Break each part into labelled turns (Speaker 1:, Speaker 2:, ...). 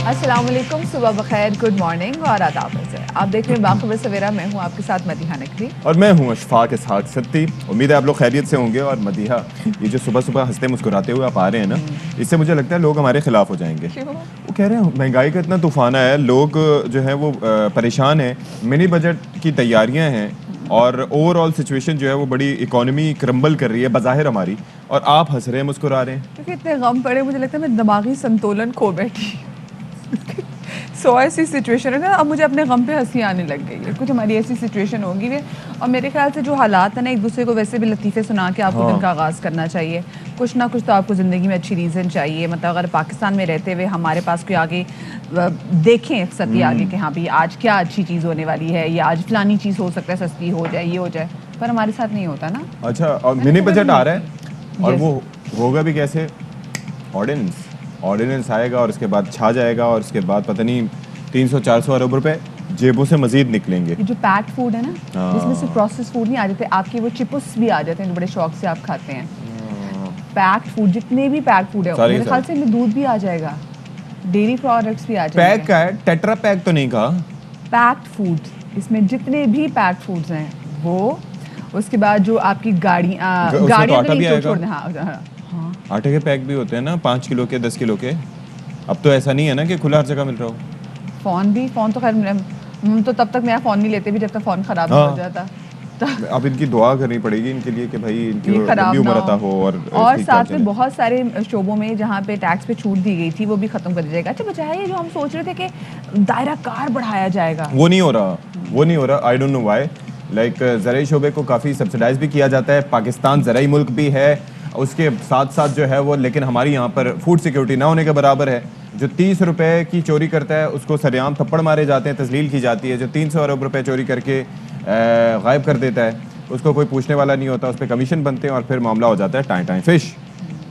Speaker 1: السلام علیکم، صبح بخیر، گڈ مارننگ اور آداب سے آپ دیکھ رہے ہیں باخبر سویرا. میں ہوں آپ کے ساتھ مدیحہ نقوی
Speaker 2: اور میں ہوں اشفاق اسحاق ستی. امید ہے آپ لوگ خیریت سے ہوں گے. اور مدیحہ، یہ جو صبح صبح ہنستے مسکراتے ہوئے آپ آ رہے ہیں نا، اس سے مجھے لگتا ہے لوگ ہمارے خلاف ہو جائیں گے. وہ کہہ رہے ہیں مہنگائی کا اتنا طوفان ہے، لوگ جو ہے وہ پریشان ہیں، منی بجٹ کی تیاریاں ہیں اور اوور آل سچویشن جو ہے وہ بڑی اکانومی کرمبل کر رہی ہے بظاہر ہماری، اور آپ ہنس رہے ہیں مسکرا رہے ہیں.
Speaker 1: کیونکہ اتنے غم پڑے مجھے لگتا ہے میں دماغی سنتولن کھو بیٹھی. سو ایسی سچویشن ہے نا، اب مجھے اپنے غم پہ ہنسی آنے لگ گئی ہے. کچھ ہماری ایسی سچویشن ہوگی بھی، اور میرے خیال سے جو حالات ہیں نا، ایک دوسرے کو ویسے بھی لطیفے سنا کے آپ کو دن کا آغاز کرنا چاہیے. کچھ نہ کچھ تو آپ کو زندگی میں اچھی ریزن چاہیے. مطلب اگر پاکستان میں رہتے ہوئے ہمارے پاس کوئی آگے دیکھیں ستی آگے کہ ہاں بھی آج کیا اچھی چیز ہونے والی ہے، یا آج فلانی چیز ہو سکتا ہے سستی ہو جائے، یہ ہو جائے، پر ہمارے ساتھ نہیں ہوتا نا.
Speaker 2: اچھا، اور منی بجٹ آ رہا ہے اور وہ ہوگا بھی کیسے؟ آرڈیننس آئے گا اور اس کے بعد چھا جائے گا، اور اس کے بعد پتہ نہیں 300-400 ارب روپے جیبوں سے مزید نکلیں گے.
Speaker 1: یہ جو پیکڈ فوڈ ہے نا، جس میں صرف پروسیس فوڈ نہیں آ جاتے، آپ کے وہ چپس بھی آ جاتے ہیں جو بڑے شوق سے آپ کھاتے ہیں. پیکڈ فوڈ، جتنے بھی پیکڈ فوڈ ہے، میرے خیال سے میں دودھ بھی آ جائے گا، ڈیری پروڈکٹس بھی آ جائیں گے.
Speaker 2: پیک کا ہے، ٹیٹرا پیک تو نہیں کہا.
Speaker 1: پیکڈ فوڈ، اس میں جتنے بھی پیکڈ فوڈز ہیں وہ. اس کے بعد جو آپ کی گاڑیاں تو نہیں چھوڑ دیں. ہاں،
Speaker 2: آٹے کے پیک بھی ہوتے ہیں نا، 5 کلو کے، 10 کلو کے. اب تو ایسا نہیں ہے نا کہ کھلا ہر جگہ مل رہا ہو.
Speaker 1: فون تو خیر تو تب تک میرا فون نہیں لیتے بھی جب تک فون خراب نہیں ہو جاتا.
Speaker 2: اب ان کی دعا کرنی پڑے گی ان کے لیے کہ بھائی ان کی لمبی عمر عطا ہو.
Speaker 1: اور ساتھ میں بہت سارے شعبوں میں جہاں پہ ٹیکس پہ چھوٹ دی گئی تھی وہ بھی ختم کر دی جائے گا. اچھا بجائے یہ جو ہم سوچ رہے تھے کہ دائرہ کار بڑھایا جائے گا،
Speaker 2: وہ نہیں ہو رہا. I don't know why. Like زرعی شعبے کو کافی سبسڈائز بھی کیا جاتا ہے. پاکستان زرعی ملک بھی ہے، اس کے ساتھ ساتھ جو ہے وہ، لیکن ہماری یہاں پر فوڈ سیکورٹی نہ ہونے کے برابر ہے. جو 30 روپے کی چوری کرتا ہے اس کو سریعام تھپڑ مارے جاتے ہیں، تذلیل کی جاتی ہے. جو 300 ارب روپے چوری کر کے غائب کر دیتا ہے اس کو کوئی پوچھنے والا نہیں ہوتا، اس پہ کمیشن بنتے ہیں اور پھر معاملہ ہو جاتا ہے ٹائم فش.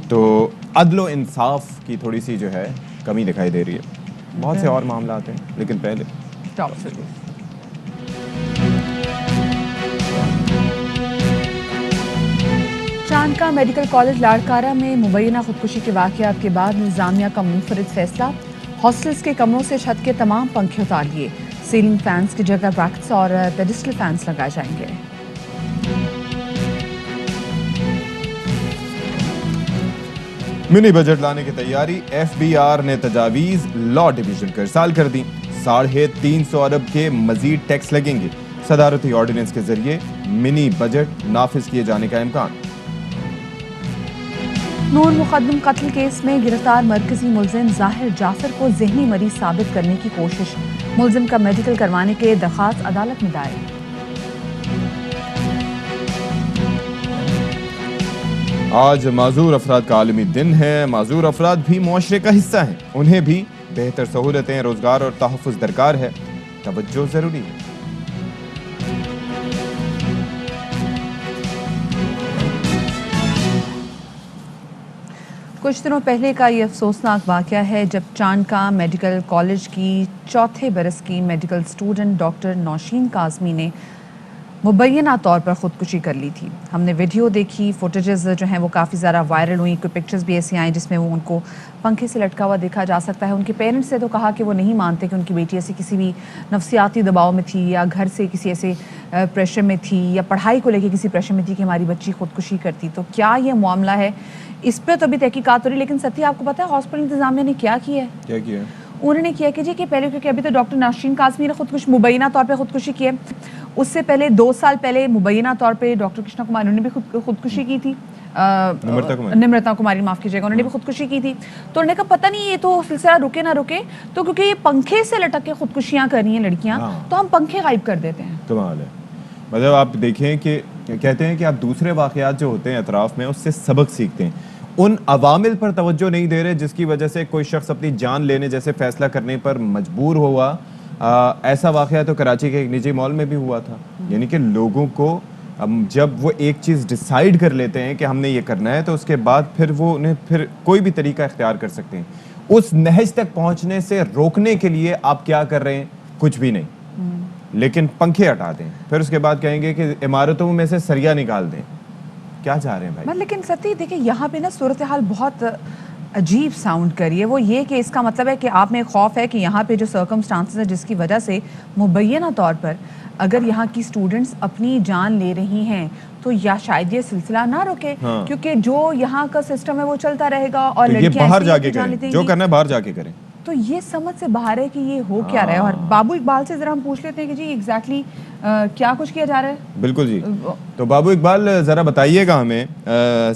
Speaker 2: تو عدل و انصاف کی تھوڑی سی جو ہے کمی دکھائی دے رہی ہے. بہت سے اور معاملات ہیں لیکن پہلے
Speaker 1: چانکا میڈیکل کالج لاڑکارہ میں مبینہ خودکشی کے واقعات کے بعد انتظامیہ کا منفرد فیصلہ. ہاسٹلز کے کمروں سے چھت کے تمام پنکھے اتار لیے. سیلنگ فینس کی جگہ بریکٹس اور پیڈسٹل فینس لگائے جائیں گے.
Speaker 2: منی بجٹ لانے کی تیاری. ایف بی آر نے تجاویز لا ڈویژن کا ارسال کر دی. 350 ارب کے مزید ٹیکس لگیں گے. صدارتی آرڈیننس کے ذریعے منی بجٹ نافذ کیے جانے کا امکان.
Speaker 1: نون مقدم قتل کیس میں گرفتار مرکزی ملزم ظاہر جعفر کو ذہنی مریض ثابت کرنے کی کوشش. ملزم کا میڈیکل کروانے کے درخواست عدالت میں دائر.
Speaker 2: آج معذور افراد کا عالمی دن ہے. معذور افراد بھی معاشرے کا حصہ ہیں، انہیں بھی بہتر سہولتیں، روزگار اور تحفظ درکار ہے. توجہ ضروری ہے.
Speaker 1: کچھ دنوں پہلے کا یہ افسوسناک واقعہ ہے جب چانکا میڈیکل کالج کی چوتھے برس کی medical student doctor Nausheen Kazmi نے مبینہ طور پر خودکشی کر لی تھی. ہم نے ویڈیو دیکھی، فوٹیجز جو ہیں وہ کافی زیادہ وائرل ہوئیں. کوئی پکچرز بھی ایسی آئیں جس میں وہ ان کو پنکھے سے لٹکا ہوا دیکھا جا سکتا ہے. ان کے پیرنٹس سے تو کہا کہ وہ نہیں مانتے کہ ان کی بیٹی ایسی کسی بھی نفسیاتی دباؤ میں تھی، یا گھر سے کسی ایسے پریشر میں تھی، یا پڑھائی کو لے کے کسی پریشر میں تھی کہ ہماری بچی خودکشی کرتی. تو کیا یہ معاملہ ہے، اس پہ تو ابھی تحقیقات ہو رہی. لیکن ستی آپ کو پتہ ہے ہاسپٹل انتظامیہ نے کیا کیا ہے؟
Speaker 2: کیا کیا ہے؟
Speaker 1: انہوں نے کیا کہ پہلے، کیونکہ ابھی تو ڈاکٹر نوشین کاظمی نے مبینہ طور پہ خودکشی کی ہے. اس سے پہلے 2 سال پہلے مبینہ طور پہ ڈاکٹر کرشنا کماری نے بھی خودکشی کی تھی. نمرتا کماری معاف کیجیے گا، انہوں نے بھی خودکشی کی تھی. تو انہوں نے کہا پتہ نہیں یہ تو سلسلہ رکے نہ رکے، تو کیونکہ یہ پنکھے سے لٹک کے خودکشیاں کر رہی ہیں لڑکیاں، تو ہم پنکھے غائب کر دیتے ہیں.
Speaker 2: کمال ہے. مطلب آپ دیکھیں کہ کہتے ہیں کہ آپ دوسرے واقعات جو ہوتے ہیں اطراف میں اس سے سبق سیکھتے ہیں. ان عوامل پر توجہ نہیں دے رہے جس کی وجہ سے کوئی شخص اپنی جان لینے جیسے فیصلہ کرنے پر مجبور ہوا. ایسا واقعہ تو کراچی کے ایک نجی مال میں بھی ہوا تھا. یعنی کہ لوگوں کو جب وہ ایک چیز ڈیسائیڈ کر لیتے ہیں کہ ہم نے یہ کرنا ہے، تو اس کے بعد پھر وہ انہیں پھر کوئی بھی طریقہ اختیار کر سکتے ہیں. اس نہج تک پہنچنے سے روکنے کے لیے آپ کیا کر رہے ہیں؟ کچھ بھی نہیں، لیکن پنکھے ہٹا دیں، پھر اس کے بعد کہیں گے کہ عمارتوں میں سے سریا نکال دیں. کیا چاہ رہے ہیں بھائی؟
Speaker 1: لیکن ستی دیکھیں یہاں پہ نا صورتحال بہت عجیب ساؤنڈ کری ہے وہ یہ کہ اس کا مطلب ہے کہ آپ میں خوف ہے کہ یہاں پہ جو سرکمسٹانسز ہیں جس کی وجہ سے مبینہ طور پر اگر یہاں کی سٹوڈنٹس اپنی جان لے رہی ہیں تو یا شاید یہ سلسلہ نہ رکے کیونکہ جو یہاں کا سسٹم ہے وہ چلتا رہے گا اور لڑکیاں
Speaker 2: باہر جا کے کریں جو کرنا ہے باہر جا کے کریں.
Speaker 1: تو یہ سمجھ سے باہر ہے کہ یہ ہو کیا رہا ہے. اور بابو اقبال سے ذرا ہم پوچھ لیتے ہیں کہ جی ایگزیکٹلی کیا کچھ کیا جا رہا ہے.
Speaker 2: بالکل جی. تو بابو اقبال ذرا بتائیے گا ہمیں,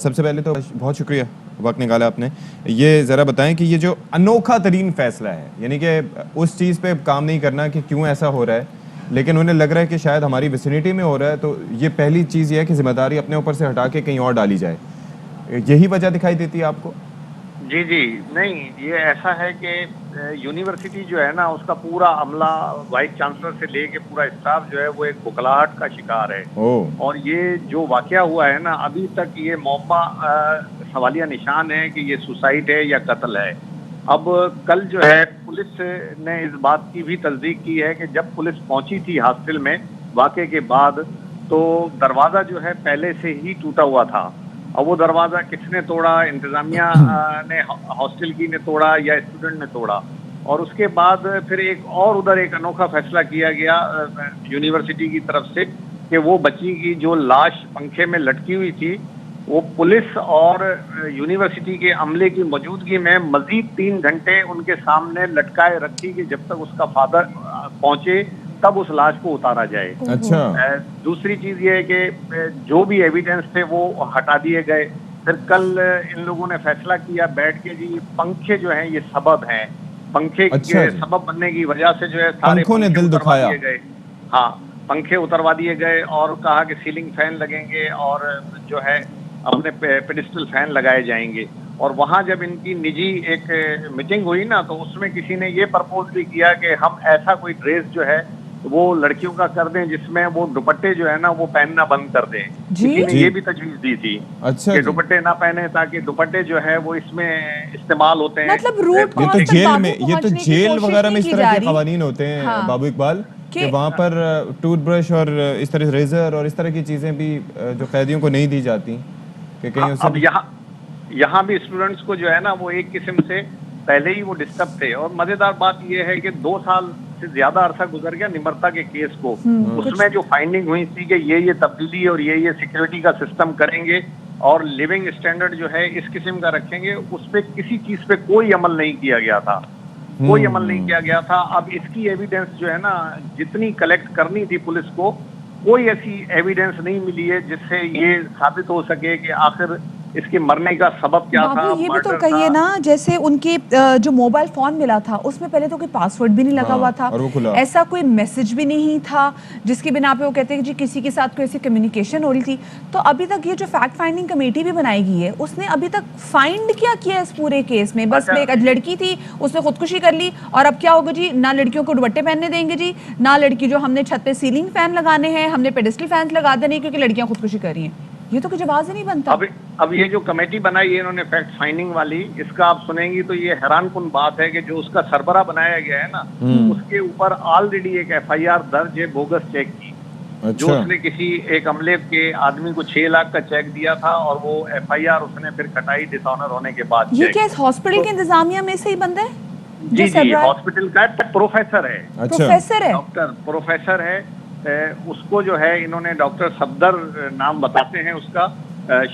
Speaker 2: سب سے پہلے تو بہت شکریہ وقت نکالا آپ نے, یہ ذرا بتائیں کہ یہ جو انوکھا ترین فیصلہ ہے, یعنی کہ اس چیز پہ کام نہیں کرنا کہ کیوں ایسا ہو رہا ہے, لیکن انہیں لگ رہا ہے کہ شاید ہماری ویسینٹی میں ہو رہا ہے, تو یہ پہلی چیز یہ ہے کہ ذمہ داری اپنے اوپر سے ہٹا کے کہیں اور ڈالی جائے, یہی وجہ دکھائی دیتی ہے آپ کو؟
Speaker 3: جی نہیں, یہ ایسا ہے کہ یونیورسٹی جو ہے نا اس کا پورا عملہ وائس چانسلر سے لے کے پورا اسٹاف جو ہے وہ ایک بکھلاہٹ کا شکار ہے. اور یہ جو واقعہ ہوا ہے نا ابھی تک یہ معمہ سوالیہ نشان ہے کہ یہ سوسائڈ ہے یا قتل ہے. اب کل جو ہے پولیس نے اس بات کی بھی تصدیق کی ہے کہ جب پولیس پہنچی تھی ہاسٹل میں واقعے کے بعد تو دروازہ جو ہے پہلے سے ہی ٹوٹا ہوا تھا. اور وہ دروازہ کس نے توڑا, انتظامیہ نے ہاسٹل کی نے توڑا یا اسٹوڈنٹ نے توڑا. اور اس کے بعد پھر ایک ادھر ایک انوکھا فیصلہ کیا گیا یونیورسٹی کی طرف سے کہ وہ بچی کی جو لاش پنکھے میں لٹکی ہوئی تھی وہ پولیس اور یونیورسٹی کے عملے کی موجودگی میں مزید 3 گھنٹے ان کے سامنے لٹکائے رکھی کہ جب تک اس کا فادر پہنچے تب اس لاش کو اتارا جائے.
Speaker 2: اچھا.
Speaker 3: دوسری چیز یہ ہے کہ جو بھی ایویڈنس تھے وہ ہٹا دیے گئے. پھر کل ان لوگوں نے فیصلہ کیا بیٹھ کے جی پنکھے جو ہیں یہ سبب ہیں, پنکھے کے سبب بننے کی وجہ سے جو ہے سارے
Speaker 2: پنکھوں نے دل دکھایا.
Speaker 3: ہاں, پنکھے اتروا دیے گئے اور کہا کہ سیلنگ فین لگیں گے اور جو ہے اپنے پیڈسٹل فین لگائے جائیں گے. اور وہاں جب ان کی نجی ایک میٹنگ ہوئی نا تو اس میں کسی نے یہ پرپوز بھی کیا کہ ہم ایسا کوئی ڈریس جو ہے وہ لڑکیوں کا کر دیں جس میں وہ دوپٹے جو ہے نا وہ پہننا بند کر دیں. کسی نے یہ بھی تجویز دی تھی کہ دوپٹے نہ پہنے تاکہ دوپٹے جو ہے وہ اس میں استعمال ہوتے ہیں.
Speaker 1: مطلب روٹ
Speaker 2: یہ تو جیل وغیرہ میں اس طرح کے قوانین ہوتے ہیں بابو اقبال کہ وہاں پر ٹوتھ برش اور اس طرح ریزر اور اس طرح کی چیزیں بھی جو قیدیوں کو نہیں دی جاتی.
Speaker 3: اب یہاں بھی اسٹوڈنٹس کو جو ہے نا وہ ایک قسم سے پہلے ہی وہ ڈسٹرب تھے. اور مزیدار بات یہ ہے کہ 2 سال سے زیادہ عرصہ گزر گیا نمرتا کے کیس کو, اس میں جو فائنڈنگ ہوئی تھی کہ یہ تبدیلی اور یہ سیکیورٹی کا سسٹم کریں گے اور لیونگ اسٹینڈرڈ جو ہے اس قسم کا رکھیں گے, اس پہ کسی چیز پہ کوئی عمل نہیں کیا گیا تھا. اب اس کی ایویڈنس جو ہے نا جتنی کلیکٹ کرنی تھی پولیس کو کوئی ایسی ایویڈنس نہیں ملی ہے جس سے یہ ثابت ہو سکے کہ آخر اس کے مرنے کا سبب کیا تھا.
Speaker 1: یہ بھی تو کہیے نا جیسے ان کے جو موبائل فون ملا تھا اس میں پہلے تو کوئی پاسورڈ بھی نہیں لگا ہوا تھا, ایسا کوئی میسج بھی نہیں تھا جس کی بنا پہ وہ کہتے ہیں کہ جی کسی کے ساتھ کوئی ایسی کمیونیکیشن ہو رہی تھی. تو ابھی تک یہ جو فیکٹ فائنڈنگ کمیٹی بھی بنائی گئی ہے اس نے ابھی تک فائنڈ کیا اس پورے کیس میں؟ بس ایک لڑکی تھی اس نے خودکشی کر لی اور اب کیا ہوگا جی, نہ لڑکیوں کو دوپٹے پہننے دیں گے جی, نہ لڑکی جو ہم نے چھت پہ سیلنگ فین لگانے ہیں, ہم نے پیڈسٹل فین لگا دینے کیونکہ لڑکیاں خودکشی کر رہی ہیں. یہ تو کچھ جواز ہی نہیں بنتا.
Speaker 3: اب یہ جو کمیٹی بنائی ہے انہوں نے فیکٹ فائنڈنگ والی, اس کا آپ سنیں گی تو یہ حیران کن بات ہے کہ جو اس کا سربراہ بنایا گیا ہے نا اس کے اوپر آلریڈی ایک FIR درج ہے بوگس چیک کی, جو اس نے کسی ایک عملے کے آدمی کو 6 لاکھ کا چیک دیا تھا اور وہ FIR اس نے پھر کٹائی ڈس آنر ہونے کے بعد.
Speaker 1: یہ کیا اس ہاسپٹل کے انتظامیہ میں سے ہی بندہ ہے؟
Speaker 3: جی ہاسپٹل کا پروفیسر ہے, ڈاکٹر پروفیسر ہے. اس کو جو ہے انہوں نے ڈاکٹر صفدر نام بتاتے ہیں اس کا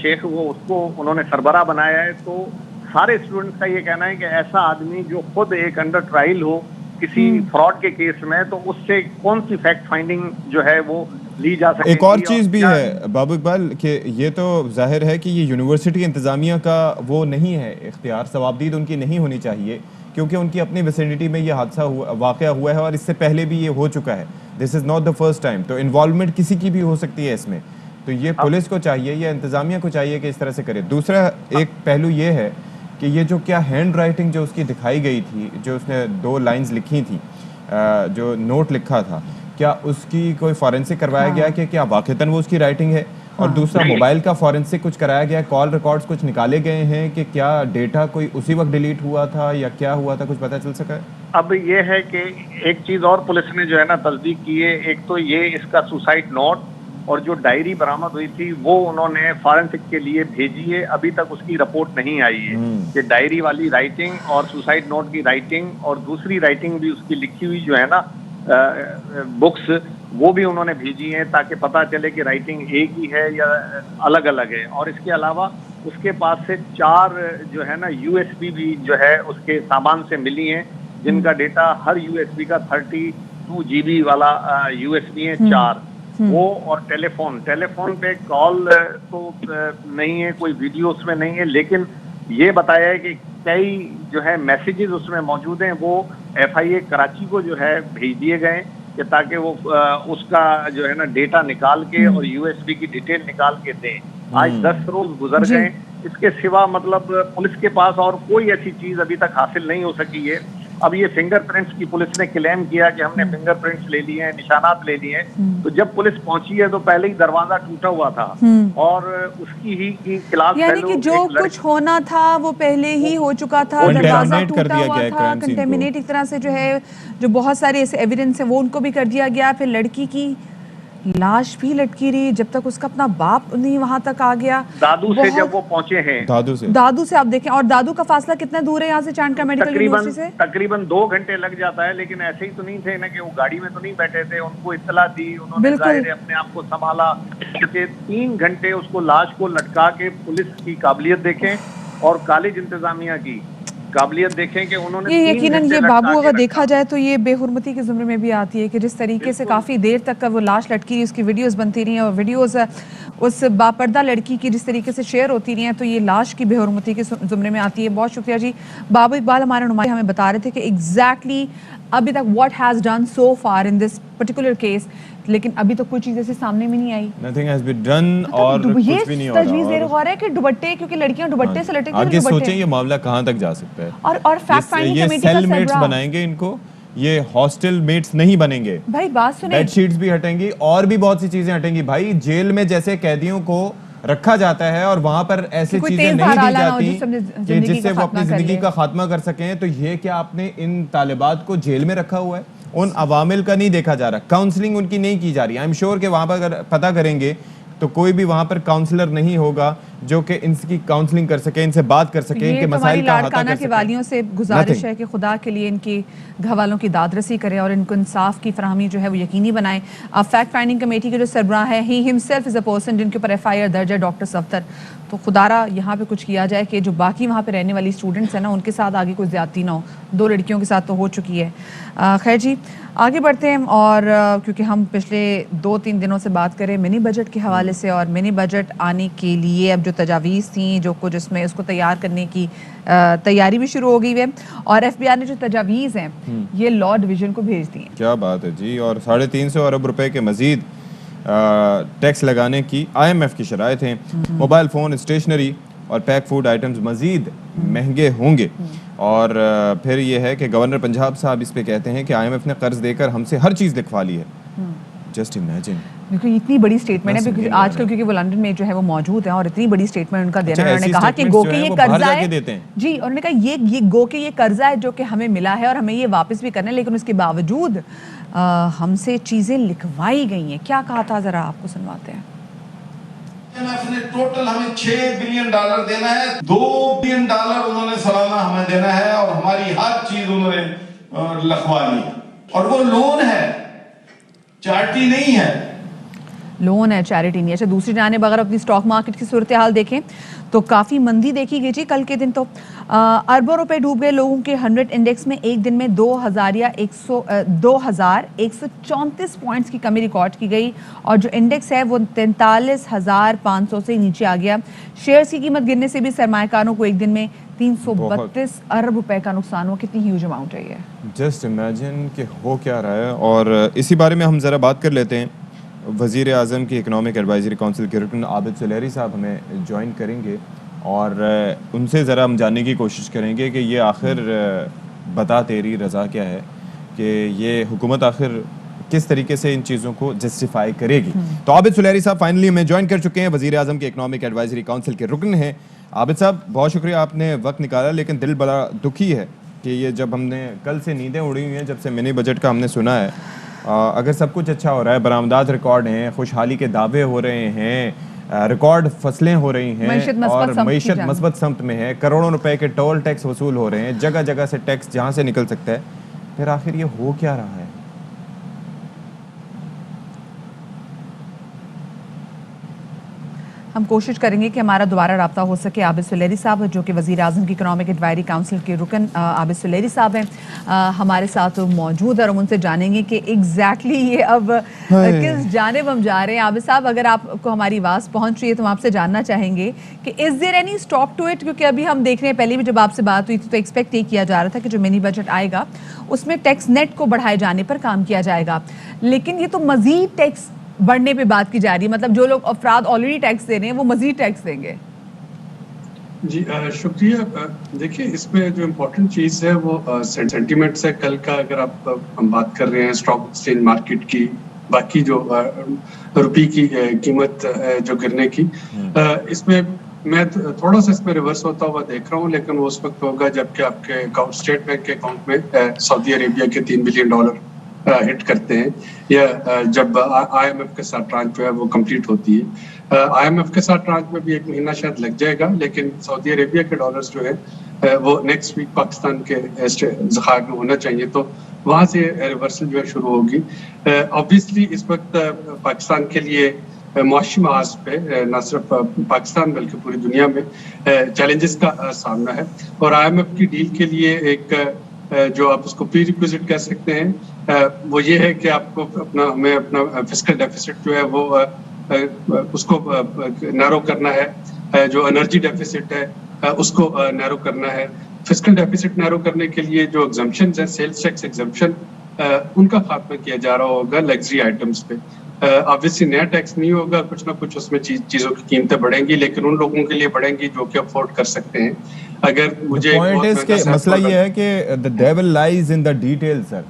Speaker 3: شیخ, وہ اس کو انہوں نے سربراہ بنایا ہے. تو سارے اسٹوڈنٹس کا یہ کہنا ہے کہ ایسا آدمی جو خود ایک انڈر ٹرائل ہو کسی فراڈ کے کیس میں تو اس سے کون سی فیکٹ فائنڈنگ جو ہے وہ لی جا سکتی.
Speaker 2: ایک اور چیز بھی ہے بابو اقبال کہ یہ تو ظاہر ہے کہ یہ یونیورسٹی انتظامیہ کا وہ نہیں ہے اختیار, ثوابدید ان کی نہیں ہونی چاہیے کیونکہ ان کی اپنی ویسینٹی میں یہ حادثہ واقعہ ہوا ہے اور اس سے پہلے بھی یہ ہو چکا ہے. This is not the first time. تو انوالومنٹ کسی کی بھی ہو سکتی ہے اس میں, تو یہ پولیس کو چاہیے یا انتظامیہ کو چاہیے کہ اس طرح سے کرے. دوسرا ایک پہلو یہ ہے کہ یہ جو کیا ہینڈ رائٹنگ جو اس کی دکھائی گئی تھی, جو اس نے 2 لائنز لکھی تھیں, جو نوٹ لکھا تھا, کیا اس کی کوئی فورینسک کروایا گیا کہ کیا واقعتاً وہ اس کی رائٹنگ ہے؟ اور دوسرا موبائل کا فورینسک کچھ کرایا گیا, کال ریکارڈز کچھ نکالے گئے ہیں کہ کیا ڈیٹا کوئی اسی وقت ڈیلیٹ ہوا تھا یا کیا ہوا تھا, کچھ پتہ چل سکا ہے؟
Speaker 3: اب یہ ہے کہ ایک چیز اور پولیس نے جو ہے نا تصدیق کی ہے. ایک تو یہ اس کا سوسائڈ نوٹ اور جو ڈائری برآمد ہوئی تھی وہ انہوں نے فارنسک کے لیے بھیجی ہے. ابھی تک اس کی رپورٹ نہیں آئی ہے کہ ڈائری والی رائٹنگ اور سوسائڈ نوٹ کی رائٹنگ اور دوسری رائٹنگ بھی اس کی لکھی ہوئی جو ہے نا بکس, وہ بھی انہوں نے بھیجی ہیں تاکہ پتہ چلے کہ رائٹنگ ایک ہی ہے یا الگ الگ ہے. اور اس کے علاوہ اس کے پاس سے 4 جو ہے نا USB بھی جو ہے اس کے سامان سے ملی ہیں, جن کا ڈیٹا ہر USB کا 32 GB والا USB ہے 4 وہ. اور ٹیلی فون پہ کال تو نہیں ہے, کوئی ویڈیو اس میں نہیں ہے, لیکن یہ بتایا ہے کہ کئی جو ہے میسیجز اس میں موجود ہیں, وہ FIA کراچی کو جو ہے بھیج دیے گئے کہ تاکہ وہ اس کا جو ہے نا ڈیٹا نکال کے اور USB کی ڈیٹیل نکال کے دیں. آج 10 روز گزر گئے, اس کے سوا مطلب پولیس کے پاس اور کوئی ایسی چیز ابھی تک حاصل نہیں ہو سکی ہے. اب یہ فنگر پرنٹس کی پولیس نے کلیم کیا کہ ہم نے فنگر پرنٹس لے لیے ہیں, نشانات لے لیے ہیں, تو جب پولیس پہنچی ہے تو پہلے ہی دروازہ ٹوٹا ہوا تھا اور اس کی ہی کلاس
Speaker 1: یعنی کہ جو کچھ ہونا تھا وہ پہلے ہی ہو چکا تھا, دروازہ ٹوٹا ہوا تھا, کنٹیمنیٹ ایک طرح سے جو ہے جو بہت سارے ایسے ایویڈنس ہیں وہ ان کو بھی کر دیا گیا. پھر لڑکی کی لاش بھی لٹکی رہی جب تک اس کا اپنا باپ نہیں وہاں تک آ گیا.
Speaker 3: دادو سے جب وہ پہنچے ہیں,
Speaker 1: دادو سے آپ دیکھیں, اور دادو کا فاصلہ کتنا دور ہے یہاں سے چانکا میڈیکل یونیورسٹی سے؟
Speaker 3: تقریباً 2 گھنٹے لگ جاتا ہے. لیکن ایسے ہی تو نہیں تھے نا کہ وہ گاڑی میں تو نہیں بیٹھے تھے, ان کو اطلاع دی, انہوں نے ظاہر اپنے آپ کو سنبھالا. 3 گھنٹے اس کو لاش کو لٹکا کے پولیس کی قابلیت دیکھیں اور کالج انتظامیہ کی قابلیت دیکھیں کہ انہوں نے
Speaker 1: یقیناً یہ بابو اگر دیکھا جائے تو یہ بے حرمتی کے زمرے میں بھی آتی ہے کہ جس طریقے سے کافی دیر تک وہ لاش لٹکی رہی, اس کی ویڈیوز بنتی رہی ہیں اور ویڈیوز اس باپردہ لڑکی کی جس طریقے سے شیئر ہوتی رہی ہیں, تو یہ لاش کی بے حرمتی کے زمرے میں آتی ہے. بہت شکریہ جی. بابو اقبال ہمارے نمائندے ہمیں بتا رہے تھے کہ ایگزیکٹلی ابھی تک what has done so for in this particular case, لیکن ابھی تک کوئی چیز ایسے سامنے میں نہیں آئی.
Speaker 2: nothing has been done اور کچھ بھی نہیں ہو رہا.
Speaker 1: تجویز زیر غور ہے کہ دوپٹے, کیونکہ لڑکیاں دوپٹے سے لٹکتی ہیں,
Speaker 2: آگے سوچیں یہ معاملہ کہاں تک جا سکتا ہے.
Speaker 1: اور فیکٹ فائنڈنگ کمیٹی کا
Speaker 2: سیل میٹس بنائیں گے ان کو, یہ ہاسٹل میٹس نہیں بنیں گے
Speaker 1: بھائی. بات سنیں,
Speaker 2: بیڈ شیٹس بھی ہٹیں گی اور بھی بہت سی چیزیں ہٹیں گی. بھائی جیل میں جیسے قیدیوں کو رکھا جاتا ہے اور وہاں پر ایسی چیزیں نہیں دی جاتی کہ جس سے وہ اپنی زندگی کا خاتمہ کر سکیں, تو یہ کیا آپ نے ان طالبات کو جیل میں رکھا ہوا ہے؟ ان عوامل کا نہیں دیکھا جا رہا, کاؤنسلنگ ان کی نہیں کی جا رہی. آئی ایم شیور کہ وہاں پر اگر پتہ کریں گے تو کوئی بھی وہاں پر کاؤنسلر نہیں ہوگا جو کہ ان کی کاؤنسلنگ کر سکے, ان سے بات کر سکے, ان کے مسائل کا احاطہ کر سکے.
Speaker 1: کے والیوں سے گزارش ہے کہ خدا کے لیے ان کی گھروالوں کی داد رسی کرے اور ان کو انصاف کی فراہمی جو ہے وہ یقینی بنائیں. فیکٹ فائنڈنگ کمیٹی کے جو سربراہ ہے, ہی ہمسیلف از اے پرسن جن کے اوپر FIR درج ہے, ڈاکٹر صفدر, تو خدا را یہاں پہ کچھ کیا جائے کہ جو باقی وہاں پہ رہنے والی اسٹوڈنٹس ہیں نا ان کے ساتھ آگے کوئی زیادتی نہ ہو. 2 لڑکیوں کے ساتھ تو ہو چکی ہے. خیر جی آگے بڑھتے ہیں, اور کیونکہ ہم پچھلے 2-3 دنوں سے بات کریں منی بجٹ کے حوالے سے, اور منی بجٹ آنے کے لیے اب جو تجاویز تھیں جو کچھ اس میں اس کو تیار کرنے کی تیاری بھی شروع ہو گئی ہے, اور FBI نے جو تجاویز ہیں یہ لاء ڈویژن کو بھیج دی ہیں.
Speaker 2: کیا بات ہے جی. اور 350 ارب روپے کے مزید ٹیکس لگانے کی IMF کی شرائط ہیں. موبائل فون, اسٹیشنری اور پیک فوڈ آئٹمز مزید مہنگے ہوں گے. اور پھر یہ ہے کہ گورنر پنجاب صاحب اس پہ کہتے ہیں کہ IMF نے قرض دے کر ہم سے ہر چیز لکھوا لی ہے. جسٹ امیجن,
Speaker 1: کیونکہ اتنی بڑی سٹیٹمنٹ ہے آج کل, کیونکہ وہ لندن میں جو ہے وہ موجود ہیں اور اتنی بڑی سٹیٹمنٹ ان کا دینا, انہوں نے کہا کہ گو کہ یہ قرضہ ہے جی, انہوں نے کہا یہ گو کہ یہ قرضہ ہے جو کہ ہمیں ملا ہے اور ہمیں یہ واپس بھی کرنا ہے, لیکن اس کے باوجود ہم سے چیزیں لکھوائی گئی ہیں. کیا کہا تھا ذرا آپ کو سنواتے ہیں.
Speaker 4: IMF نے ٹوٹل ہمیں $6 بلین دینا ہے, $2 بلین انہوں نے سالانہ ہمیں دینا ہے, اور ہماری ہر چیز انہوں نے لکھوا لی. اور وہ لون ہے, چارٹی نہیں ہے.
Speaker 1: لون ہے, چیریٹی نہیں ہے. اچھا دوسری جانب اگر اپنی اسٹاک مارکیٹ کی صورتحال دیکھیں تو کافی مندی دیکھی گئی جی. کل کے دن تو اربوں روپے ڈوب گئے لوگوں کے 100 انڈیکس میں. ایک دن میں 2134 پوائنٹس کی کمی ریکارڈ کی گئی, اور جو انڈیکس ہے وہ 43,500 سے نیچے آ گیا. شیئرز کی قیمت گرنے سے بھی سرمایہ کاروں کو ایک دن میں 332 ارب روپے کا نقصان ہوا. کتنی ہیوج اماؤنٹ ہے یہ.
Speaker 2: جسٹ امیجن کہ ہو کیا رہا ہے. اور اسی بارے میں ہم ذرا بات کر لیتے ہیں. وزیر اعظم کی اکنامک ایڈوائزری کونسل کے رکن عابد سلیری صاحب ہمیں جوائن کریں گے, اور ان سے ذرا ہم جاننے کی کوشش کریں گے کہ یہ آخر بتا تیری رضا کیا ہے, کہ یہ حکومت آخر کس طریقے سے ان چیزوں کو جسٹیفائی کرے گی. تو عابد سلیری صاحب فائنلی ہمیں جوائن کر چکے ہیں, وزیر اعظم کی اکنامک ایڈوائزری کونسل کے رکن ہیں. عابد صاحب بہت شکریہ, آپ نے وقت نکالا, لیکن دل بڑا دکھی ہے کہ یہ جب ہم نے کل سے نیندیں اڑی ہوئی ہیں جب سے منی بجٹ کا ہم نے سنا ہے, اگر سب کچھ اچھا ہو رہا ہے, برآمدات ریکارڈ ہیں, خوشحالی کے دعوے ہو رہے ہیں, ریکارڈ فصلیں ہو رہی ہیں اور معیشت مثبت سمت میں ہے, کروڑوں روپے کے ٹول ٹیکس وصول ہو رہے ہیں, جگہ جگہ سے ٹیکس جہاں سے نکل سکتا ہے, پھر آخر یہ ہو کیا رہا ہے؟
Speaker 1: ہم کوشش کریں گے کہ ہمارا دوبارہ رابطہ ہو سکے. عابد سلیری صاحب جو کہ وزیر اعظم کی اکنامک ایڈوائزری کاؤنسل کے رکن عابد سلیری صاحب ہیں, ہمارے ساتھ موجود ہیں اور ہم ان سے جانیں گے کہ ایگزیکٹلی یہ اب کس جانب ہم جا رہے ہیں. عابد صاحب, اگر آپ کو ہماری آواز پہنچ رہی ہے تو ہم آپ سے جاننا چاہیں گے کہ is there any stop to it, کیونکہ ابھی ہم دیکھ رہے ہیں, پہلے بھی جب آپ سے بات ہوئی تھی تو ایکسپیکٹ یہ کیا جا رہا تھا کہ جو منی بجٹ آئے گا اس میں ٹیکس نیٹ کو بڑھائے جانے پر کام کیا جائے گا, لیکن یہ تو مزید ٹیکس بڑھنے پہ بات کی جا رہی ہے. مطلب جو لوگ افراد آلریڈی ٹیکس دے رہے ہیں وہ مزید ٹیکس دیں گے.
Speaker 5: جی شکریہ. دیکھیے اس میں جو امپورٹنٹ چیز ہے وہ سینٹیمنٹ سے. کل کا اگر آپ ہم بات کر رہے ہیں اسٹاک ایکسچینج مارکیٹ کی, باقی جو روپی کی قیمت جو گرنے کی, اس میں میں تھوڑا سا اس میں ریورس ہوتا ہوا دیکھ رہا ہوں, لیکن وہ اس وقت ہوگا جب کہ آپ کے اسٹیٹ بینک کے اکاؤنٹ میں سعودی عربیہ کے $3 بلین ہٹ کرتے ہیں, یا جب آئی ایم ایف کے ساتھ ٹرانچ جو ہے وہ کمپلیٹ ہوتی ہے. آئی ایم ایف کے ساتھ ٹرانچ میں بھی 1 مہینہ شاید لگ جائے گا, لیکن سعودی عربیہ کے ڈالرز جو ہے وہ نیکسٹ ویک پاکستان کے ذخائر میں ہونا چاہیے, تو وہاں سے ریورسل جو ہے شروع ہوگی. آبویسلی اس وقت پاکستان کے لیے معاشی محاذ پہ نہ صرف پاکستان بلکہ پوری دنیا میں چیلنجز کا سامنا ہے, اور آئی ایم ایف کی ڈیل کے لیے ایک جو آپ اس کو پری ریکوزٹ کہہ سکتے ہیں, وہ یہ ہے کہ آپ کو ہمیں اپنا فسکل ڈیفیسٹ جو ہے وہ اس کو نیرو کرنا ہے, جو انرجی ڈیفیسٹ ہے اس کو نیرو کرنا ہے. فسکل ڈیفیسٹ نیرو کرنے کے لیے جو ایگزمپشنز ہیں, سیلز ٹیکس ایگزمپشن, ان کا خاتمہ کیا جا رہا ہوگا لگژری آئٹمس پہ. آبویسلی نیا ٹیکس نہیں ہوگا, کچھ نہ کچھ اس میں چیزوں کی قیمتیں بڑھیں گی, لیکن ان لوگوں کے لیے بڑھیں گی جو کہ افورڈ کر سکتے ہیں. اگر مجھے
Speaker 2: مسئلہ یہ ہے کہ the devil lies in the details sir.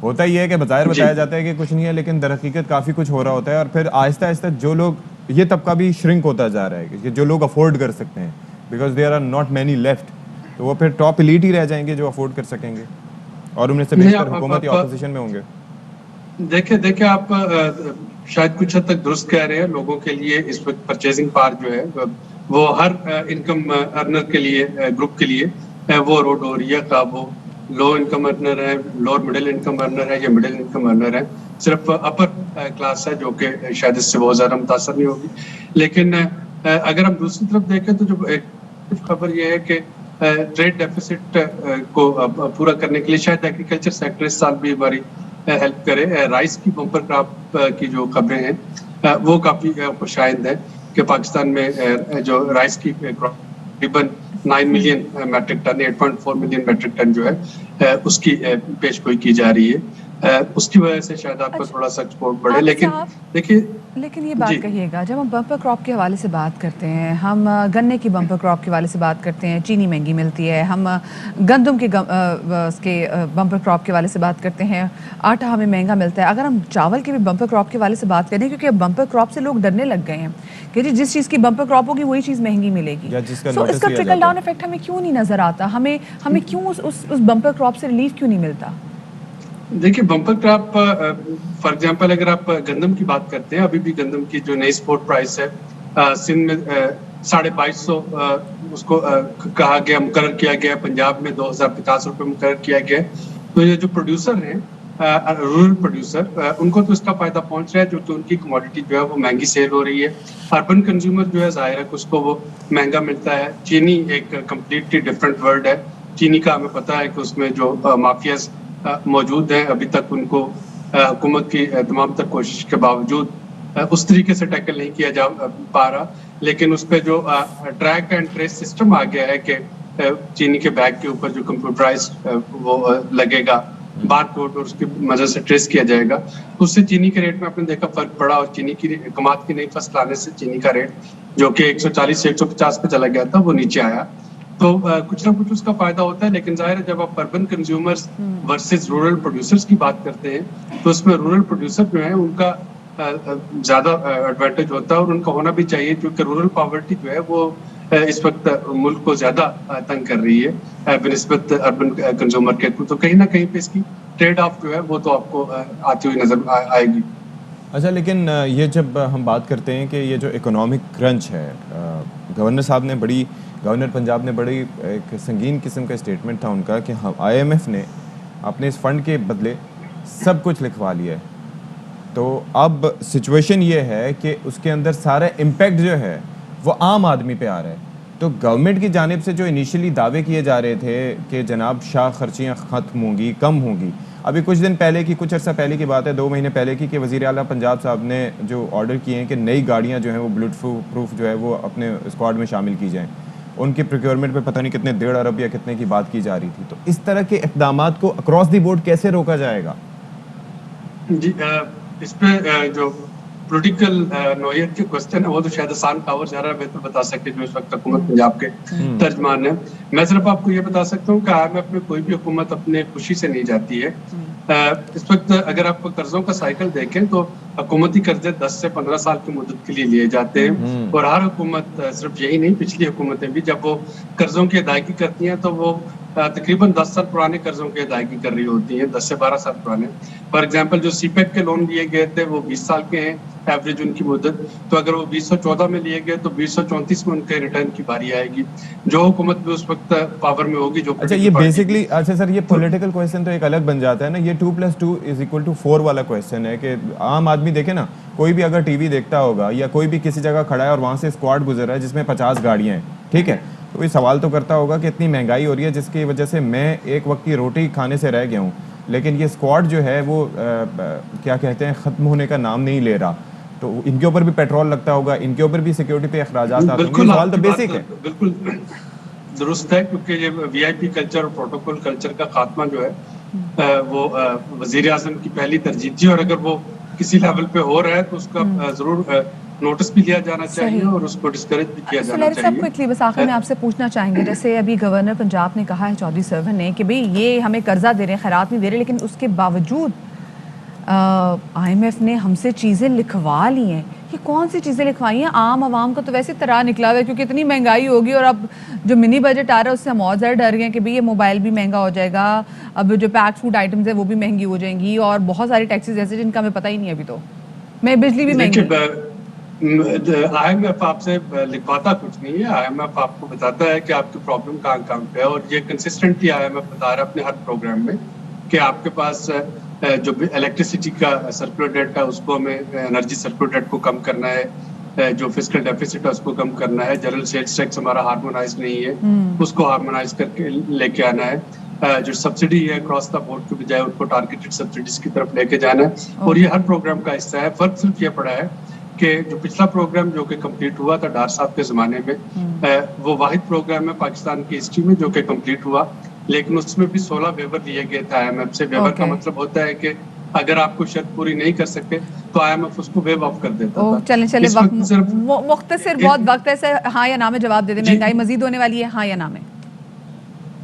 Speaker 2: ہوتا یہ ہے کہ بظاہر بتایا جاتا ہے کہ کچھ نہیں ہے, لیکن در حقیقت کافی کچھ ہو رہا ہوتا ہے, اور پھر آہستہ آہستہ جو لوگ, یہ طبقہ بھی شرنک ہوتا جا رہا ہے کہ جو لوگ افورڈ کر سکتے ہیں, because there are not many left, تو وہ پھر ٹاپ ایلیٹ ہی رہ جائیں گے جو افورڈ کر سکیں گے, اور ان میں سے بیشتر حکومت یا اپوزیشن میں ہوں گے.
Speaker 5: دیکھیں آپ شاید کچھ حد تک درست کہہ رہے ہیں. لوگوں کے لیے اس وقت پرچیزنگ پاور جو ہے وہ ہر انکم ارنر کے لیے, گروپ کے لیے وہ روڈ ہو رہی ہے, خواہ وہ لو انکم ارنر ہے, لوور مڈل انکم ارنر ہے, یا مڈل انکم ارنر ہے. صرف اپر کلاس ہے جو کہ شاید اس سے بہت زیادہ متاثر نہیں ہوگی. لیکن اگر ہم دوسری طرف دیکھیں تو جو ایک خبر یہ ہے کہ ٹریڈ ڈیفیسٹ کو پورا کرنے کے لیے شاید ایگریکلچر سیکٹر اس سال بھی ہماری ہیلپ کرے. رائس کی بمپر کراپ کی جو خبریں ہیں وہ کافی خوشائند ہے کہ پاکستان میں جو رائس کی تقریباً 9 million metric ton, 8.4 million metric ton جو ہے اس کی پیش گوئی کی جا رہی ہے. اس کی وجہ سے شاید آپ کا تھوڑا سا ایکسپورٹ بڑھے. لیکن دیکھیے,
Speaker 1: لیکن یہ بات کہیے گا, جب ہم بمپر کراپ کے حوالے سے بات کرتے ہیں, ہم گنے کی بمپر کراپ کے حوالے سے بات کرتے ہیں, چینی مہنگی ملتی ہے, ہم گندم کے بمپر کراپ کے حوالے سے بات کرتے ہیں, آٹا ہمیں مہنگا ملتا ہے. اگر ہم چاول کے بھی بمپر کراپ کے حوالے سے بات کریں, کیونکہ اب بمپر کراپ سے لوگ ڈرنے لگ گئے ہیں کہ جی جس چیز کی بمپر کراپ ہوگی وہی چیز مہنگی ملے گی, سو اس کا ٹرکل ڈاؤن افیکٹ ہمیں کیوں نہیں نظر آتا, ہمیں کیوں اس بمپر کراپ سے ریلیف کیوں نہیں ملتا؟
Speaker 5: دیکھیے بمپر کراپ فار ایگزامپل اگر آپ گندم کی بات کرتے ہیں, ابھی بھی گندم کی جو نئی سپورٹ پرائس ہے سندھ میں 2250 اس کو کہا گیا, مقرر کیا گیا, پنجاب میں 2050 روپے مقرر کیا گیا. تو یہ جو پروڈیوسر ہیں رورل پروڈیوسر, ان کو تو اس کا فائدہ پہنچ رہا ہے جو کہ ان کی کموڈیٹی جو ہے وہ مہنگی سیل ہو رہی ہے. اربن کنزیومر جو ہے ظاہر ہے کہ اس کو وہ مہنگا ملتا ہے. چینی ایک کمپلیٹلی ڈفرینٹ ورلڈ ہے. چینی کا ہمیں پتہ ہے کہ اس میں جو مافیاز موجود ہیں, ابھی تک ان کو حکومت کی تمام تر کوشش کے باوجود اس طریقے سے ٹیکل نہیں کیا جا پا رہا. لیکن اس پہ جو ٹریک اینڈ ٹریس سسٹم آ گیا ہے کہ چینی کے بیگ کے اوپر جو کمپیوٹرائز وہ لگے گا بار کوڈ, اور اس کی مدد سے ٹریس کیا جائے گا, اس سے چینی کے ریٹ میں آپ نے دیکھا فرق پڑا, اور چینی کی کماد کی نئی فصل آنے سے چینی کا ریٹ جو کہ 140 سے 150 پہ چلا گیا تھا وہ نیچے آیا. تو کچھ نہ کچھ اس کا فائدہ ہوتا ہے. لیکن ظاہر ہے جب آپ urban consumers versus rural producers کی بات کرتے ہیں تو اس میں رورل پروڈیوسر جو ہیں ان کا زیادہ ایڈوانٹیج ہوتا ہے, اور ان کا ہونا بھی چاہیے, کیونکہ رورل پاورٹی جو ہے وہ اس وقت ملک کو زیادہ تنگ کر رہی ہے بنسبت اربن کنزیومر کے. تو کہیں نہ کہیں پہ اس کی ट्रेड ऑफ जो है वो तो आपको आती हुई नजर आएगी।
Speaker 2: अच्छा, लेकिन ये जब हम बात करते हैं कि ये जो इकोनॉमिक क्रंच है, गवर्नर पंजाब ने बड़ी एक संगीन किस्म का स्टेटमेंट था उनका कि हम IMF ने अपने इस फंड के बदले सब कुछ लिखवा लिया है। तो अब सिचुएशन ये है कि उसके अंदर सारा इम्पैक्ट जो है वो आम आदमी पे आ रहा है। तो गवर्नमेंट की जानिब से जो इनिशियली दावे किए जा रहे थे कि जनाब शाह खर्चियाँ ख़त्म होंगी, कम होंगी, अभी कुछ दिन पहले की, कुछ अर्सा पहले की बात है, 2 महीने पहले की, कि वज़ीर आला पंजाब साहब ने जो ऑर्डर किए हैं कि नई गाड़ियाँ जो हैं वो बुलेट प्रूफ जो है वो अपने स्क्वाड में शामिल की जाएँ, उनके प्रोक्योरमेंट पे पता नहीं कितने 1.5 अरब या कितने की बात की जा रही थी। तो इस तरह के इक़दाम को अक्रॉस द बोर्ड कैसे रोका जाएगा?
Speaker 5: जी, इस पे जो पॉलिटिकल नोयत के क्वेश्चन है वो तो शायद आसान कावर ज़्यादा बेहतर बता सकते जो इस वक्त हुकूमत पंजाब के तर्जमान है। मैं सिर्फ आपको ये बता सकता हूँ कि IMF में कोई भी हुकूमत अपने खुशी से नहीं जाती है। इस वक्त अगर आप कर्जों का साइकिल देखें तो हुकूमती कर्जे 10 से 15 साल की मुद्दत के लिए लिए जाते हैं, और हर हुकूमत, सिर्फ यही नहीं, पिछली हुकूमतें भी जब वो कर्जों की अदायगी करती हैं तो वो तकरीबन 10 साल पुराने कर्जों की अदायगी कर रही होती हैं, 10 से 12 साल पुराने। फॉर एग्जांपल जो CPEC के लोन लिए गए थे वो 20 साल के हैं एवरेज उनकी मुद्दत, तो अगर वो 2014 में लिए गए तो 2034 में उनके रिटर्न की बारी आएगी, जो हुकूमत भी उस वक्त पावर में होगी। जो
Speaker 2: अच्छा, ये बेसिकली, अच्छा सर, ये पॉलिटिकल क्वेश्चन तो एक अलग बन जाता है ना, ये 2+2 = 4 वाला क्वेश्चन है कि आम आदमी देखे ना, कोई भी अगर टीवी देखता होगा या कोई भी किसी जगह खड़ा है और वहाँ से स्क्वाड गुजर रहा है जिसमें 50 गाड़ियाँ हैं, ठीक है, तो ये सवाल तो करता होगा कि इतनी महंगाई हो रही है जिसकी वजह से मैं एक वक्त की रोटी खाने से रह गया हूँ, लेकिन ये स्क्वाड जो है वो क्या कहते हैं, ख़त्म होने का नाम नहीं ले रहा, तो इनके ऊपर भी पेट्रोल लगता होगा, इनके ऊपर भी सिक्योरिटी पे अखराजात आते होंगे। सवाल तो बेसिक है।
Speaker 5: बिल्कुल दुरुस्त है, क्योंकि ये VIP कल्चर और प्रोटोकॉल कल्चर का खात्मा जो है वो वजीर आज़म की पहली तरजीह थी, और अगर वो किसी लेवल पे हो रहा है तो उसका जरूर नोटिस भी लिया जाना चाहिए और उसको डिस्करेज भी किया जाना चाहिए।
Speaker 1: क्विकली बस आखिर में आपसे पूछना चाहेंगे, जैसे अभी गवर्नर पंजाब ने कहा है चौधरी सरवर ने कि भाई ये हमें कर्जा दे रहे हैं, खैरात नहीं दे रहे, लेकिन उसके बावजूद IMF ने हमसे चीज़ें लिखवा ली हैं। ये कौन सी चीज़ें लिखवाई हैं? आम आवाम को तो वैसे तरह निकला हुआ है, क्योंकि इतनी महंगाई होगी, और अब जो मिनी बजट आ रहा है उससे हम और ज़्यादा डर गए कि भाई ये मोबाइल भी महंगा हो जाएगा, अब जो पैक फूड आइटम्स है वो भी महंगी हो जाएंगी, और बहुत सारी टैक्सेस ऐसे जिनका हमें पता ही नहीं अभी, तो मैं बिजली भी महंगी।
Speaker 5: IMF आपसे लिखवाता कुछ नहीं है, IMF आपको बताता है कि आपकी प्रॉब्लम कहाँ पे है, और ये कंसिस्टेंटली IMF बता रहा है अपने हर प्रोग्राम में कि आपके पास जो भी इलेक्ट्रिसिटी का सर्कुलर डेट है उसको हमें, एनर्जी सर्कुलर डेट को कम करना है, जो फिस्कल डेफिसिट है उसको कम करना है, जनरल सेल्स टैक्स हमारा हार्मोनाइज नहीं है, उसको हार्मोनाइज करके लेके आना है, जो सब्सिडी है क्रॉस द बोर्ड के बजाय उनको टारगेटेड सब्सिडीज की तरफ लेके जाना है, और ये हर प्रोग्राम का हिस्सा है। फर्क सिर्फ ये पड़ा है कि जो पिछला प्रोग्राम जो कि कंप्लीट हुआ था डार साहब के ज़माने में, वो वाहिद प्रोग्राम है पाकिस्तान की हिस्ट्री में जो कि कंप्लीट हुआ, लेकिन उसमें भी 16 वेवर लिए गए थे IMF से। वेवर का मतलब होता है कि अगर आप कोई शर्त पूरी नहीं कर सकते तो IMF उसको वेव ऑफ कर देता था।
Speaker 1: चले मुख्तसर बहुत वक्त है, हाँ या ना में जवाब दे दे। महंगाई मजीद होने वाली है, हाँ या ना में?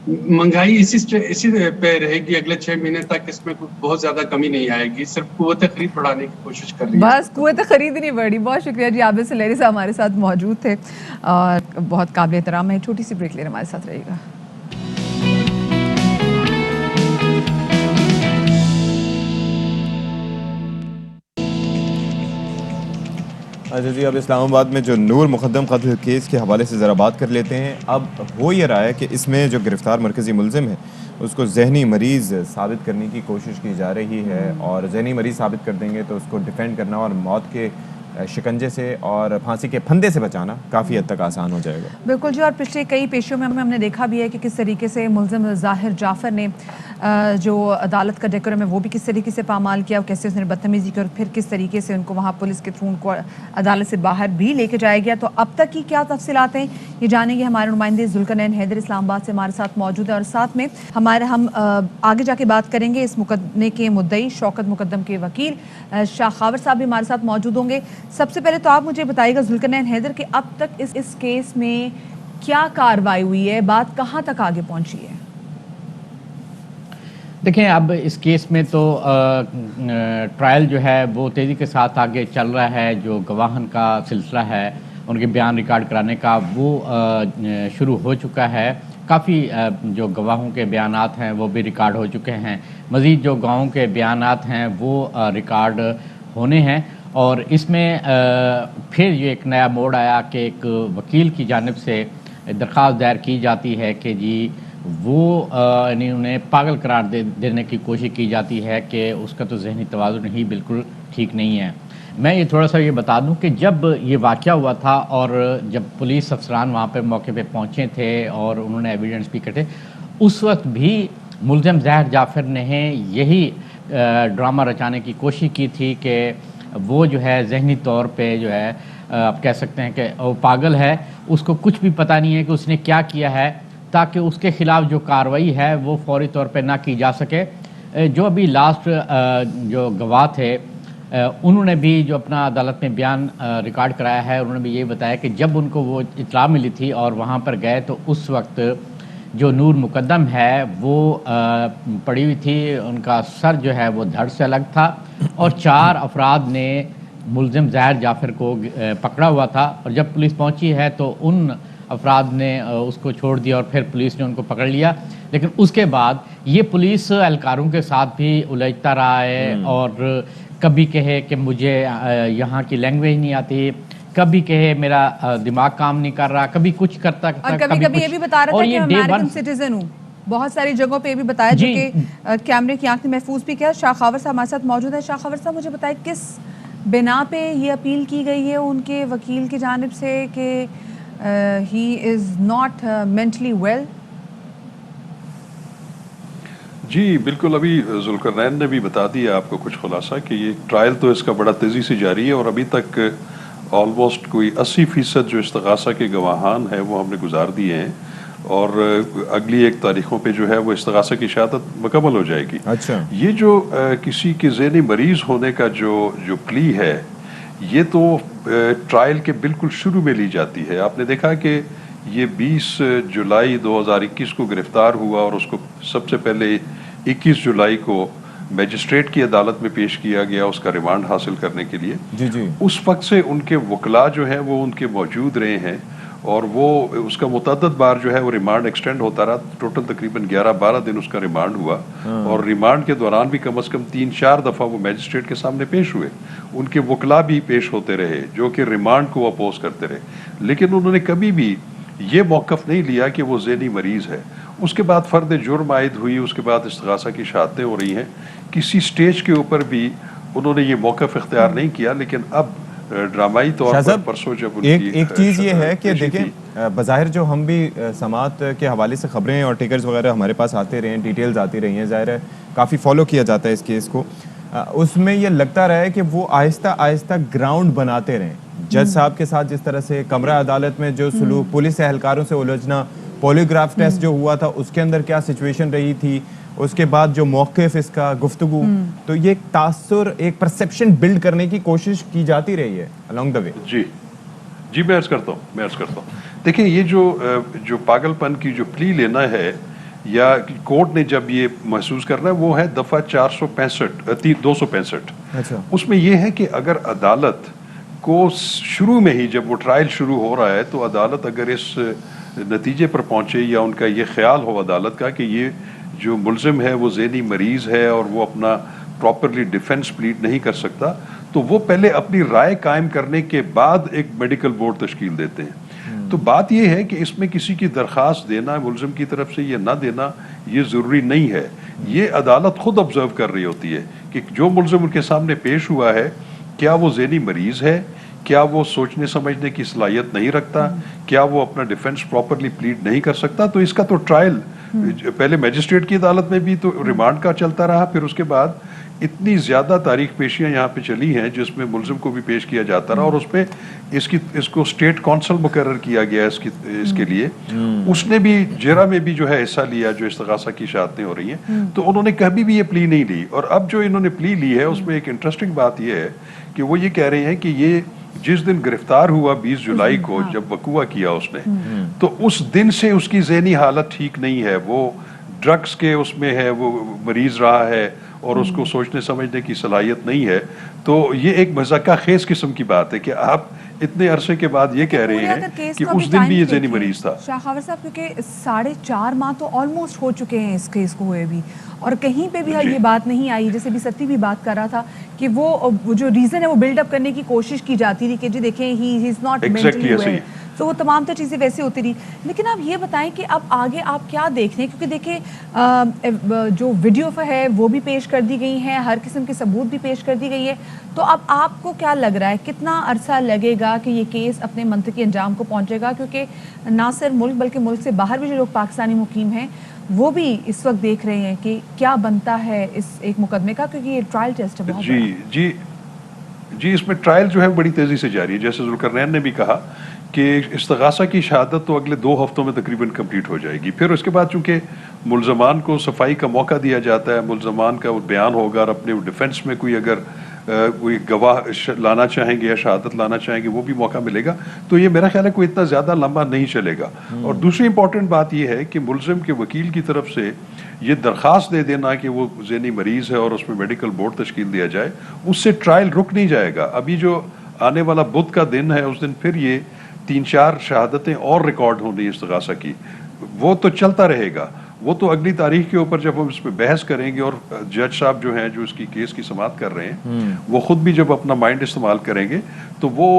Speaker 5: महंगाई इसी पे रहेगी अगले 6 महीने तक, इसमें बहुत ज्यादा कमी नहीं आएगी, सिर्फ कुव्वत खरीद बढ़ाने की कोशिश कर रही है।
Speaker 1: बस कुव्वत खरीद नहीं बढ़ी। बहुत शुक्रिया जी, आबिद सलेरी साहब हमारे साथ मौजूद थे और बहुत काबिल एहतराम है। छोटी सी ब्रेक ले हमारे साथ रहेगा।
Speaker 2: अच्छा जी, अब इस्लामाबाद में जो नूर मुकद्दम कत्ल केस के हवाले से ज़रा बात कर लेते हैं। अब हो ये रहा है कि इसमें जो गिरफ़्तार मरकज़ी मुलज़िम है उसको जहनी मरीज़ साबित करने की कोशिश की जा रही है, और जहनी मरीज़ साबित कर देंगे तो उसको डिफेंड करना और मौत के शिकंजे से और फांसी के फंदे से बचाना काफ़ी हद तक आसान हो जाएगा।
Speaker 1: बिल्कुल जी, और पिछले कई पेशियों में हमने देखा भी है कि किस तरीके से मुलज़िम ज़ाहिर जाफ़र ने जो अदालत का डेकोरम है वो भी किस तरीके से पामाल किया, और कैसे उसने बदतमीज़ी की, और फिर किस तरीके से उनको वहाँ पुलिस के थ्रू उनको अदालत से बाहर भी लेके जाया गया। तो अब तक की क्या तफसीलात हैं ये जानेंगे हमारे नुमाइंदे जुल्करनैन हैदर इस्लामाबाद से हमारे साथ मौजूद है, और साथ में हम आगे जाके बात करेंगे इस मुकदमे के मुद्दई शौकत मुकद्दम के वकील शाह खावर साहब भी हमारे साथ मौजूद होंगे। सबसे पहले तो आप मुझे बताइएगा जुल्करनैन हैदर कि अब तक इस केस में क्या कार्रवाई हुई है, बात कहाँ तक आगे पहुंची है?
Speaker 6: देखें, अब इस केस में तो ट्रायल जो है वो तेज़ी के साथ आगे चल रहा है। जो गवाहन का सिलसिला है उनके बयान रिकॉर्ड कराने का वो शुरू हो चुका है। کافی جو گواہوں کے بیانات ہیں وہ بھی ریکارڈ ہو چکے ہیں. مزید جو گواہوں کے بیانات ہیں وہ ریکارڈ ہونے ہیں, اور اس میں پھر یہ ایک نیا موڑ آیا کہ ایک وکیل کی جانب سے درخواست دائر کی جاتی ہے کہ جی وہ یعنی انہیں پاگل قرار دینے کی کوشش کی جاتی ہے کہ اس کا تو ذہنی توازن ہی بالکل ٹھیک نہیں ہے. میں یہ تھوڑا سا یہ بتا دوں کہ جب یہ واقعہ ہوا تھا اور جب پولیس افسران وہاں پہ موقع پہ پہنچے تھے اور انہوں نے ایویڈنس بھی کٹے, اس وقت بھی ملزم ظاہر جعفر نے یہی ڈرامہ رچانے کی کوشش کی تھی کہ وہ جو ہے ذہنی طور پہ جو ہے آپ کہہ سکتے ہیں کہ وہ پاگل ہے, اس کو کچھ بھی پتہ نہیں ہے کہ اس نے کیا کیا ہے, تاکہ اس کے خلاف جو کارروائی ہے وہ فوری طور پہ نہ کی جا سکے. جو ابھی لاسٹ جو گواہ تھے انہوں نے بھی جو اپنا عدالت میں بیان ریکارڈ کرایا ہے, انہوں نے بھی یہ بتایا کہ جب ان کو وہ اطلاع ملی تھی اور وہاں پر گئے تو اس وقت جو نور مقدم ہے وہ پڑی ہوئی تھی, ان کا سر جو ہے وہ دھڑ سے الگ تھا, اور 4 افراد نے ملزم ظاہر جعفر کو پکڑا ہوا تھا, اور جب پولیس پہنچی ہے تو ان افراد نے اس کو چھوڑ دیا اور پھر پولیس نے ان کو پکڑ لیا. لیکن اس کے بعد یہ پولیس اہلکاروں کے ساتھ بھی الجھتا رہا ہے, اور کبھی کہے کہ مجھے یہاں کی لینگویج نہیں آتی, کبھی کہے میرا دماغ کام نہیں کر رہا, کبھی کچھ کرتا
Speaker 1: اور کبھی یہ بھی بتا رہا تھا کہ میں امریکن سٹیزن ہوں. بہت ساری جگہوں پہ یہ بھی بتایا جو کہ کیمرے کی آنکھ نے محفوظ بھی کیا. شاہ خاور صاحب ہمارے ساتھ موجود ہے. شاہ خاور صاحب مجھے بتائیں کس بنا پہ یہ اپیل کی گئی ہے ان کے وکیل کی جانب سے کہ ہی از ناٹ مینٹلی ویل؟
Speaker 7: جی بالکل, ابھی ذوالقرنین نے بھی بتا دیا آپ کو کچھ خلاصہ کہ یہ ٹرائل تو اس کا بڑا تیزی سے جاری ہے, اور ابھی تک آلموسٹ کوئی 80% جو استغاثہ کے گواہان ہیں وہ ہم نے گزار دیے ہیں, اور اگلی 1 تاریخوں پہ جو ہے وہ استغاثہ کی شہادت مکمل ہو جائے گی.
Speaker 2: اچھا,
Speaker 7: یہ جو کسی کے ذہنی مریض ہونے کا جو پلی ہے یہ تو ٹرائل کے بالکل شروع میں لی جاتی ہے. آپ نے دیکھا کہ یہ 20 جولائی 2021 کو گرفتار ہوا, اور اس کو سب سے پہلے 21 جولائی کو میجسٹریٹ کی عدالت میں پیش کیا گیا اس کا ریمانڈ حاصل کرنے کے لیے.
Speaker 2: جی
Speaker 7: اس وقت سے ان کے وکلاء جو ہیں وہ ان کے موجود رہے ہیں, اور وہ اس کا متعدد بار جو ہے وہ ریمانڈ ایکسٹینڈ ہوتا رہا. ٹوٹل تقریباً 11-12 دن اس کا ریمانڈ ہوا, اور ریمانڈ کے دوران بھی کم از کم 3-4 دفعہ وہ میجسٹریٹ کے سامنے پیش ہوئے. ان کے وکلاء بھی پیش ہوتے رہے جو کہ ریمانڈ کو اپوز کرتے رہے, لیکن انہوں نے کبھی بھی یہ موقف نہیں لیا کہ وہ ذہنی مریض ہے. اس کے بعد فرد جرم عائد ہوئی, اس کے بعد استغاثہ کی شہادتیں ہو رہی ہیں. کسی سٹیج کے اوپر بھی انہوں نے یہ موقف اختیار نہیں کیا, لیکن اب ڈرامائی طور پر پرسوں جب
Speaker 2: ایک چیز یہ ہے کہ دیکھیں بظاہر جو ہم بھی سماعت کے حوالے سے خبریں اور ٹکرز وغیرہ ہمارے پاس آتے رہے ہیں, ڈیٹیلز آتی رہی ہیں, ظاہر ہے کافی فالو کیا جاتا ہے اس کیس کو, اس میں یہ لگتا رہا ہے کہ وہ آہستہ آہستہ گراؤنڈ بناتے رہیں. جج صاحب کے ساتھ جس طرح سے کمرہ عدالت میں جو سلوک, پولیس اہلکاروں سے الجھنا, پولیگراف ٹیسٹ جو ہوا تھا اس کے اندر کیا سچویشن رہی تھی, اس کے بعد جو موقف اس کا گفتگو, تو یہ ایک تاثر, ایک پرسیپشن بلڈ کرنے کی کوشش کی جاتی رہی ہے along the way.
Speaker 7: جی میں عرض کرتا ہوں. دیکھیں یہ جو پاگل پن کی جو پلی لینا ہے یا کورٹ نے جب یہ محسوس کرنا ہے وہ ہے دفعہ 265. اس میں یہ ہے کہ اگر عدالت کو شروع میں ہی جب وہ ٹرائل شروع ہو رہا ہے تو عدالت اگر اس نتیجے پر پہنچے یا ان کا یہ خیال ہو عدالت کا کہ یہ جو ملزم ہے وہ ذہنی مریض ہے اور وہ اپنا پراپرلی ڈیفنس پلیڈ نہیں کر سکتا, تو وہ پہلے اپنی رائے قائم کرنے کے بعد ایک میڈیکل بورڈ تشکیل دیتے ہیں. تو بات یہ ہے کہ اس میں کسی کی درخواست دینا ملزم کی طرف سے یہ نہ دینا یہ ضروری نہیں ہے. یہ عدالت خود آبزرو کر رہی ہوتی ہے کہ جو ملزم ان کے سامنے پیش ہوا ہے کیا وہ ذہنی مریض ہے, کیا وہ سوچنے سمجھنے کی صلاحیت نہیں رکھتا, کیا وہ اپنا ڈیفنس پراپرلی پلیڈ نہیں کر سکتا. تو اس کا تو ٹرائل پہلے میجسٹریٹ کی عدالت میں بھی تو ریمانڈ کا چلتا رہا, پھر اس کے بعد اتنی زیادہ تاریخ پیشیاں یہاں پہ چلی ہیں جس میں ملزم کو بھی پیش کیا جاتا رہا, اور اس پہ اس کو اسٹیٹ کونسل مقرر کیا گیا اس کے لیے. اس نے بھی جرا میں بھی جو ہے حصہ لیا جو استغاثہ کی شہادتیں ہو رہی ہیں, تو انہوں نے کبھی بھی یہ پلی نہیں لی. اور اب جو انہوں نے پلی لی ہے اس میں ایک انٹرسٹنگ بات یہ ہے کہ وہ یہ کہہ رہے ہیں کہ یہ جس دن گرفتار ہوا 20 جولائی کو جب وقوع کیا اس نے, تو اس دن سے اس کی ذہنی حالت ٹھیک نہیں ہے, وہ ڈرگس کے اس میں ہے, وہ مریض رہا ہے اور اس کو سوچنے سمجھنے کی صلاحیت نہیں ہے. تو یہ ایک مذاقہ خیز قسم کی بات ہے کہ آپ इतने अरसे के बाद ये कह रहे हैं कि उस दिन भी ये ज़हनी मरीज था।
Speaker 1: शाह खावर साहब, क्योंकि 4.5 माह तो ऑलमोस्ट हो चुके हैं इस केस को हुए भी, और कहीं पे भी ये बात नहीं आई, जैसे भी सती भी बात कर रहा था कि वो जो रीज़न है वो बिल्डअप करने की कोशिश की जाती रही कि जी देखें he is not mentally well, तो वो तमाम तो चीज़ें वैसे होती रही। लेकिन आप ये बताएं कि अब आगे आप क्या देख रहे हैं, क्योंकि देखिए जो वीडियो है वो भी पेश कर दी गई हैं, हर किस्म के सबूत भी पेश कर दी गई है, तो अब आपको क्या लग रहा है कितना अरसा लगेगा कि ये केस अपने मंतकी अंजाम को पहुंचेगा? क्योंकि ना सिर्फ मुल्क बल्कि मुल्क से बाहर भी जो लोग पाकिस्तानी मुकीम हैं वो भी इस वक्त देख रहे हैं कि क्या बनता है इस एक मुकदमे का, क्योंकि ये ट्रायल टेस्ट है बहुत
Speaker 7: जी इसमें ट्रायल जो है बड़ी तेज़ी से जारी है। जैसे ज़ुल्करनैन ने भी कहा कि इस्तग़ासा की शहादत तो अगले 2 हफ्तों में तकरीबन कंप्लीट हो जाएगी। फिर उसके बाद चूँकि मुल्ज़मान को सफाई का मौका दिया जाता है, मुल्ज़मान का बयान होगा और अपने डिफेंस में कोई अगर कोई गवाह लाना चाहेंगे या शहादत लाना चाहेंगे वो भी मौका मिलेगा, तो ये मेरा ख्याल है कोई इतना ज़्यादा लंबा नहीं चलेगा। और दूसरी इंपॉर्टेंट बात ये है कि मुल्ज़िम के वकील की तरफ से ये दरख्वास्त दे देना कि वो ज़हनी मरीज़ है और उसमें मेडिकल बोर्ड तश्कील दिया जाए, उससे ट्रायल रुक नहीं जाएगा। अभी जो आने वाला बुध का दिन है उस दिन फिर ये 3-4 शहादतें और रिकॉर्ड होनी इस्तग़ासा की, वो तो चलता रहेगा। वो तो अगली तारीख के ऊपर जब हम इस पर बहस करेंगे और जज साहब जो हैं जो इसकी केस की समाअत कर रहे हैं वो खुद भी जब अपना माइंड इस्तेमाल करेंगे तो वो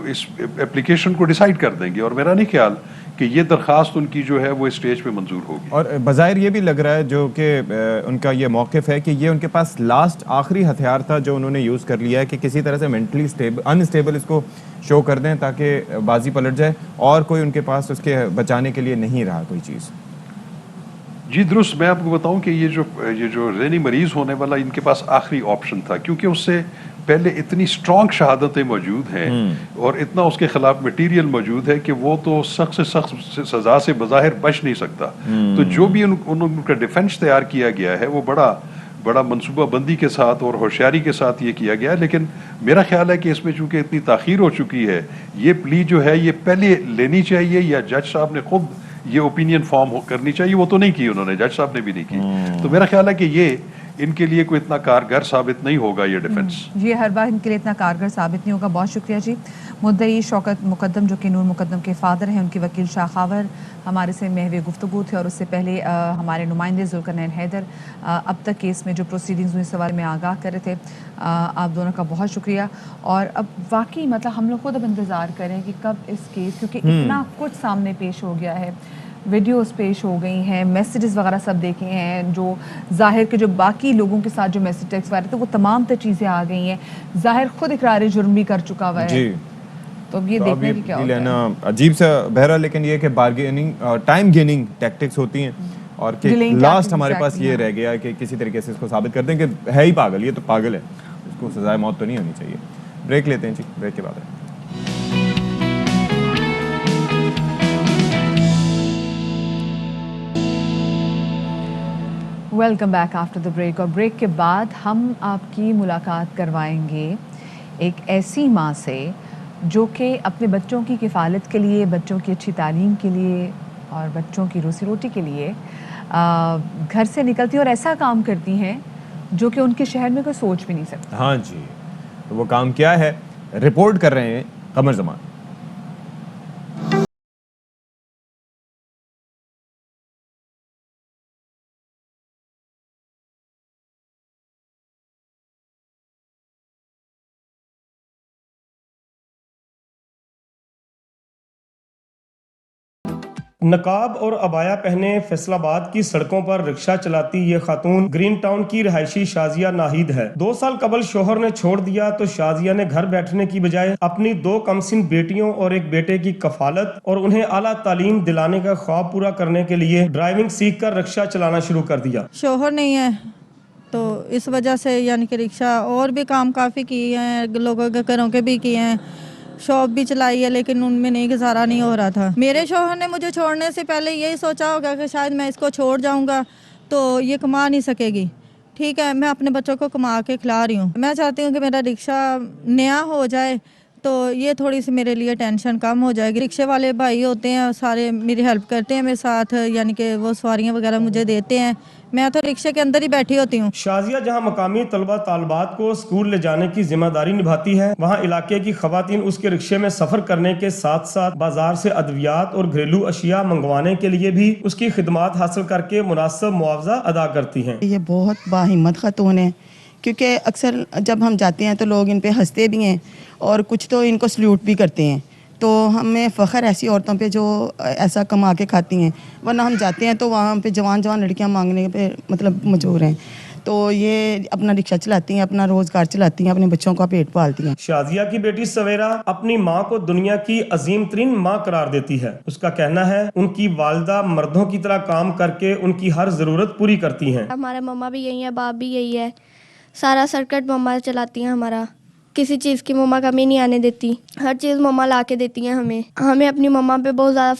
Speaker 7: इस एप्लीकेशन को डिसाइड कर देंगे, और मेरा नहीं ख्याल कि ये दरख्वास्त उनकी जो है वो स्टेज पे मंजूर होगी।
Speaker 2: और बज़ाहिर ये भी लग रहा है जो कि उनका ये मौक़िफ़ है कि ये उनके पास लास्ट आखिरी हथियार था जो उन्होंने यूज़ कर लिया है कि किसी तरह से मेंटली अनस्टेबल इसको शो कर दें ताकि बाजी पलट जाए, और कोई उनके पास उसके बचाने के लिए नहीं रहा कोई चीज़।
Speaker 7: जी दुरुस्त, मैं आपको बताऊं कि ये जो ज़हनी मरीज़ होने वाला इनके पास आखिरी ऑप्शन था, क्योंकि उससे पहले इतनी स्ट्रॉन्ग शहादतें मौजूद हैं और इतना उसके खिलाफ मटेरियल मौजूद है कि वो तो सख्त से सख्त सज़ा से बज़ाहिर बच नहीं सकता। तो जो भी उनका डिफेंस तैयार किया गया है वो बड़ा मनसूबा बंदी के साथ और होशियारी के साथ ये किया गया है। लेकिन मेरा ख्याल है कि इसमें चूँकि इतनी ताख़ीर हो चुकी है, ये प्ली जो है ये पहले लेनी चाहिए या जज साहब ने खुद ये ओपिनियन फॉर्म करनी चाहिए, वो तो नहीं की उन्होंने, जज साहब ने भी नहीं की। तो मेरा ख्याल है कि ये इनके लिए कोई इतना कारगर साबित नहीं होगा ये डिफेंस।
Speaker 1: ये हर बार इनके लिए इतना कारगर साबित नहीं होगा। बहुत शुक्रिया जी। मुद्दई शौकत मुकद्दम जो कि नूर मुकद्दम के फादर हैं, उनके वकील शाह खावर हमारे से महवे गुफ्तगू थे, और उससे पहले हमारे नुमाइंदे ज़ुल्करनैन हैदर अब तक केस में जो प्रोसीडिंग्स हुई इस सवाल में आगाह कर रहे थे। आप दोनों का बहुत शुक्रिया। और अब वाकई मतलब हम लोग खुद अब इंतज़ार करें कि कब इस केस, क्योंकि इतना कुछ सामने पेश हो गया है, वीडियोस पेश हो गई हैं, मैसेजेस वगैरह सब देखे हैं, जो ज़ाहिर के जो बाकी लोगों के साथ जो मैसेज टेक्स्ट वाले थे वो तमाम तो चीज़ें आ गई हैं। ज़ाहिर खुद इकरार जुर्म भी कर चुका हुआ है, तो अब ये देखने की क्या होता है।
Speaker 2: अजीब सा बहरा, लेकिन ये कि बार्गेनिंग टाइम गेनिंग टैक्टिक्स होती हैं, और कि लास्ट हमारे पास ये रह गया कि किसी तरीके से इसको साबित कर दें कि है ही पागल, ये तो पागल है, उसको सजाए मौत तो नहीं होनी चाहिए। ब्रेक लेते हैं जी, ब्रेक के बाद
Speaker 1: welcome back after the break. और ब्रेक के बाद हम आपकी मुलाकात करवाएंगे एक ऐसी माँ से जो कि अपने बच्चों की किफ़ालत के लिए, बच्चों की अच्छी तालीम के लिए और बच्चों की रोज़ी रोटी के लिए घर से निकलती हैं और ऐसा काम करती हैं जो कि उनके शहर में कोई सोच भी नहीं सकता।
Speaker 2: हाँ जी, तो वो काम क्या है, रिपोर्ट कर रहे हैं कमर ज़मान।
Speaker 8: नकाब और अबाया पहने फैसलाबाद की सड़कों पर रिक्शा चलाती ये खातून ग्रीन टाउन की रहायशी शाजिया नाहिद है। 2 साल कबल शोहर ने छोड़ दिया तो शाजिया ने घर बैठने की बजाय अपनी 2 कमसिन बेटियों और एक बेटे की कफालत और उन्हें आला तालीम दिलाने का ख्वाब पूरा करने के लिए ड्राइविंग सीख कर रिक्शा चलाना शुरू कर दिया।
Speaker 9: शोहर नहीं है तो इस वजह से यानी कि रिक्शा और भी काम काफ़ी किए हैं, लोगों के घरों के भी किए हैं, शॉप भी चलाई है, लेकिन उनमें नहीं गुजारा नहीं हो रहा था। मेरे शौहर ने मुझे छोड़ने से पहले यही सोचा होगा कि शायद मैं इसको छोड़ जाऊंगा तो ये कमा नहीं सकेगी। ठीक है, मैं अपने बच्चों को कमा के खिला रही हूँ। मैं चाहती हूँ कि मेरा रिक्शा नया हो जाए तो ये थोड़ी सी मेरे लिए टेंशन कम हो जाएगी। रिक्शे वाले भाई होते हैं सारे, मेरी हेल्प करते हैं मेरे साथ, यानी कि वो सवारियाँ वगैरह मुझे देते हैं, मैं तो रिक्शे के अंदर ही बैठी होती हूँ।
Speaker 8: शाजिया जहां मकामी तलबा तालबात को स्कूल ले जाने की जिम्मेदारी निभाती है, वहां इलाके की खवातीन उसके रिक्शे में सफर करने के साथ साथ बाजार से अद्वियात और घरेलू अशिया मंगवाने के लिए भी उसकी खिदमात हासिल करके मुनासिब मुआवजा अदा करती हैं।
Speaker 10: ये बहुत बाहिम्मत खातून है, क्योंकि अक्सर जब हम जाते हैं तो लोग इन पे हंसते भी हैं और कुछ तो इनको सल्यूट भी करते हैं। तो हमें फ़ख्र ऐसी औरतों पे जो ऐसा कमा के खाती हैं, वरना हम जाते हैं तो वहाँ पे जवान जवान लड़कियाँ मांगने पे मतलब मजबूर हैं। तो ये अपना रिक्शा चलाती हैं, अपना रोज़गार चलाती हैं, अपने बच्चों का पेट पालती हैं।
Speaker 8: शाजिया की बेटी सवेरा अपनी माँ को दुनिया की अजीम तरीन माँ करार देती है। उसका कहना है उनकी वालिदा मर्दों की तरह काम करके उनकी हर ज़रूरत पूरी करती हैं।
Speaker 11: हमारे मम्मा भी यही है, बाप भी यही है, सारा सर्किट मम्मा चलाती हैं हमारा, किसी चीज़ की मम्मा कमी नहीं आने देती, हर चीज़ मम्मा ला के देती हैं हमें अपनी मम्मा पे बहुत ज़्यादा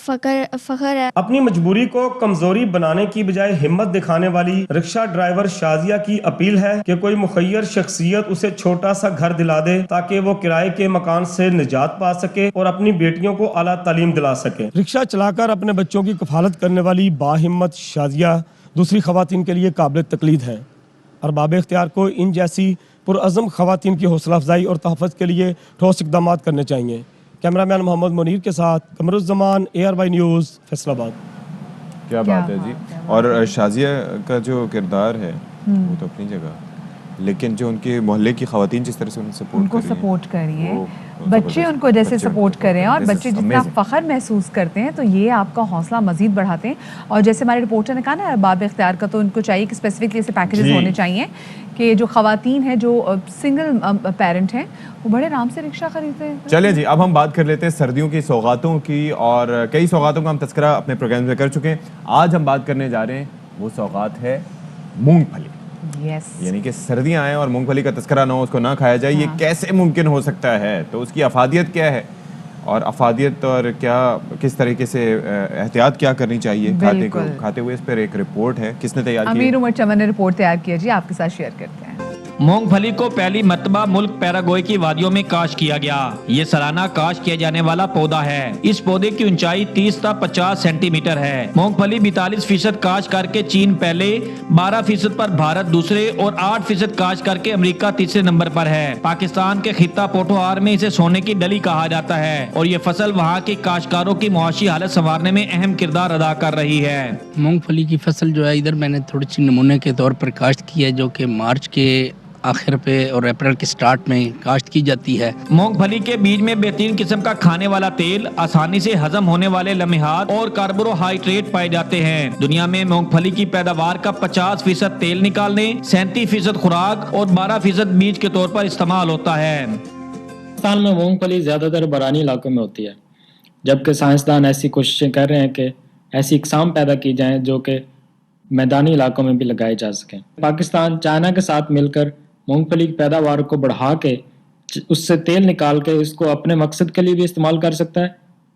Speaker 11: फ़ख्र है।
Speaker 8: अपनी मजबूरी को कमजोरी बनाने की बजाय हिम्मत दिखाने वाली रिक्शा ड्राइवर शाजिया की अपील है कि कोई मुखय्यर शख्सियत उसे छोटा सा घर दिला दे ताकि वो किराए के मकान से निजात पा सके और अपनी बेटियों को आला तालीम दिला सके। रिक्शा चलाकर अपने बच्चों की कफालत करने वाली बाहिम्मत शाजिया दूसरी खवातीन के लिए काबिल तकलीद है। अरबाब इख्तियार को इन जैसी पुरअज़म खवातीन की हौसला अफजाई और तहफ़्फ़ुज़ के लिए ठोस इक़दाम करने चाहिए। कैमरामैन मोहम्मद मुनीर के साथ कमरुज़्ज़मान, ARY न्यूज़, फैसलाबाद।
Speaker 2: क्या बात है जी। और शाजिया का जो किरदार है वो तो अपनी जगह, लेकिन जो उनके मोहल्ले की खवातीन जिस तरह से उनको
Speaker 1: सपोर्ट कर रही हैं, बच्चे उनको जैसे सपोर्ट कर रहे हैं और बच्चे जितना फ़ख्र महसूस करते हैं तो ये आपका हौसला मज़ीद बढ़ाते हैं। और जैसे हमारे रिपोर्टर ने कहा ना, अरबाब इख्तियार का तो उनको चाहिए कि स्पेसिफिकली ऐसे पैकेजेस होने चाहिए कि जो खवातीन हैं जो सिंगल पेरेंट हैं वो बड़े आराम से रिक्शा खरीदते हैं।
Speaker 2: चलिए जी, अब हम बात कर लेते हैं सर्दियों की सौगातों की, और कई सौगातों का हम तस्करा अपने प्रोग्राम में कर चुके हैं। आज हम बात करने जा रहे हैं, वो सौगात है मूंगफली। यानी कि सर्दियां आए और मूंगफली का तस्करा ना हो, उसको ना खाया जाए, ये कैसे मुमकिन हो सकता है? तो उसकी अफादियत क्या है और अफादियत और क्या किस तरीके से एहतियात क्या करनी चाहिए खाते हुए, इस पर एक रिपोर्ट है। किसने तैयार की?
Speaker 1: अमीर उमर चमन ने रिपोर्ट तैयार किया जी, आपके साथ शेयर करते हैं।
Speaker 12: मूंगफली को पहली मर्तबा मुल्क पैराग्वे की वादियों में काश्त किया गया। ये सालाना काश्त किया जाने वाला पौधा है। इस पौधे की ऊंचाई 30 से 50 सेंटीमीटर है। मूंगफली 42% काश्त करके चीन पहले, 12% पर भारत दूसरे और 8% काश्त करके अमेरिका तीसरे नंबर पर है। पाकिस्तान के खित्ता पोठोहार में इसे सोने की डली कहा जाता है और ये फसल वहाँ के काश्तकारों की मुआशी हालत संवारने में अहम किरदार अदा कर रही है।
Speaker 13: मूंगफली की फसल जो है इधर मैंने थोड़ी सी नमूने के तौर पर काश्त की है, जो कि मार्च के आखिर पे और अप्रैल के स्टार्ट में काश्त की जाती है।
Speaker 12: मूंगफली के बीज में बेहतरीन किस्म का खाने वाला तेल, आसानी से हजम होने वाले लम्हात और कार्बोहाइड्रेट पाए जाते हैं। दुनिया में मूंगफली की पैदावार का 50% तेल निकालने, 37% खुराक और 12% बीज के तौर पर इस्तेमाल होता है।
Speaker 14: पाकिस्तान में मूंगफली ज्यादातर बरानी इलाकों में होती है, जबकि साइंसदान ऐसी कोशिशें कर रहे हैं कि ऐसी इकसाम पैदा की जाएं जो कि मैदानी इलाकों में भी लगाए जा सकें। पाकिस्तान चाइना के साथ मिलकर मूंगफली की पैदावार को बढ़ा के उससे तेल निकाल के इसको अपने मकसद के लिए भी इस्तेमाल कर सकता है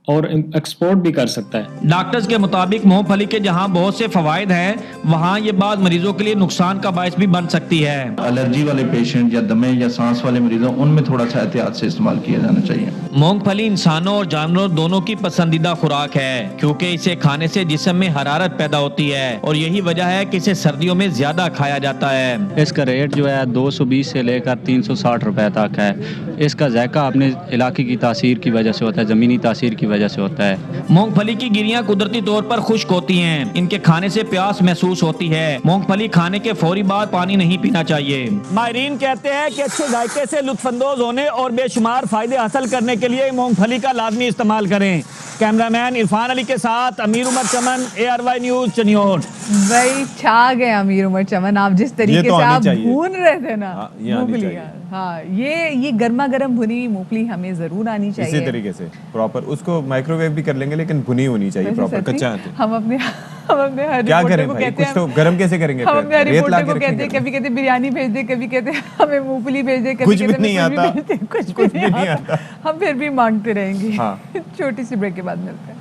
Speaker 14: और एक्सपोर्ट भी कर सकता है।
Speaker 12: डॉक्टर्स के मुताबिक मूंगफली के जहां बहुत से फवायद हैं, वहां ये बाद मरीजों के लिए नुकसान का बायस भी बन सकती है।
Speaker 15: एलर्जी वाले पेशेंट या दमे या सांस वाले मरीजों, उनमें थोड़ा सा एहतियात से इस्तेमाल किया जाना चाहिए।
Speaker 12: मूंगफली इंसानों और जानवरों दोनों की पसंदीदा खुराक है, क्योंकि इसे खाने से जिस्म में हरारत पैदा होती है और यही वजह है कि इसे सर्दियों में ज्यादा खाया जाता है।
Speaker 16: इसका रेट जो है 220 से लेकर 360 रुपए तक है। इसका जायका अपने इलाके की तासीर की वजह से होता है, जमीनी तासीर की वजह से होता है।
Speaker 12: मूंगफली की गिरियां कुदरती तौर पर खुश्क होती हैं। इनके खाने से प्यास महसूस होती है। मूंगफली खाने के फौरी बाद पानी नहीं पीना चाहिए।
Speaker 17: माहिरीन कहते हैं कि अच्छे जायके से लुत्फानंदोज होने और बेशुमार फायदे हासिल करने के लिए मूंगफली का लाजमी इस्तेमाल करें। कैमरामैन इरफान अली के साथ अमीर उमर चमन, ARY न्यूज, चनियोट।
Speaker 1: भाई छा गए अमीर उमर चमन, आप जिस तरीके से आप भून रहे थे ना मूंगफली, हाँ ये गर्मा गर्म भुनी हुई मूंगफली हमें जरूर आनी चाहिए।
Speaker 2: इसी तरीके से प्रॉपर उसको माइक्रोवेव भी कर लेंगे, लेकिन भुनी होनी चाहिए प्रॉपर, कच्चा।
Speaker 1: हम अपने हर
Speaker 2: क्या करें भाई, कुछ तो गरम कैसे करेंगे?
Speaker 1: हम अपने रिपोर्टर को कहते हैं, कभी कहते बिरयानी भेज दे, कभी कहते हमें मूंगफली भेज दे, कभी कहते
Speaker 2: नहीं आता,
Speaker 1: कुछ भी नहीं आता। हम फिर भी मांगते रहेंगे। छोटी सी ब्रेक के बाद मिलते हैं।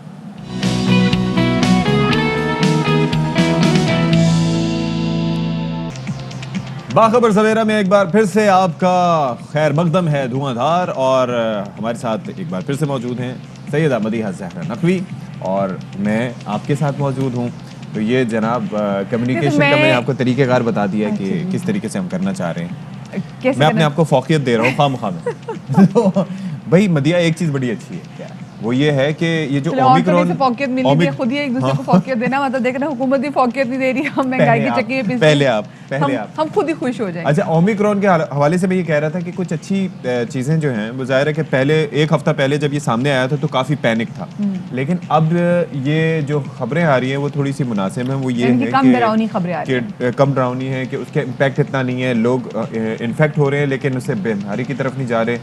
Speaker 2: باخبر سویرا میں ایک بار پھر سے آپ کا خیر مقدم ہے دھواں دھار، اور ہمارے ساتھ ایک بار پھر سے موجود ہیں سیدہ مدیحہ زہرا نقوی، اور میں آپ کے ساتھ موجود ہوں. تو یہ جناب کمیونیکیشن کا میں نے آپ کو طریقہ کار بتا دیا کہ کس طریقے سے ہم کرنا چاہ رہے ہیں. میں اپنے آپ کو فوقیت دے رہا ہوں خواہ مخواہ میں. بھائی مدیحہ ایک چیز بڑی اچھی ہے، کیا وہ یہ ہے کہ یہ جو اومیکرون
Speaker 1: فوقیت ملی ہے، خود ہی ایک دوسرے کو فوقیت دینا مطلب دیکھنا حکومت بھی فوقیت نہیں دے رہی، ہم مہنگائی کی چکی ہے،
Speaker 2: پہلے آپ
Speaker 1: ہم خود ہی خوش ہو جائیں.
Speaker 2: اچھا اومیکرون کے حوالے سے میں یہ کہہ رہا تھا کہ کچھ اچھی چیزیں جو ہیں وہ ظاہر ہے کہ پہلے ایک ہفتہ پہلے جب یہ سامنے آیا تھا تو کافی پینک تھا، لیکن اب یہ جو خبریں آ رہی ہیں وہ تھوڑی سی مناسب ہیں. وہ یہ ہے کہ کم ڈراؤنی ہے، کہ اس کے امپیکٹ اتنا نہیں ہے، لوگ انفیکٹ ہو رہے ہیں لیکن اس سے بیماری کی طرف نہیں جا رہے.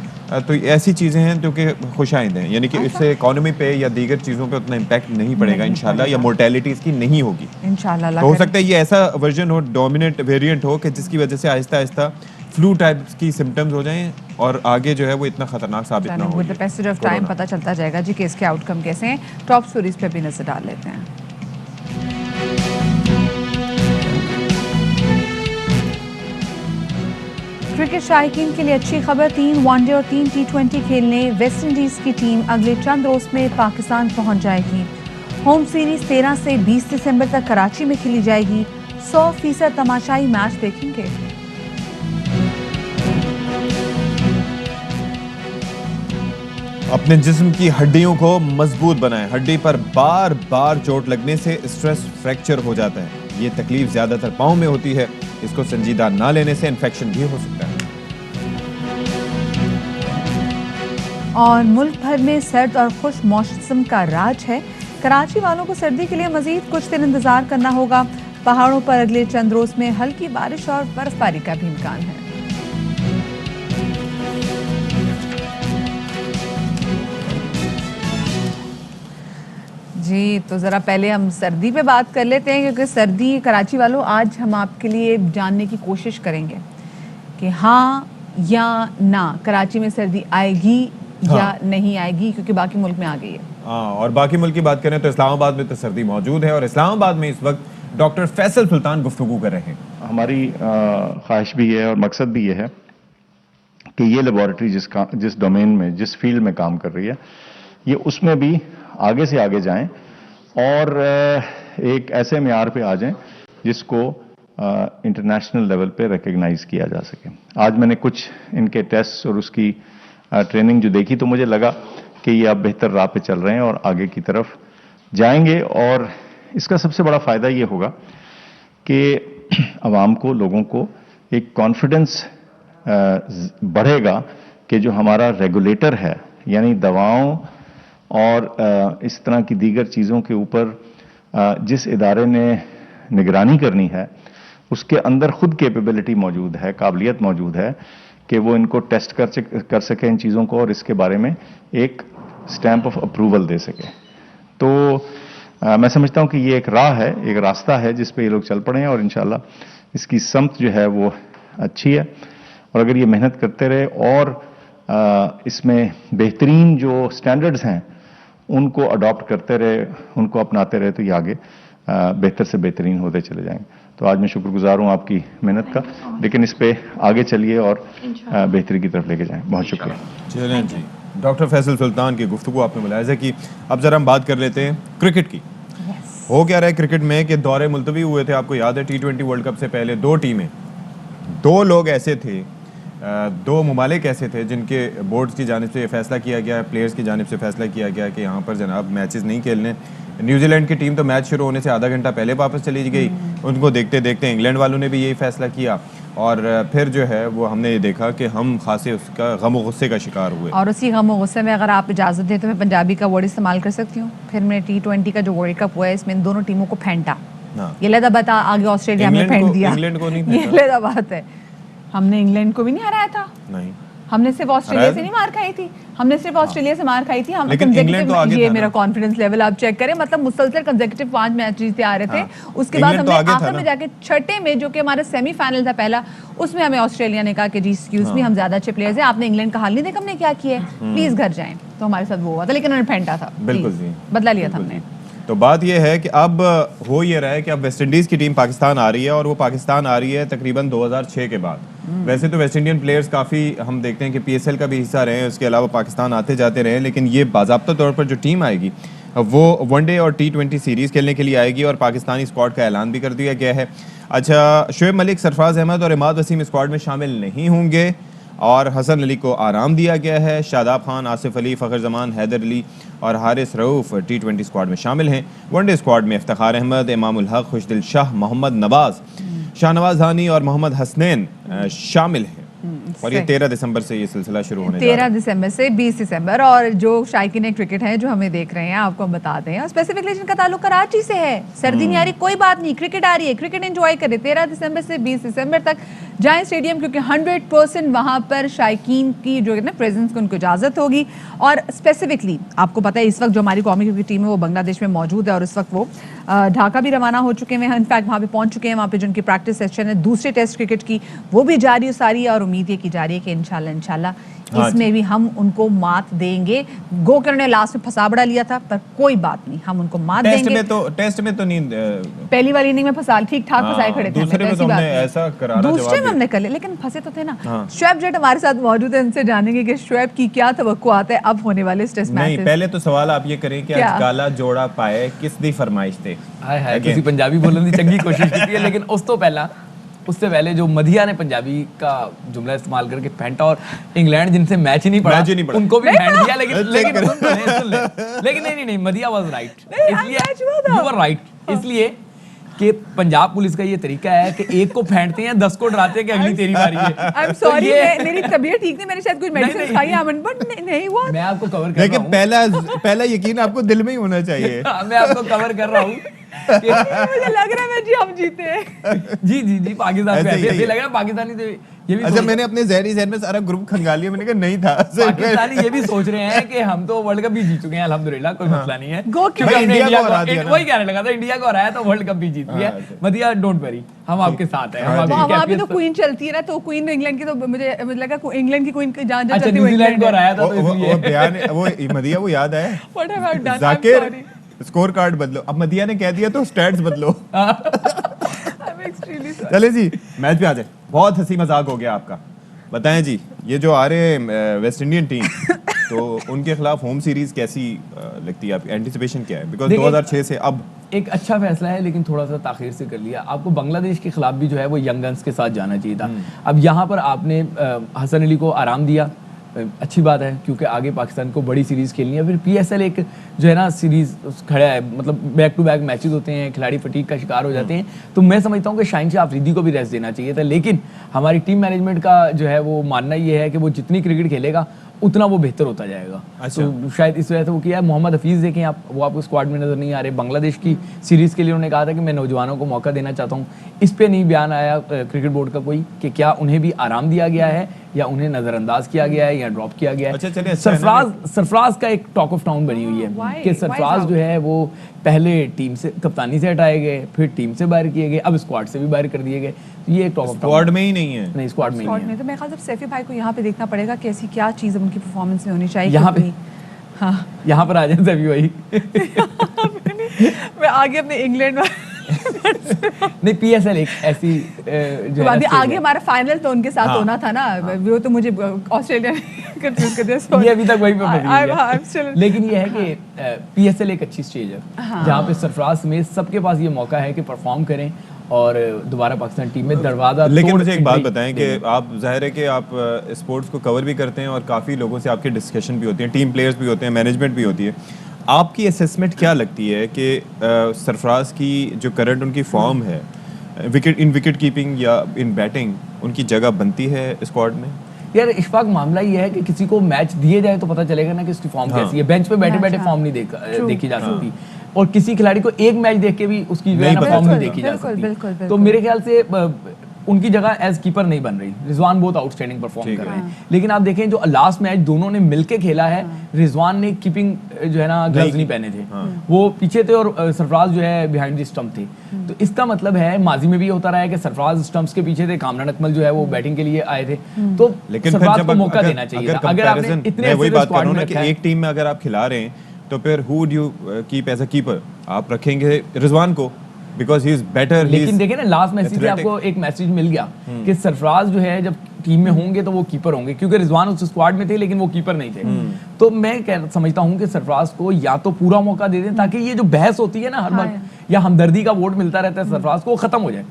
Speaker 2: تو ایسی چیزیں ہیں جو کہ خوش آئند ہیں، یعنی کہ اس سے اکانومی پہ یا دیگر چیزوں پہ اتنا امپیکٹ نہیں پڑے گا انشاءاللہ، یا مورٹیلٹی اس کی نہیں ہوگی انشاءاللہ. تو ہو سکتا ہے یہ ایسا ورژن ہو، ڈومیننٹ ویریئنٹ ہو، کہ جس کی وجہ سے آہستہ آہستہ فلو ٹائپ کی سمٹمز ہو جائیں اور آگے جو ہے وہ اتنا خطرناک ثابت نہ ہو.
Speaker 1: With the passage of time پتہ چلتا جائے گا جی کہ اس کے آؤٹ کم کیسے ہیں. ٹاپ سٹوریز پہ بھی نظر ڈال لیتے ہیں. کرکٹ شائقین کے لیے اچھی خبر، 3 ون ڈے اور 3 T20 کھیلنے ویسٹ انڈیز کی ٹیم اگلے چند روز میں پاکستان پہنچ جائے گی. ہوم سیریز 13 سے 20 دسمبر تک کراچی میں کھیلی جائے گی. 100% تماشائی میچ دیکھیں گے.
Speaker 2: اپنے جسم کی ہڈیوں کو مضبوط بنائیں. ہڈی پر بار بار چوٹ لگنے سے اسٹریس فریکچر ہو جاتا ہے. یہ تکلیف زیادہ تر پاؤں میں ہوتی ہے. اس کو سنجیدہ نہ لینے سے انفیکشن بھی ہو سکتا ہے.
Speaker 1: اور ملک بھر میں سرد اور خشک موسم کا راج ہے. کراچی والوں کو سردی کے لیے مزید کچھ دن انتظار کرنا ہوگا. پہاڑوں پر اگلے چند روز میں ہلکی بارش اور برف باری کا بھی امکان ہے. جی تو ذرا پہلے ہم سردی پہ بات کر لیتے ہیں، کیونکہ سردی کراچی والوں آج ہم آپ کے لیے جاننے کی کوشش کریں گے کہ ہاں یا نہ کراچی میں سردی آئے گی یا نہیں آئے گی، کیونکہ باقی ملک میں آ گئی ہے.
Speaker 2: اور باقی ملک کی بات کریں تو اسلام آباد میں تو سردی موجود ہے، اور اسلام آباد میں اس وقت ڈاکٹر فیصل سلطان گفتگو کر رہے ہیں.
Speaker 18: ہماری خواہش بھی ہے اور مقصد بھی یہ ہے کہ یہ لیبارٹری جس ڈومین میں جس فیلڈ میں کام کر رہی ہے یہ اس میں بھی آگے سے آگے جائیں اور ایک ایسے معیار پہ آ جائیں جس کو انٹرنیشنل لیول پہ ریکگنائز کیا جا سکے. آج میں نے کچھ ان کے ٹیسٹ اور اس کی ٹریننگ جو دیکھی تو مجھے لگا کہ یہ اب بہتر راہ پہ چل رہے ہیں اور آگے کی طرف جائیں گے. اور اس کا سب سے بڑا فائدہ یہ ہوگا کہ عوام کو، لوگوں کو ایک کانفیڈنس بڑھے گا کہ جو ہمارا ریگولیٹر ہے، یعنی دواؤں اور اس طرح کی دیگر چیزوں کے اوپر جس ادارے نے نگرانی کرنی ہے، اس کے اندر خود کیپیبلٹی موجود ہے، قابلیت موجود ہے کہ وہ ان کو ٹیسٹ کر سکے ان چیزوں کو، اور اس کے بارے میں ایک سٹیمپ آف اپروول دے سکے. تو میں سمجھتا ہوں کہ یہ ایک راہ ہے، ایک راستہ ہے جس پہ یہ لوگ چل پڑے ہیں، اور انشاءاللہ اس کی سمت جو ہے وہ اچھی ہے. اور اگر یہ محنت کرتے رہے اور اس میں بہترین جو سٹینڈرڈز ہیں ان کو اڈاپٹ کرتے رہے، ان کو اپناتے رہے، تو یہ آگے بہتر سے بہترین ہوتے چلے جائیں گے. تو آج میں شکر گزار ہوں آپ کی محنت کا، لیکن اس پہ آگے چلیے اور بہتری کی طرف لے کے جائیں. بہت شکریہ.
Speaker 2: چلیں جی، ڈاکٹر فیصل سلطان کی گفتگو آپ نے ملاحظہ کی. اب ذرا ہم بات کر لیتے ہیں کرکٹ کی. ہو کیا رہا ہے کرکٹ میں کہ دورے ملتوی ہوئے تھے. آپ کو یاد ہے T20 ورلڈ کپ سے پہلے 2 ٹیمیں، 2 لوگ ایسے تھے، 2 ممالک ایسے تھے جن کے بورڈز کی جانب سے یہ فیصلہ کیا گیا، پلیئرز کی جانب سے فیصلہ کیا گیا کہ یہاں پر جناب میچز نہیں کھیلنے. نیوزی لینڈ کی ٹیم تو میچ شروع ہونے سے آدھا گھنٹہ پہلے واپس چلی گئی. ان کو دیکھتے دیکھتے انگلینڈ والوں نے بھی یہی فیصلہ کیا، اور پھر جو ہے وہ ہم نے یہ دیکھا کہ ہم خاصے اس کا غم و غصے کا شکار ہوئے.
Speaker 1: اور اسی غم و غصے میں اگر آپ اجازت دیں تو میں پنجابی کا ورڈ استعمال کر سکتی ہوں. پھر میں T20 کا جو ورلڈ کپ ہوا ہے اس میں ان دونوں ٹیموں کو پھینٹا. یہ لہذا بتا آگے آسٹریلیا میں پھینٹ دیا.
Speaker 2: انگلینڈ کو نہیں،
Speaker 1: یہ لہذا بات ہے. ہم نے انگلینڈ کو بھی نہیں ہرایا تھا.
Speaker 2: نہیں،
Speaker 1: ہم نے صرف آسٹریلیا سے نہیں مار کھائی تھی، ہم نے صرف آسٹریلیا سے مار کھائی تھی. ہم یہ میرا کانفیڈنس لیول آپ چیک کریں، مطلب مسلسل کنزیکٹیو 5 میچ جیتے آ رہے تھے. اس کے بعد ہم نے آخر میں جا کے چھٹے میں جو کہ ہمارا سیمی فائنل تھا پہلا، اس میں ہمیں آسٹریلیا نے کہا کہ جی ایکسکیوز می، ہم زیادہ اچھے پلیئرز ہیں، آپ نے انگلینڈ کا حال نہیں دیکھا ہم نے کیا کیا ہے، پلیز گھر جائیں. تو ہمارے ساتھ وہ ہوا تھا، لیکن انہوں نے پھینٹا تھا.
Speaker 2: بالکل جی،
Speaker 1: بدلا لیا تھا ہم نے.
Speaker 2: تو بات یہ ہے کہ اب ہو یہ رہا ہے کہ اب ویسٹ انڈیز کی ٹیم پاکستان آ رہی ہے، اور وہ پاکستان آ رہی ہے تقریباً 2006 کے بعد. ویسے تو ویسٹ انڈین پلیئرز کافی ہم دیکھتے ہیں کہ پی ایس ایل کا بھی حصہ رہے ہیں، اس کے علاوہ پاکستان آتے جاتے رہے ہیں، لیکن یہ باضابطہ طور پر جو ٹیم آئے گی وہ ون ڈے اور T20 سیریز کھیلنے کے لیے آئے گی، اور پاکستانی اسکواڈ کا اعلان بھی کر دیا گیا ہے. اچھا، شعیب ملک، سرفراز احمد اور عماد وسیم اسکواڈ میں شامل نہیں ہوں گے، اور حسن علی کو آرام دیا گیا ہے. شاداب خان، آصف علی، فخر زمان، حیدر علی اور حارث رؤوف T20 اسکواڈ میں شامل ہیں. ون ڈے اسکواڈ میں افتخار احمد، امام الحق، خوشدل شاہ، محمد نواز، شاہ نواز ہانی اور محمد حسنین شامل ہیں. اور یہ 13 دسمبر سے یہ سلسلہ شروع ہونے جا رہا ہے.
Speaker 1: 13 دسمبر سے 20 دسمبر. اور جو شائقین کرکٹ ہیں جو ہمیں دیکھ رہے ہیں، آپ کو ہم بتا دیں، اسپیسیفکلی جن کا تعلق کراچی سے ہے، سردی نہیں آ رہی کوئی بات نہیں، کرکٹ آ رہی ہے، کرکٹ انجوائے کریں. 13 دسمبر سے 20 دسمبر تک جائیں اسٹیڈیم، کیونکہ 100% وہاں پر شائقین کی جو ہے نا پریزنس کو ان کو اجازت ہوگی. اور اسپیسیفکلی آپ کو پتہ ہے اس وقت جو ہماری قومی کرکٹ ٹیم ہے وہ بنگلہ دیش میں موجود ہے، اور اس وقت وہ ڈھاکہ بھی روانہ ہو چکے ہیں. انفیکٹ وہاں پہ پہنچ چکے ہیں، وہاں پہ جو ان کی پریکٹس سیشن ہے دوسرے ٹیسٹ کرکٹ کی وہ بھی جاری ساری ہے، اور امید یہ کی جا رہی ہے کہ انشاءاللہ اس میں بھی ہم ان کو مات دیں گے. گو کرنے نے لاسٹ میں پھسا بڑا لیا تھا، پر کوئی بات نہیں، ہم ان کو مات دیں گے.
Speaker 2: ٹیسٹ میں تو نہیں،
Speaker 1: پہلی والی اننگ میں پھسا ٹھیک ٹھاک پھسائے کھڑے تھے،
Speaker 2: دوسرے میں تو ہم نے ایسا کرارا جواب
Speaker 1: دوسرے میں ہم نے کر لیا، لیکن پھنسے تو تھے نا. شعیب جٹ ہمارے ساتھ موجود ہے، ان سے جانیں گے کہ شعیب کی کیا توقعات ہے اب ہونے والے اس ٹیسٹ میچ.
Speaker 2: نہیں، پہلے تو سوال آپ یہ کریں کہ اج کالا جوڑا پائے کس دی فرمائش تے.
Speaker 19: ہائے ہائے، تسی پنجابی بولن دی چنگی کوشش کی ہے، لیکن اس سے پہلے جو مدھیا نے پنجابی کا جملہ استعمال کر کے پھینٹا، اور انگلینڈ جن سے میچ ہی نہیں پڑا ان کو بھی پھینٹ دیا. لیکن نہیں، مدھیا واز رائٹ، اس لیے یو آر رائٹ، اس لیے کہ پنجاب پولیس کا یہ طریقہ ہے کہ ایک کو پھینٹتے ہیں 10 کو ڈراتے ہیں کہ اگلی تیری باری ہے.
Speaker 1: آئی ایم سوری، میری طبیعت ٹھیک نہیں، میں نے شاید کچھ میڈیسن کھائی ہے بٹ نہیں ہوا.
Speaker 19: میں آپ کو کور کر رہا ہوں،
Speaker 2: لیکن پہلا یقین آپ کو دل میں ہی ہونا چاہیے.
Speaker 19: میں آپ کو کور کر رہا ہوں،
Speaker 1: مجھے لگ رہا ہے جی ہم جیتے ہیں.
Speaker 19: جی پاکستان کو ایسے لگ رہا ہے. پاکستانی تو یہ بھی
Speaker 2: اچھا، میں نے اپنے ذہنی ذہن میں سارا گروپ کھنگالیا، میں نے کہا نہیں تھا.
Speaker 19: پاکستانی یہ بھی سوچ رہے ہیں کہ ہم تو ورلڈ کپ بھی جیت چکے ہیں الحمدللہ، کوئی مسئلہ نہیں ہے. وہی کہنے لگا تھا انڈیا کو ہرایا تو ورلڈ کپ بھی جیت لیا. مدھیا ڈونٹ ویری، ہم آپ کے ساتھ ہیں.
Speaker 1: وہاں بھی تو کوئین چلتی ہے نا، تو کوئین انگلینڈ کی، تو مجھے لگا انگلینڈ کی کوئین کی جان
Speaker 19: چلتی ہے. نیوزی لینڈ کو ہرایا تھا تو
Speaker 2: وہ بیان وہ مدھیا وہ یاد ہے. ذاکر اسکور کارڈ بدلو، اب مدھیا نے کہہ دیا تو سٹیٹس بدلو. چلے جی میچ پہ آ جائیں. بہت ہنسی مذاق ہو گیا آپ کا. بتائیں جی، یہ جو آ رہے ویسٹ انڈین ٹیم تو ان کے خلاف ہوم سیریز کیسی لگتی ہے آپ کی؟ اینٹیسپیشن کیا ہے؟ بیکاز 2006 سے اب
Speaker 19: ایک اچھا فیصلہ ہے، لیکن تھوڑا سا تاخیر سے کر لیا. آپ کو بنگلہ دیش کے خلاف بھی جو ہے وہ ینگ گنز کے ساتھ جانا چاہیے تھا. اب یہاں پر آپ نے حسن علی کو آرام دیا، اچھی بات ہے، کیونکہ آگے پاکستان کو بڑی سیریز کھیلنی ہے. پھر پی ایس ایل ایک جو ہے نا سیریز کھڑا ہے، مطلب بیک ٹو بیک میچز ہوتے ہیں، کھلاڑی فٹیگ کا شکار ہو جاتے ہیں. تو میں سمجھتا ہوں کہ شاہین شاہ آفریدی کو بھی ریسٹ دینا چاہیے تھا. لیکن ہماری ٹیم مینجمنٹ کا جو ہے وہ ماننا یہ ہے کہ وہ جتنی کرکٹ کھیلے گا اتنا وہ بہتر ہوتا جائے گا. تو شاید اس وجہ سے وہ کیا ہے. محمد حفیظ دیکھیں آپ، وہ آپ کو اسکواڈ میں نظر نہیں آ رہے. بنگلہ دیش کی سیریز کے لیے انہوں نے کہا تھا کہ میں نوجوانوں کو موقع دینا چاہتا ہوں. اس پہ نہیں بیان آیا کرکٹ بورڈ کا کوئی کہ کیا انہیں بھی آرام دیا گیا ہے یا انہیں نظر انداز کیا گیا ہے یا ڈراپ کیا گیا ہے. سرفراز کا ایک ٹاک آف ٹاؤن بنی ہوئی ہے کہ سرفراز جو ہے وہ پہلے ٹیم سے کپتانی سے ہٹائے گئے، پھر ٹیم سے باہر کیے گئے، اب اسکواڈ سے بھی باہر کر دیے گئے. یہ ایک ٹاک آف
Speaker 2: اسکواڈ میں ہی نہیں ہے.
Speaker 19: نہیں، اسکواڈ میں نہیں ہے.
Speaker 1: تو میرے خیال سے سیفی بھائی کو یہاں پہ دیکھنا پڑے گا کہ ایسی کیا چیز ان کی پرفارمنس میں ہونی چاہیے.
Speaker 19: یہاں پہ ہاں یہاں پر آ جائیں سیفی بھائی.
Speaker 1: میں آگے اپنے انگلینڈ
Speaker 19: نہیں، پی ایس ایل ایک ایسی جو ہے
Speaker 1: آگے ہمارا فائنل تو ان کے ساتھ ہونا تھا نا، وہ تو مجھے آسٹریلیا کنفیوز کر دیا.
Speaker 19: یہ ابھی تک وہی پہ. لیکن یہ ہے کہ پی ایس ایل ایک اچھی اسٹیج ہے جہاں پہ سرفراز سمیت سب کے پاس یہ موقع ہے کہ پرفارم کریں اور دوبارہ پاکستان ٹیم میں دروازہ.
Speaker 2: لیکن مجھے ایک بات بتائیں کہ آپ ظاہر ہے کہ آپ اسپورٹس کو کور بھی کرتے ہیں اور کافی لوگوں سے آپ کی ڈسکشن بھی ہوتی ہیں، ٹیم پلیئرز بھی ہوتے ہیں، مینجمنٹ بھی ہوتی ہے. آپ کی اسیسمنٹ کیا لگتی ہے کہ سرفراز کی جو کرنٹ ان کی فارم ہے ان وکٹ کیپنگ یا ان بیٹنگ، ان کی جگہ بنتی ہے اسکواڈ میں؟
Speaker 19: یار اشفاق، معاملہ یہ ہے کہ کسی کو میچ دیے جائے تو پتہ چلے گا نا کہ اس کی فارم کیسی ہے. بینچ پہ بیٹھے بیٹھے فارم نہیں دیکھی جا سکتی، اور کسی کھلاڑی کو ایک میچ دیکھ کے بھی اس کی فارم نہیں دیکھی جا سکتی. تو میرے خیال سے ان کی جگہ ایز کیپر نہیں بن رہی. رضوان بہت آؤٹ اسٹینڈنگ پرفارم کر رہے ہیں، لیکن آپ دیکھیں جو لاسٹ میچ دونوں نے مل کے کھیلا ہے، رضوان نے کیپنگ جو ہے نا گلوز نہیں پہنے تھے، وہ پیچھے تھے، اور سرفراز جو ہے بیہائنڈ دی اسٹمپ تھے. تو اس کا مطلب ہے ماضی میں بھی ہوتا رہا ہے کہ سرفراز اسٹمپس کے پیچھے تھے، کامران اکمل جو ہے وہ بیٹنگ کے لیے آئے تھے. تو سرفراز کو موقع دینا چاہیے تھا. اگر آپ نے اتنے
Speaker 2: وہی بات کر رہا ہوں نا کہ ایک ٹیم میں اگر آپ کھلا رہے ہیں तो फिर who would you keep as a keeper? आप रखेंगे रिजवान को because he is better.
Speaker 19: लेकिन देखें ना लास्ट मैच से आपको एक मैसेज मिल गया कि सरफराज जो है जब टीम में होंगे तो वो कीपर होंगे, क्योंकि रिजवान उस स्क्वाड में थे लेकिन वो कीपर नहीं थे। तो मैं समझता हूँ कि सरफराज को या तो पूरा मौका दे दें ताकि ये जो बहस होती है ना हर बार या हमदर्दी का वोट मिलता रहता है सरफराज को, वो खत्म हो जाए।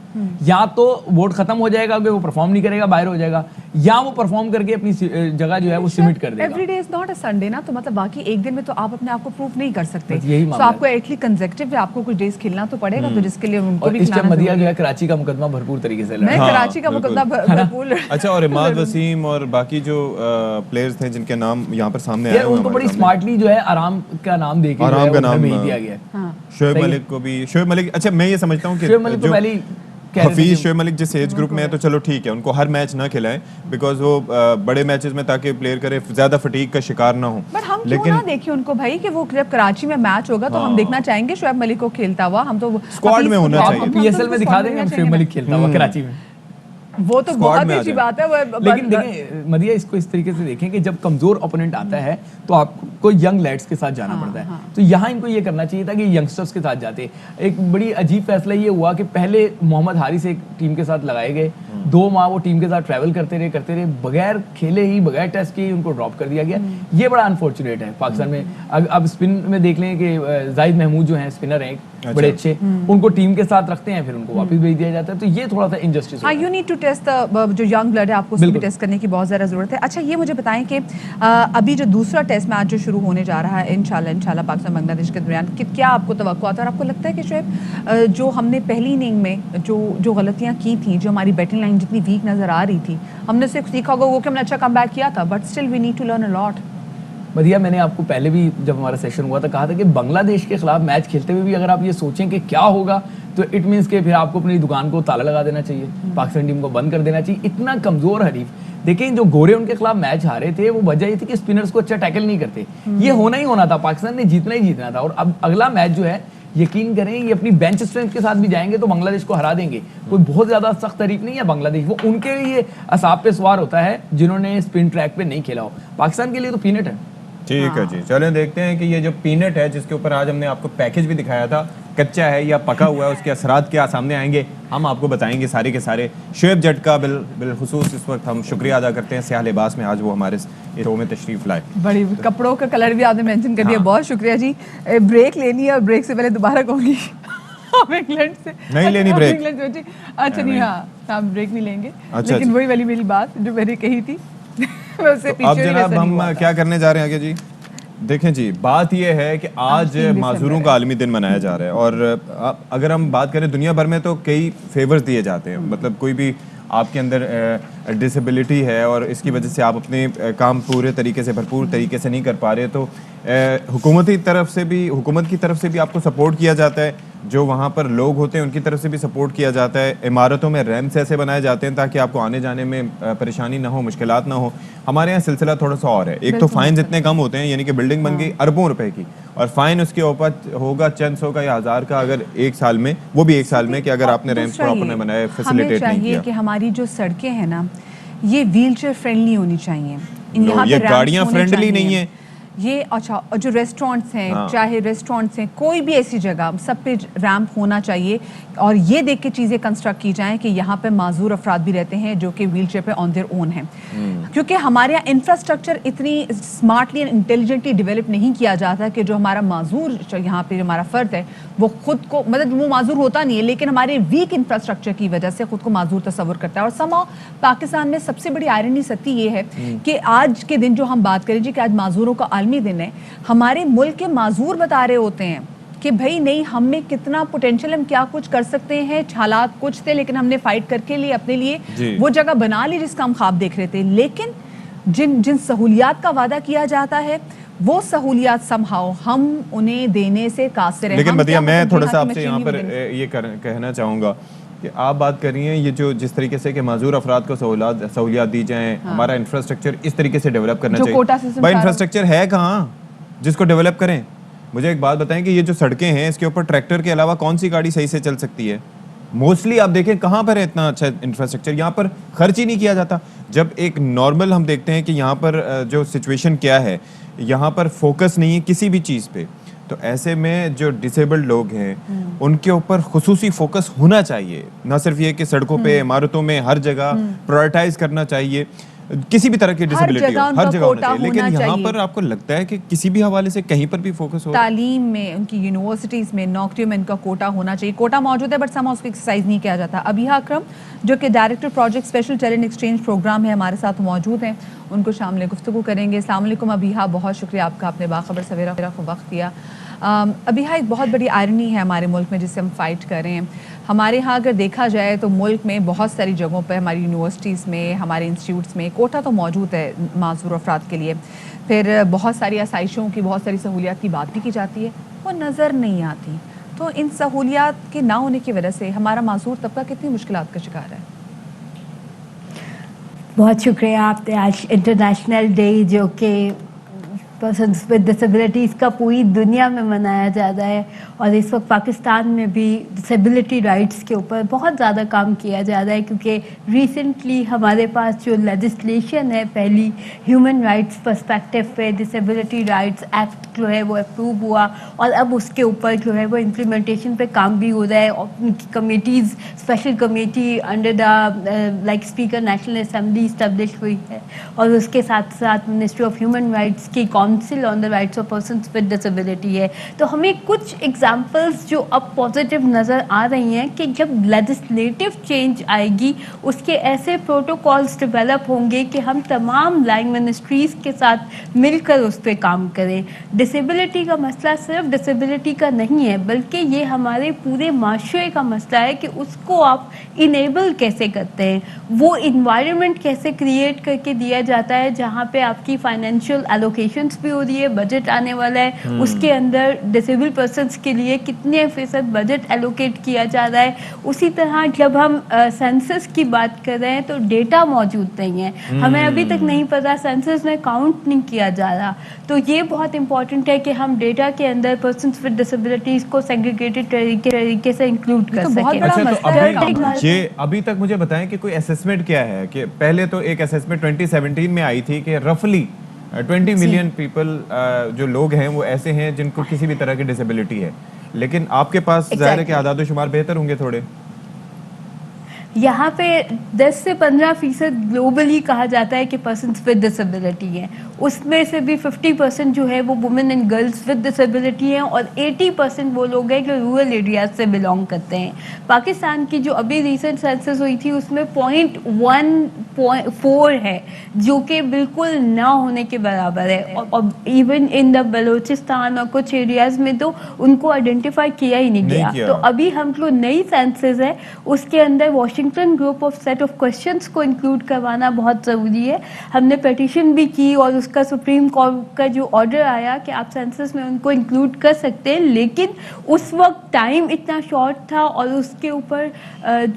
Speaker 19: या तो वोट खत्म हो जाएगा कि वो परफॉर्म नहीं करेगा, बाहर हो जाएगा, या वो परफॉर्म करके अपनी जगह जो है वो सिमिट कर देगा।
Speaker 1: Every day is not a Sunday ना, तो मतलब बाकी एक दिन में तो आप अपने आप को प्रूफ नहीं कर सकते।
Speaker 19: यही
Speaker 1: तो आपको एटली कंसेक्यूटिव आपको कुछ डेज खेलना तो पड़ेगा, तो जिसके लिए उनको भी
Speaker 19: खिलाना। मदिया जो है कराची का मुकदमा भरपूर तरीके से
Speaker 1: लड़ा, कराची का मुकदमा भरपूर।
Speaker 2: अच्छा, और इमाद वसीम और बाकी जो प्लेयर्स थे जिनके नाम यहाँ पर सामने आए हैं,
Speaker 19: उनको बड़ी स्मार्टली जो है आराम का नाम देके
Speaker 2: आराम का नाम
Speaker 19: दिया गया है।
Speaker 2: शोएब मलिक को भी, शोएब मलिक, अच्छा मैं ये समझता हूँ कि जो हफीज शोएब मलिक जिस एज ग्रुप में है तो चलो ठीक है, उनको हर मैच ना खिलाएं बिकॉज वो बड़े मैचेस में ताकि प्लेयर करे ज्यादा फटीग का शिकार ना हो।
Speaker 1: बट हम क्यों ना देखें उनको भाई कि वो जब कराची में मैच होगा तो हम देखना चाहेंगे शोएब मलिक को खेलता हुआ। हम तो
Speaker 2: स्क्वाड में होना चाहिए,
Speaker 19: पीएसएल में दिखा देंगे हम शोएब मलिक खेलता हुआ कराची में,
Speaker 1: वो तो बहुत अच्छी बात है।
Speaker 19: लेकिन देखें मदिया, इसको इस तरीके से देखें कि जब कमजोर ओपोनेंट आता है तो आपको यंग लैड्स के साथ जाना पड़ता है। तो यहाँ इनको ये करना चाहिए था कि यंगस्टर्स के साथ जाते। एक बड़ी अजीब फैसला ये हुआ कि पहले मोहम्मद हारिस एक टीम के साथ लगाए गए, 2 माह वो टीम के साथ ट्रैवल करते रहे, बगैर खेले ही, बगैर टेस्ट के ही उनको ड्रॉप कर दिया गया। ये बड़ा अनफॉर्चुनेट है पाकिस्तान में। अब स्पिन में देख लें कि जाहिद महमूद जो है स्पिनर हैं बड़े अच्छे, उनको टीम के साथ रखते हैं फिर उनको वापस भेज दिया जाता है, तो ये थोड़ा सा इनजस्टिस है।
Speaker 1: यू नीड टू टेस्ट जो यंग ब्लड है, आपको उसको भी टेस्ट करने की बहुत ज़्यादा ज़रूरत है। अच्छा, ये मुझे बताएं कि अभी जो दूसरा टेस्ट मैच जो शुरू होने जा रहा है इंशाल्लाह पाकिस्तान बांग्लादेश के दरमियान, क्या आपको तवक्कुआ था और आपको लगता है कि शोएब जो हमने पहली इनिंग में जो गलतियाँ की थी, जो हमारी बैटिंग लाइन जितनी वीक नज़र आ रही थी, हमने उससे सीखा होगा वो कि हमने अच्छा कमबैक किया था, but still we need to learn a lot.
Speaker 19: मदिया, मैंने आपको पहले भी जब हमारा सेशन हुआ था कहा था कि बांग्लादेश के खिलाफ मैच खेलते हुए भी अगर आप ये सोचें कि क्या होगा तो इट मीन्स कि फिर आपको अपनी दुकान को ताला लगा देना चाहिए, पाकिस्तान टीम को बंद कर देना चाहिए। इतना कमजोर हरीफ, देखें जो गोरे उनके खिलाफ मैच हारे थे वो वजह ये थी कि स्पिनर्स को अच्छा टैकल नहीं करते। ये होना ही होना था, पाकिस्तान ने जीतना ही जीतना था। और अब अगला मैच जो है यकीन करें ये अपनी बेंच स्ट्रेंथ के साथ भी जाएंगे तो बांग्लादेश को हरा देंगे। कोई बहुत ज्यादा सख्त तारीफ नहीं है बांग्लादेश, वो उनके लिए असाब पे सवार होता है जिन्होंने स्पिन ट्रैक पे नहीं खेला हो। पाकिस्तान के लिए तो पीनट है।
Speaker 2: ठीक है जी, चलें देखते हैं कि ये जो पीनट है जिसके ऊपर आज हमने आपको पैकेज भी दिखाया था, कच्चा है या पका हुआ है, उसके असरात क्या सामने आएंगे हम आपको बताएंगे सारे के सारे। शोएब जट का बिलखुसूस इस वक्त हम शुक्रिया अदा करते हैं, स्याह लिबास में आज वो हमारे शो में तशरीफ लाए।
Speaker 1: बड़ी कपड़ों का कलर भी आपने मेंशन कर दिया, बहुत शुक्रिया जी। ब्रेक लेनी है और ब्रेक से पहले दोबारा कहूँगी आप इंग्लैंड से
Speaker 2: नहीं लेनी ब्रेक।
Speaker 1: अच्छा नहीं, हाँ हम ब्रेक नहीं लेंगे, लेकिन वही वाली मेरी बात जो मैंने कही थी
Speaker 2: अब जनाब हम क्या करने जा रहे हैं आगे जी? देखें जी, बात यह है कि आज माजूरों का आलमी दिन मनाया जा रहा है और अगर हम बात करें दुनिया भर में तो कई फेवर्स दिए जाते हैं। मतलब कोई भी आपके अंदर डिसेबिलिटी है और इसकी वजह से आप अपने काम पूरे तरीके से भरपूर तरीके से नहीं कर पा रहे तो हुकूमत की तरफ से भी आपको सपोर्ट किया जाता है। जो वहाँ पर लोग होते हैं उनकी तरफ से भी सपोर्ट किया जाता है। इमारतों में रैम्प्स ऐसे बनाए जाते हैं ताकि आपको आने जाने में परेशानी ना हो, मुश्किलात ना हो। हमारे यहाँ सिलसिला थोड़ा सा और है। एक तो फाइन इतने कम होते हैं, यानी कि बिल्डिंग बन गई अरबों रुपए की और फाइन उसके ऊपर होगा चंद सौ का या 1000 का अगर एक साल में, वो भी एक साल में कि अगर आपने रैम्प्स प्रॉपर नहीं बनाए, फैसिलिटेट नहीं किया।
Speaker 1: कि हमारी जो सड़कें हैं ना ये व्हीलचेयर फ्रेंडली होनी चाहिए।
Speaker 2: ये गाड़ियाँ फ्रेंडली नहीं है
Speaker 1: ये। अच्छा, और जो रेस्टोरेंट्स हैं, चाहे रेस्टोरेंट्स हैं, कोई भी ऐसी जगह सब पे रैंप होना चाहिए और ये देख के चीज़ें कंस्ट्रक्ट की जाएं कि यहाँ पे माजूर अफराद भी रहते हैं जो कि व्हील चेयर पे ऑन देयर ओन हैं। क्योंकि हमारे यहाँ इंफ्रास्ट्रक्चर इतनी स्मार्टली एंड इंटेलिजेंटली डेवलप नहीं किया जाता कि जो हमारा माजूर यहाँ पे हमारा फ़र्द है वो खुद को, मतलब वो माजूर होता नहीं है लेकिन हमारे वीक इंफ्रास्ट्रक्चर की वजह से खुद को माजूर तस्वुर करता है। और समाओ पाकिस्तान में सबसे बड़ी आयरनी सत्य ये है कि आज के दिन जो हम बात करें जी कि आज माजूरों का आलमी दिन है, हमारे मुल्क के माजूर बता रहे होते हैं कि भाई नहीं, हम में कितना पोटेंशियल, हम क्या कुछ कर सकते हैं। हालात कुछ थे लेकिन हमने फाइट करके लिए अपने लिए वो जगह बना ली जिसका हम ख्वाब देख रहे थे। लेकिन जिन सहूलियात का वादा किया जाता है वो सहूलियात समहाउ हम उन्हें देने से कासिर हैं।
Speaker 2: लेकिन बदिया, मैं थोड़ा सा आपसे यहाँ पर ये कहना चाहूँगा कि आप बात कर रही हैं ये जो जिस तरीके से कि माजूर अफराद को सहूलियात दी जाएं, हमारा इंफ्रास्ट्रक्चर इस तरीके से डेवलप करना चाहिए। भाई इंफ्रास्ट्रक्चर है कहाँ जिसको डेवलप करें? मुझे एक बात बताएं कि ये जो सड़कें हैं इसके ऊपर ट्रैक्टर के अलावा कौन सी गाड़ी सही से चल सकती है? मोस्टली आप देखें कहाँ पर है इतना अच्छा इंफ्रास्ट्रक्चर, यहाँ पर खर्च ही नहीं किया जाता। जब एक नॉर्मल हम देखते हैं कि यहाँ पर जो सिचुएशन क्या है, यहाँ पर फोकस नहीं है किसी भी चीज़ पे, तो ऐसे में जो डिसेबल्ड लोग हैं उनके ऊपर खुसूसी फोकस होना चाहिए, ना सिर्फ ये कि सड़कों पे, इमारतों में, हर जगह प्रायोरिटाइज करना चाहिए किसी भी तरह की डिसेबिलिटी हो, हर जगह होना चाहिए। लेकिन यहाँ पर आपको लगता है कि किसी भी हवाले से कहीं पर भी फोकस हो?
Speaker 1: तालीम में, उनकी यूनिवर्सिटीज़ में, नौकरियों में इनका कोटा होना चाहिए। कोटा मौजूद है बट समा उसको एक्सरसाइज नहीं किया जाता। अबिहा अकरम जो कि director project special talent exchange programme है, हमारे साथ मौजूद हैं, उनको शामिल गुफ्तगू करेंगे। अस्सलाम वालेकुम अबिहा, बहुत शुक्रिया आपका, आपने बाखबर सवेरा को वक्त दिया। अबिहा, एक बहुत बड़ी आयरनी है हमारे मुल्क में जिससे हम फाइट कर रहे हैं। हमारे यहाँ अगर देखा जाए तो मुल्क में बहुत सारी जगहों पर, हमारी यूनिवर्सिटीज़ में, हमारे इंस्टीट्यूट्स में कोटा तो मौजूद है माज़ूर अफराद के लिए, फिर बहुत सारी आसाइशों की, बहुत सारी सहूलियात की बात भी की जाती है, वो नज़र नहीं आती। तो इन सहूलियात के ना होने की वजह से हमारा माज़ूर तबका कितनी मुश्किलात का शिकार है?
Speaker 20: बहुत शुक्रिया, आपने आज इंटरनेशनल डे जो कि पर्सन्स विद डिसेबिलिटीज़ का पूरी दुनिया में मनाया जा रहा है, और इस वक्त पाकिस्तान में भी डिसेबिलिटी राइट्स के ऊपर बहुत ज़्यादा काम किया जा रहा है, क्योंकि रिसेंटली हमारे पास जो लेजिस्लेशन है, पहली ह्यूमन राइट्स पर्सपेक्टिव पे डिसेबिलिटी राइट्स एक्ट जो है वो अप्रूव हुआ, और अब उसके ऊपर जो है वो इम्प्लीमेंटेशन पे काम भी हो रहा है। और उनकी committees, special committee under the like speaker national assembly establish हुई है, और उसके साथ साथ मिनिस्ट्री ऑफ ह्यूमन राइट्स की council on the rights of persons with disability है। तो हमें कुछ एग्जांपल्स जो अब पॉजिटिव नज़र आ रही हैं कि जब लेजिस्लेटिव चेंज आएगी, उसके ऐसे प्रोटोकॉल्स डेवलप होंगे कि हम तमाम लाइन मिनिस्ट्रीज़ के साथ मिलकर उस पर काम करें। डिसेबिलिटी का मसला सिर्फ डिसेबिलिटी का नहीं है, बल्कि ये हमारे पूरे माशरे का मसला है कि उसको आप इनेबल कैसे करते हैं, वो इन्वायरमेंट कैसे क्रिएट करके दिया जाता है जहाँ पे आपकी फाइनेंशियल एलोकेशंस भी हो रही है, बजट आने वाला है, उसके अंदर डिसेबल पर्सन्स के लिए कितने फीसद बजट एलोकेट किया जा रहा है। उसी तरह जब हम सेंसस की बात कर रहे हैं तो डेटा मौजूद नहीं है, हमें अभी तक नहीं पता, सेंसस में काउंट नहीं किया जा रहा। तो ये बहुत इंपॉर्टेंट है कि हम डेटा के अंदर पर्सन्स विद डिसेबिलिटीज को सेग्रीगेटेड तरीके से इंक्लूड कर सकें।
Speaker 2: अच्छा, तो अभी तक मुझे बताएं कि कोई असेसमेंट क्या है, कि पहले तो एक असेसमेंट 2017 में आई थी कि रफली 20 मिलियन पीपल जो लोग हैं वो ऐसे हैं जिनको किसी भी तरह की डिसेबिलिटी है, लेकिन आपके पास ज़ाहिर है कि आदाद व शुमार बेहतर होंगे थोड़े।
Speaker 20: यहाँ पे 10 से 15% ग्लोबली कहा जाता है कि पर्सन्स विद डिसेबिलिटी हैं, उसमें से भी 50% जो है वो women and girls with disability हैं, और 80% वो लोग हैं जो रूरल एरियाज से बिलोंग करते हैं। पाकिस्तान की जो अभी रिसेंट सेंसस हुई थी उसमें 0.14 है, जो कि बिल्कुल ना होने के बराबर है, और इवन इन द बलोचिस्तान और कुछ एरियाज में तो उनको आइडेंटिफाई किया ही नहीं गया। तो अभी हम जो नई सेंसस है उसके अंदर Washington group of set of questions को इंक्लूड करवाना बहुत ज़रूरी है। हमने पिटीशन भी की और उसका सुप्रीम कोर्ट का जो ऑर्डर आया कि आप सेंसस में उनको इंक्लूड कर सकते हैं, लेकिन उस वक्त टाइम इतना शॉर्ट था और उसके ऊपर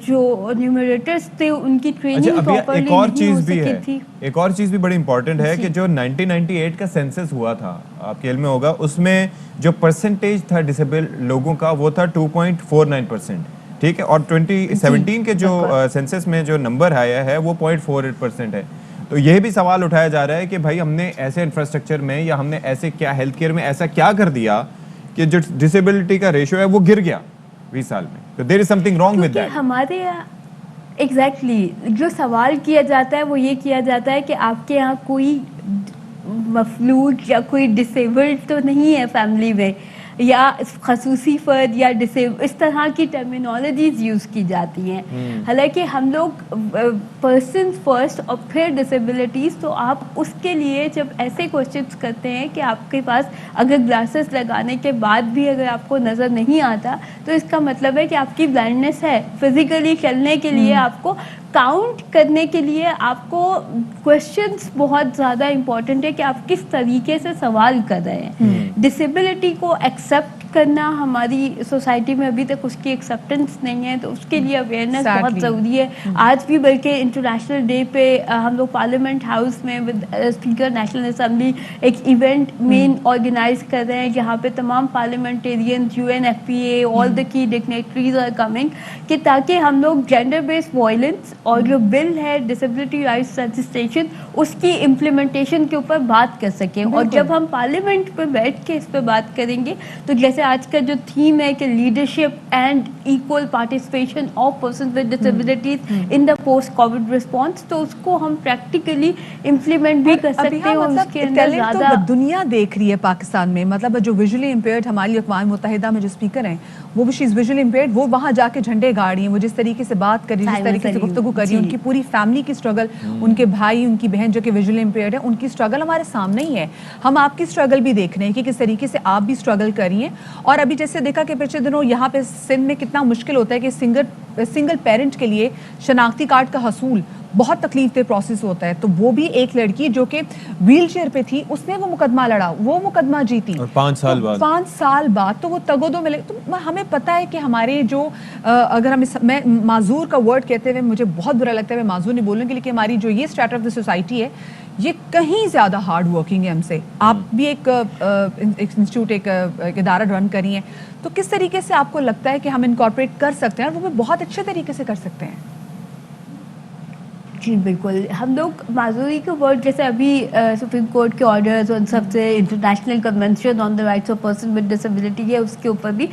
Speaker 20: जो न्यूमरेटर्स थे उनकी ट्रेनिंग प्रॉपर्ली नहीं हो सकी थी।
Speaker 2: एक और चीज़ भी बड़ी इंपॉर्टेंट है कि जो 1998 का सेंसस हुआ था, आपके इल्म में होगा, उसमें जो परसेंटेज था डिसेबल लोगों का वो था 2.49%, ठीक है, और 2017 के जो सेंसस में जो नंबर आया है वो 0.48% है। तो ये भी सवाल उठाया जा रहा है कि भाई हमने ऐसे इंफ्रास्ट्रक्चर में या हमने ऐसे क्या हेल्थ केयर में ऐसा क्या कर दिया कि जो डिसेबिलिटी का रेशियो है वो गिर गया 20 साल में। तो there is something wrong with that.
Speaker 20: हमारे एग्जैक्टली जो सवाल किया जाता है वो ये किया जाता है कि आपके यहाँ कोई मफलूज या कोई डिसेबल्ड तो नहीं है फैमिली में, या खसूसी फ़र्द या इस तरह की टर्मिनोलॉजीज़ यूज़ की जाती हैं। हालांकि हम लोग पर्सन फर्स्ट और फिर डिसेबिलिटीज़, तो आप उसके लिए जब ऐसे क्वेश्चंस करते हैं कि आपके पास अगर ग्लासेस लगाने के बाद भी अगर आपको नज़र नहीं आता तो इसका मतलब है कि आपकी ब्लाइंडनेस है। फिज़िकली चलने के लिए आपको काउंट करने के लिए आपको क्वेश्चंस बहुत ज़्यादा इम्पॉर्टेंट है कि आप किस तरीके से सवाल कर रहे हैं। डिसेबिलिटी को एक्सेप्ट करना हमारी सोसाइटी में अभी तक उसकी एक्सेप्टेंस नहीं है, तो उसके लिए अवेयरनेस बहुत ज़रूरी है। आज भी बल्कि इंटरनेशनल डे पे हम लोग पार्लियामेंट हाउस में विद स्पीकर नेशनल असेंबली एक इवेंट मेन ऑर्गेनाइज कर रहे हैं, जहाँ पे तमाम parliamentarian, UNFPA, all the key dignitaries are coming, कि ताकि हम लोग जेंडर बेस्ड वायलेंस और जो बिल है डिसेबिलिटी राइट्स लेजिस्लेशन उसकी इम्प्लीमेंटेशन के ऊपर बात कर सकें। और जब हम पार्लियामेंट पे बैठ के इस पे बात करेंगे, तो जैसे आज का जो थीम है कि leadership and equal participation of person with disabilities in the post Covid response, तो उसको हम प्रैक्टिकली इम्प्लीमेंट भी कर सकते हैं। और उसके अंदर ज़्यादा
Speaker 1: दुनिया देख रही है पाकिस्तान में, मतलब जो विजुअली इम्पेयर्ड हमारी अक़वाम मुत्तहिदा में जो स्पीकर हैं वो भी शी इज़ विजुअली इम्पेयर्ड, वो वहाँ जाके झंडे गाड़ रही हैं, वो जिस तरीके से बात कर रही है, जिस तरीके से गुफ्तगू कर रही है, उनकी पूरी फैमिली की स्ट्रगल, उनके भाई उनकी बहन जो कि विजुअली इम्पेयर्ड है उनकी स्ट्रगल हमारे सामने ही है। हम आपकी स्ट्रगल भी देख रहे हैं कि किस तरीके से आप भी स्ट्रगल कर रही हैं। और अभी जैसे देखा कि पिछले दिनों यहाँ पे सिंध में कितना मुश्किल होता है कि सिंगल पेरेंट के लिए शनाख्ती कार्ड का हसूल बहुत तकलीफ दे प्रोसेस होता है। तो वो भी एक लड़की जो कि व्हील चेयर पे थी, उसने वो मुकदमा लड़ा, वो मुकदमा जीती और 5 साल बाद तो वो तगोदो मिले। तो हमें पता है कि हमारे जो अगर हम मैं माजूर का वर्ड कहते हुए मुझे बहुत बुरा लगता है, मैं माजूर नहीं बोलूँगी, लेकिन हमारी जो ये स्ट्रैटा ऑफ द सोसाइटी है ये कहीं ज़्यादा हार्ड वर्किंग है हमसे। आप भी एक इंस्टीट्यूट एक इदारा रन करी हैं, तो किस तरीके से आपको लगता है कि हम इनकॉर्पोरेट कर सकते हैं और वो भी बहुत अच्छे तरीके से कर सकते हैं?
Speaker 20: जी बिल्कुल, हम लोग माजूरी के वर्ड जैसे अभी सुप्रीम कोर्ट के ऑर्डर्स और सबसे international convention on the rights of person with disability है, उसके ऊपर भी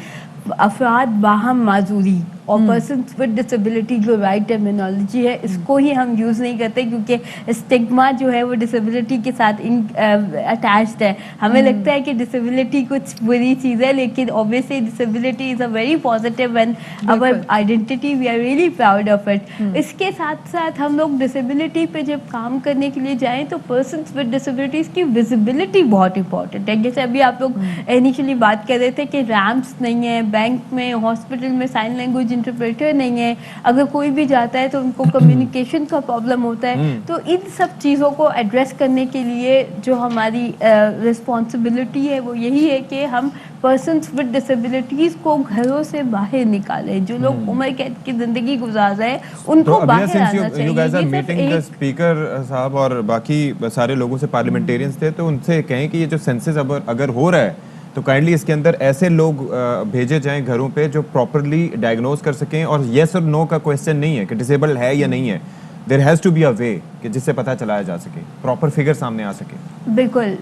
Speaker 20: अफराद बाहम माजूरी और पर्सन विद डिसेबिलिटी जो राइट टर्मिनोलॉजी है इसको ही हम यूज़ नहीं करते, क्योंकि स्टिग्मा जो है वो डिसेबिलिटी के साथ अटैच्ड है। हमें लगता है कि डिसेबिलिटी कुछ बुरी चीज़ है, लेकिन obviously disability is a very positive and our identity, we are really proud of it. इसके साथ साथ हम लोग डिसेबिलिटी पे जब काम करने के लिए जाएँ तो पर्सन विद डिसेबिलिटीज़ की विजिबिलिटी बहुत इंपॉर्टेंट है। जैसे अभी आप लोग इनिशियली बात कर रहे थे कि रैम्प्स नहीं है, बैंक में हॉस्पिटल में साइन लैंग्वेज इंटरप्रेटर नहीं है, अगर कोई भी जाता है तो उनको कम्युनिकेशन का प्रॉब्लम होता है। तो इन सब चीज़ों को एड्रेस करने के लिए जो हमारी रिस्पॉन्सिबिलिटी है वो यही है कि हम पर्सन्स विद डिसेबिलिटीज़ को घरों से बाहर निकालें। जो लोग उम्र कैद की ज़िंदगी गुजार रहे हैं उनको बाहर आना चाहिए।
Speaker 2: मीटिंग स्पीकर साहब और बाकी सारे लोगों से पार्लियामेंटेरियंस थे, तो उनसे कहें कि ये जो सेंसस अगर हो रहा है तो काइंडली इसके अंदर ऐसे लोग भेजे जाएं घरों पे जो प्रॉपरली डायग्नोज कर सकें, और येस और नो का क्वेश्चन नहीं है कि डिसेबल्ड है या नहीं है, there has to be a way कि जिससे पता चलाया जा सके, प्रॉपर फिगर सामने आ सके।
Speaker 20: बिल्कुल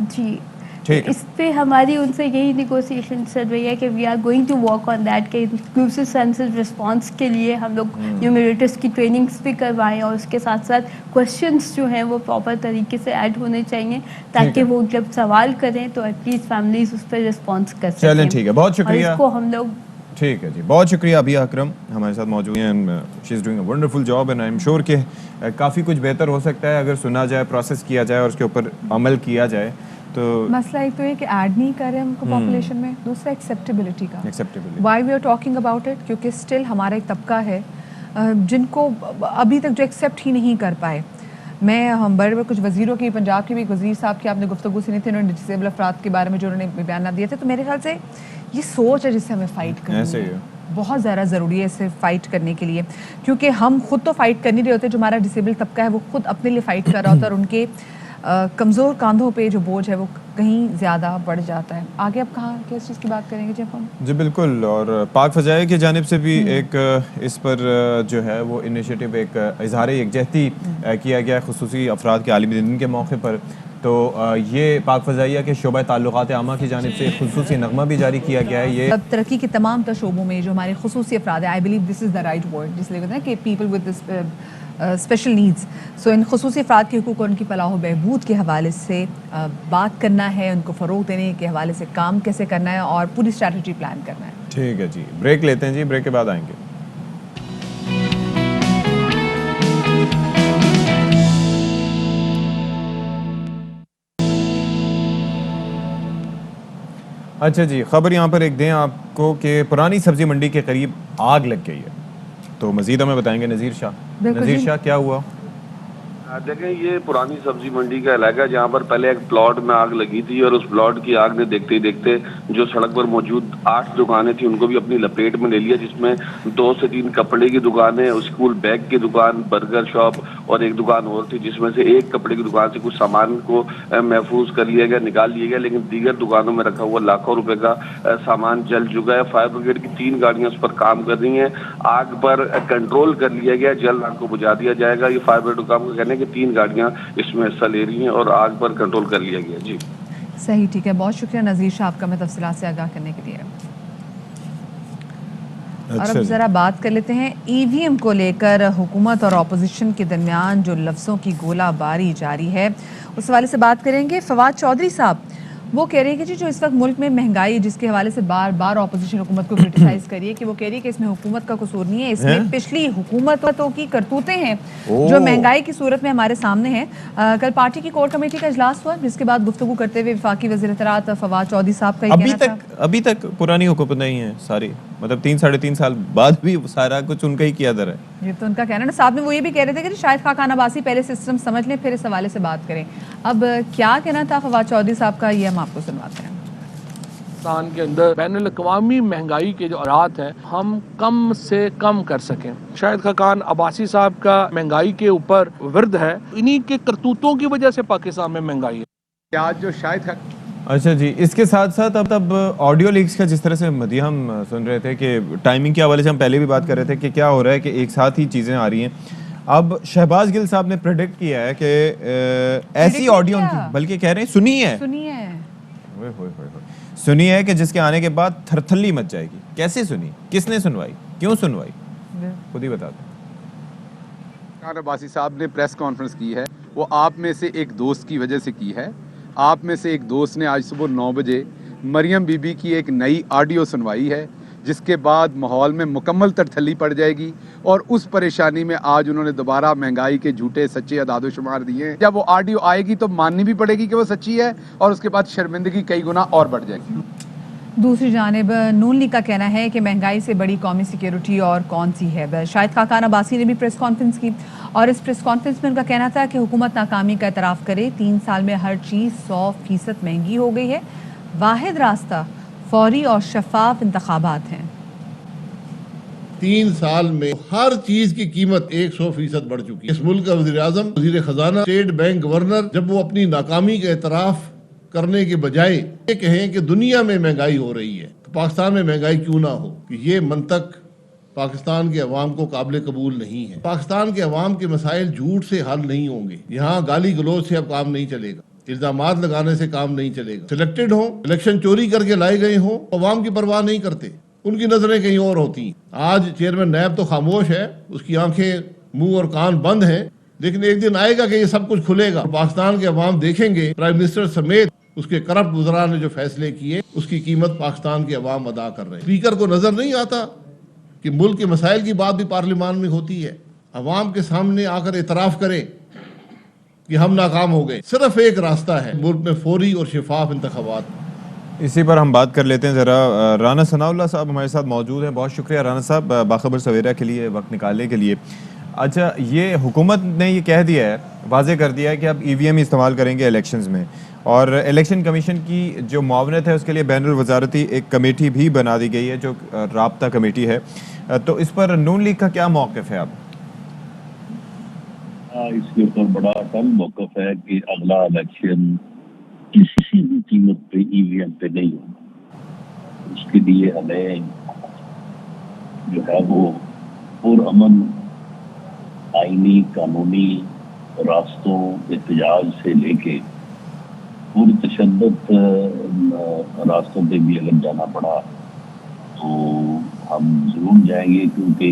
Speaker 20: जी, इस पे हमारी उनसे यही निगोशिएशन चल रही है कि we are going to work on that के इंक्लूसिव सेंसस रिस्पांस के लिए हम लोग न्यूमरेटर्स की ट्रेनिंग्स भी करवाएं, और उसके साथ साथ क्वेश्चंस जो हैं वो प्रॉपर तरीके से ऐड होने चाहिए ताकि वो जब सवाल करें तो एटलीस्ट फैमिलीज उस पर रिस्पॉन्स कर सकें।
Speaker 2: चलें, ठीक है, बहुत शुक्रिया।
Speaker 20: इसको हम लोग
Speaker 2: ठीक है जी, बहुत शुक्रिया। अबिया अकरम हमारे साथ मौजूद हैं, she is doing a wonderful job and I am sure कि काफ़ी कुछ बेहतर हो सकता है अगर सुना जाए, प्रोसेस किया जाए और उसके ऊपर अमल किया जाए। तो
Speaker 1: मसला एक तो है कि ऐड नहीं कर रहे हमको पॉपुलेशन में, दूसरा एक्सेप्टेबिलिटी का। Why we are talking about it, क्योंकि स्टिल हमारा एक तबका है जिनको अभी तक जो एक्सेप्ट ही नहीं कर पाए। हम बड़े बड़े कुछ वज़ीरों की, पंजाब के भी एक वज़ीर साहब की आपने गुफ्तगू सुनी थी, उन्होंने डिसेबल अफराद के बारे में जो उन्होंने बयान दिए थे, तो मेरे ख्याल से ये सोच है जिससे हमें फ़ाइट करनी है, बहुत ज़्यादा ज़रूरी है इसे फ़ाइट करने के लिए, क्योंकि हम खुद तो फ़ाइट कर नहीं रहे होते, जो हमारा डिसेबल तबका है वो खुद अपने लिए फ़ाइट कर रहा होता है और उनके कमज़ोर कांधों पे जो बोझ है वो कहीं ज़्यादा बढ़ जाता है। आगे अब कहाँ किस चीज़ की बात करेंगे जी हम?
Speaker 2: जी बिल्कुल, और पाक फ़ज़ाइया की जानिब से भी एक इस पर जो है वो इनिशिएटिव, एक इज़हार यकजहती किया गया खुसूसी अफराद के आलमी दिन के मौके पर। तो ये पाक फ़ज़ाइया के शोबा ताल्लुकात आमा की जानिब से खुसूसी नगमा भी जारी किया गया है। ये
Speaker 1: तरक्की के तमाम शोबों में जो हमारे खुसूसी अफराद है, I believe this is the right word, जिसलिए कहते हैं कि people with this special needs, so इन खुसूसी अफराद के हुकूक़ और उनकी फलाह बहबूद के हवाले से बात करना है, उनको फ़रोग़ देने के हवाले से काम कैसे करना है और पूरी स्ट्रैटेजी प्लान करना है।
Speaker 2: ठीक है जी, ब्रेक लेते हैं जी, ब्रेक के बाद आएंगे। अच्छा जी, खबर यहाँ पर एक दें आपको कि पुरानी सब्जी मंडी के करीब आग लग गई है, तो मजीद हमें बताएंगे नज़ीर शाह। नज़ीर शाह, क्या हुआ?
Speaker 21: देखें, ये पुरानी सब्जी मंडी का इलाका है जहाँ पर पहले एक प्लॉट में आग लगी थी और उस प्लॉट की आग ने देखते ही देखते जो सड़क पर मौजूद 8 दुकानें थी उनको भी अपनी लपेट में ले लिया, जिसमें 2 से 3 कपड़े की दुकानें, स्कूल बैग की दुकान, बर्गर शॉप और एक दुकान और थी, जिसमें से एक कपड़े की दुकान से कुछ सामान को महफूज कर लिया गया, निकाल लिया गया, लेकिन दीगर दुकानों में रखा हुआ लाखों रुपए का सामान जल चुका है। फायर ब्रिगेड की 3 गाड़ियां उस पर काम कर रही हैं। आग पर कंट्रोल कर लिया गया, जल्द आग को बुझा दिया जाएगा। ये फायर ब्रिगेड काम का कहने कि 3 गाड़ियां इसमें हिस्सा ले रही हैं और आग पर कंट्रोल कर लिया गया। जी
Speaker 1: सही, ठीक है, बहुत शुक्रिया नज़ीर शाह आपका हमें तफसीलात से आगाह करने के लिए। और अब ज़रा बात कर लेते हैं ईवीएम को लेकर हुकूमत और अपोजिशन के दरमियान जो लफ्ज़ों की गोलाबारी जारी है उस हवाले से बात करेंगे। फवाद चौधरी साहब वो कह रहे हैं कि जी जो इस वक्त मुल्क में महंगाई, जिसके हवाले से बार बार अपोजिशन हुकूमत को क्रिटिसाइज करी है कि वो कह रही है कि इसमें हुकूमत का कसूर नहीं है, इसमें पिछली हुकूमतों की करतूतें हैं जो महंगाई की सूरत में हमारे सामने हैं। कल पार्टी की कोर कमेटी का इजलास हुआ जिसके बाद गुफ्तगू करते हुए वफाकी वज़ीर इत्तलात फवाद चौधरी साहब का
Speaker 2: अभी तक पुरानी हुकूमत नहीं है सारी, मतलब 3-3.5 साल बाद भी सारा कुछ उनका ही किया दर है।
Speaker 1: ये तो उनका कहना है। साहब में वो ये भी कह रहे थे कि शायद खाकान अब्बासी पहले सिस्टम समझ लें फिर इस हवाले से बात करें। अब क्या कहना था फवाद चौधरी साहब का, ये हम आपको सुनवाते हैं।
Speaker 22: पाकिस्तान के अंदर बैनुल-अक़वामी महंगाई के जो हालात हैं हम कम से कम कर सकें। शाहिद खाकान अब्बासी साहब का महंगाई के ऊपर विर्द है, इन्हीं के करतूतों की वजह से पाकिस्तान में महंगाई है।
Speaker 23: आज जो शाहिद
Speaker 2: अच्छा जी, इसके साथ साथ अब ऑडियो लीक्स का जिस तरह से मदिया हम सुन रहे थे कि टाइमिंग के हवाले से हम पहले भी बात कर रहे थे कि क्या हो रहा है कि एक साथ ही चीज़ें आ रही हैं। अब शहबाज गिल साहब ने प्रेडिक्ट किया है कि ऐसी ऑडियो बल्कि कह रहे हैं सुनी है कि जिसके आने के बाद थरथल्ली मच जाएगी। कैसे सुनी, किसने सुनवाई, क्यों सुनवाई, खुद ही बताते हैं।
Speaker 23: खान अब्बासी साहब ने प्रेस कॉन्फ्रेंस की है, वो आप में से एक दोस्त की वजह से की है। आप में से एक दोस्त ने आज सुबह 9 बजे मरियम बीबी की एक नई ऑडियो सुनवाई है, जिसके बाद माहौल में मुकम्मल तरथली पड़ जाएगी और उस परेशानी में आज उन्होंने दोबारा महंगाई के झूठे सच्चे अदाद शुमार दिए हैं। जब वो ऑडियो आएगी तो माननी भी पड़ेगी कि वो सच्ची है और उसके बाद शर्मिंदगी कई गुना और बढ़ जाएगी।
Speaker 1: दूसरी जानिब नून लीग का कहना है कि महंगाई से बड़ी कौमी सिक्योरिटी और कौन सी है। शाहिद खाकान अब्बासी ने भी प्रेस कॉन्फ्रेंस की और इस प्रेस कॉन्फ्रेंस में उनका कहना था कि हुकूमत नाकामी का एतराफ़ करे, 3 साल में हर चीज़ 100% महंगी हो गई है, वाहिद रास्ता फौरी और शफाफ इंतखाबात हैं।
Speaker 24: 3 साल में हर चीज की कीमत 100% बढ़ चुकी है। इस मुल्क का वज़ीर आज़म, वज़ीर खजाना, स्टेट बैंक गवर्नर जब वो अपनी नाकामी का एतराफ़ करने के बजाय ये कहें कि दुनिया में महंगाई हो रही है तो पाकिस्तान में महंगाई क्यों ना हो, कि ये मंतक पाकिस्तान के अवाम को काबिल कबूल नहीं है। पाकिस्तान के अवाम के मसाइल झूठ से हल नहीं होंगे, यहाँ गाली गलौज से अब काम नहीं चलेगा, इल्जामात लगाने से काम नहीं चलेगा। सिलेक्टेड हो, इलेक्शन चोरी करके लाए गए हो, अवाम की परवाह नहीं करते, उनकी नजरें कहीं और होती हैं। आज चेयरमैन नैब तो खामोश है, उसकी आंखें मुंह और कान बंद हैं, लेकिन एक दिन आएगा कि ये सब कुछ खुलेगा। पाकिस्तान के अवाम देखेंगे प्राइम मिनिस्टर समेत उसके करप्ट वज़रा ने जो फैसले किए उसकी कीमत पाकिस्तान के अवाम अदा कर रहे हैं। स्पीकर को नजर नहीं आता कि मुल्क के मसाइल की बात भी पार्लियामान में होती है, अवाम के सामने आकर इतराफ करें कि हम नाकाम हो गए। सिर्फ एक रास्ता है मुल्क में फौरी और शफाफ इंतखाबात।
Speaker 2: इसी पर हम बात कर लेते हैं ज़रा। राना सनाउल्लाह साहब हमारे साथ मौजूद हैं। बहुत शुक्रिया राना साहब बाखबर सवेरा के लिए वक्त निकालने के लिए। अच्छा, ये हुकूमत ने ये कह दिया है, वाज़े कर दिया है कि अब EVM इस्तेमाल करेंगे इलेक्शंस में, और इलेक्शन कमीशन की जो मुआवनत है उसके लिए बैनुल वज़ारती एक कमेटी भी बना दी गई है जो राब्ता कमेटी है। तो इस पर नून लीग का क्या मौक़िफ़ है अब?
Speaker 25: इसके ऊपर बड़ा अटल मौक़िफ़ है कि अगला इलेक्शन किसी भी कीमत पे EVM पे नहीं होगा। उसके लिए हमें जो है वो पुरअमन आईनी कानूनी रास्तों एहतजाज से लेके पूरी तशद्दुद रास्तों पे भी अगर जाना पड़ा तो हम जरूर जाएंगे, क्योंकि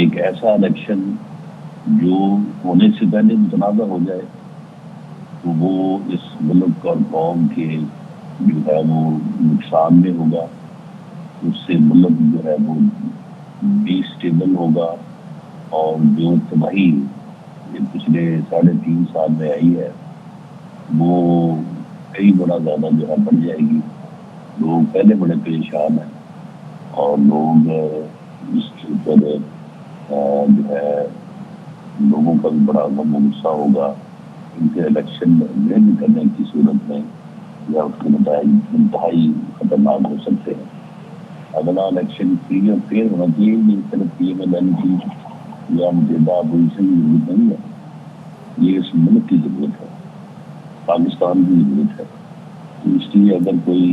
Speaker 25: एक ऐसा इलेक्शन जो होने से पहले मुतनाज़ा हो जाए तो वो इस मुल्क और कौम के जो है वो नुकसान में होगा, उससे मुल्क जो है वो डिस्टेबल होगा और जो तबाही पिछले 3.5 साल में आई है वो कई गुना ज़्यादा जो है बढ़ जाएगी। लोग पहले बड़े परेशान हैं और लोग इसके ऊपर जो है लोगों का भी बड़ा गम गुस्सा होगा। इनके इलेक्शन विन करने की सूरत में या उसके नतीजे इंतहाई खतरनाक हो सकते हैं। अगला इलेक्शन फ्री और फेयर होना चाहिए, ये सिर्फ PMLN की या मुतहदा अपोजिशन की जरूरत नहीं है, ये इस मुल्क की जरूरत है, पाकिस्तान की जरूरत है। तो इसलिए अगर कोई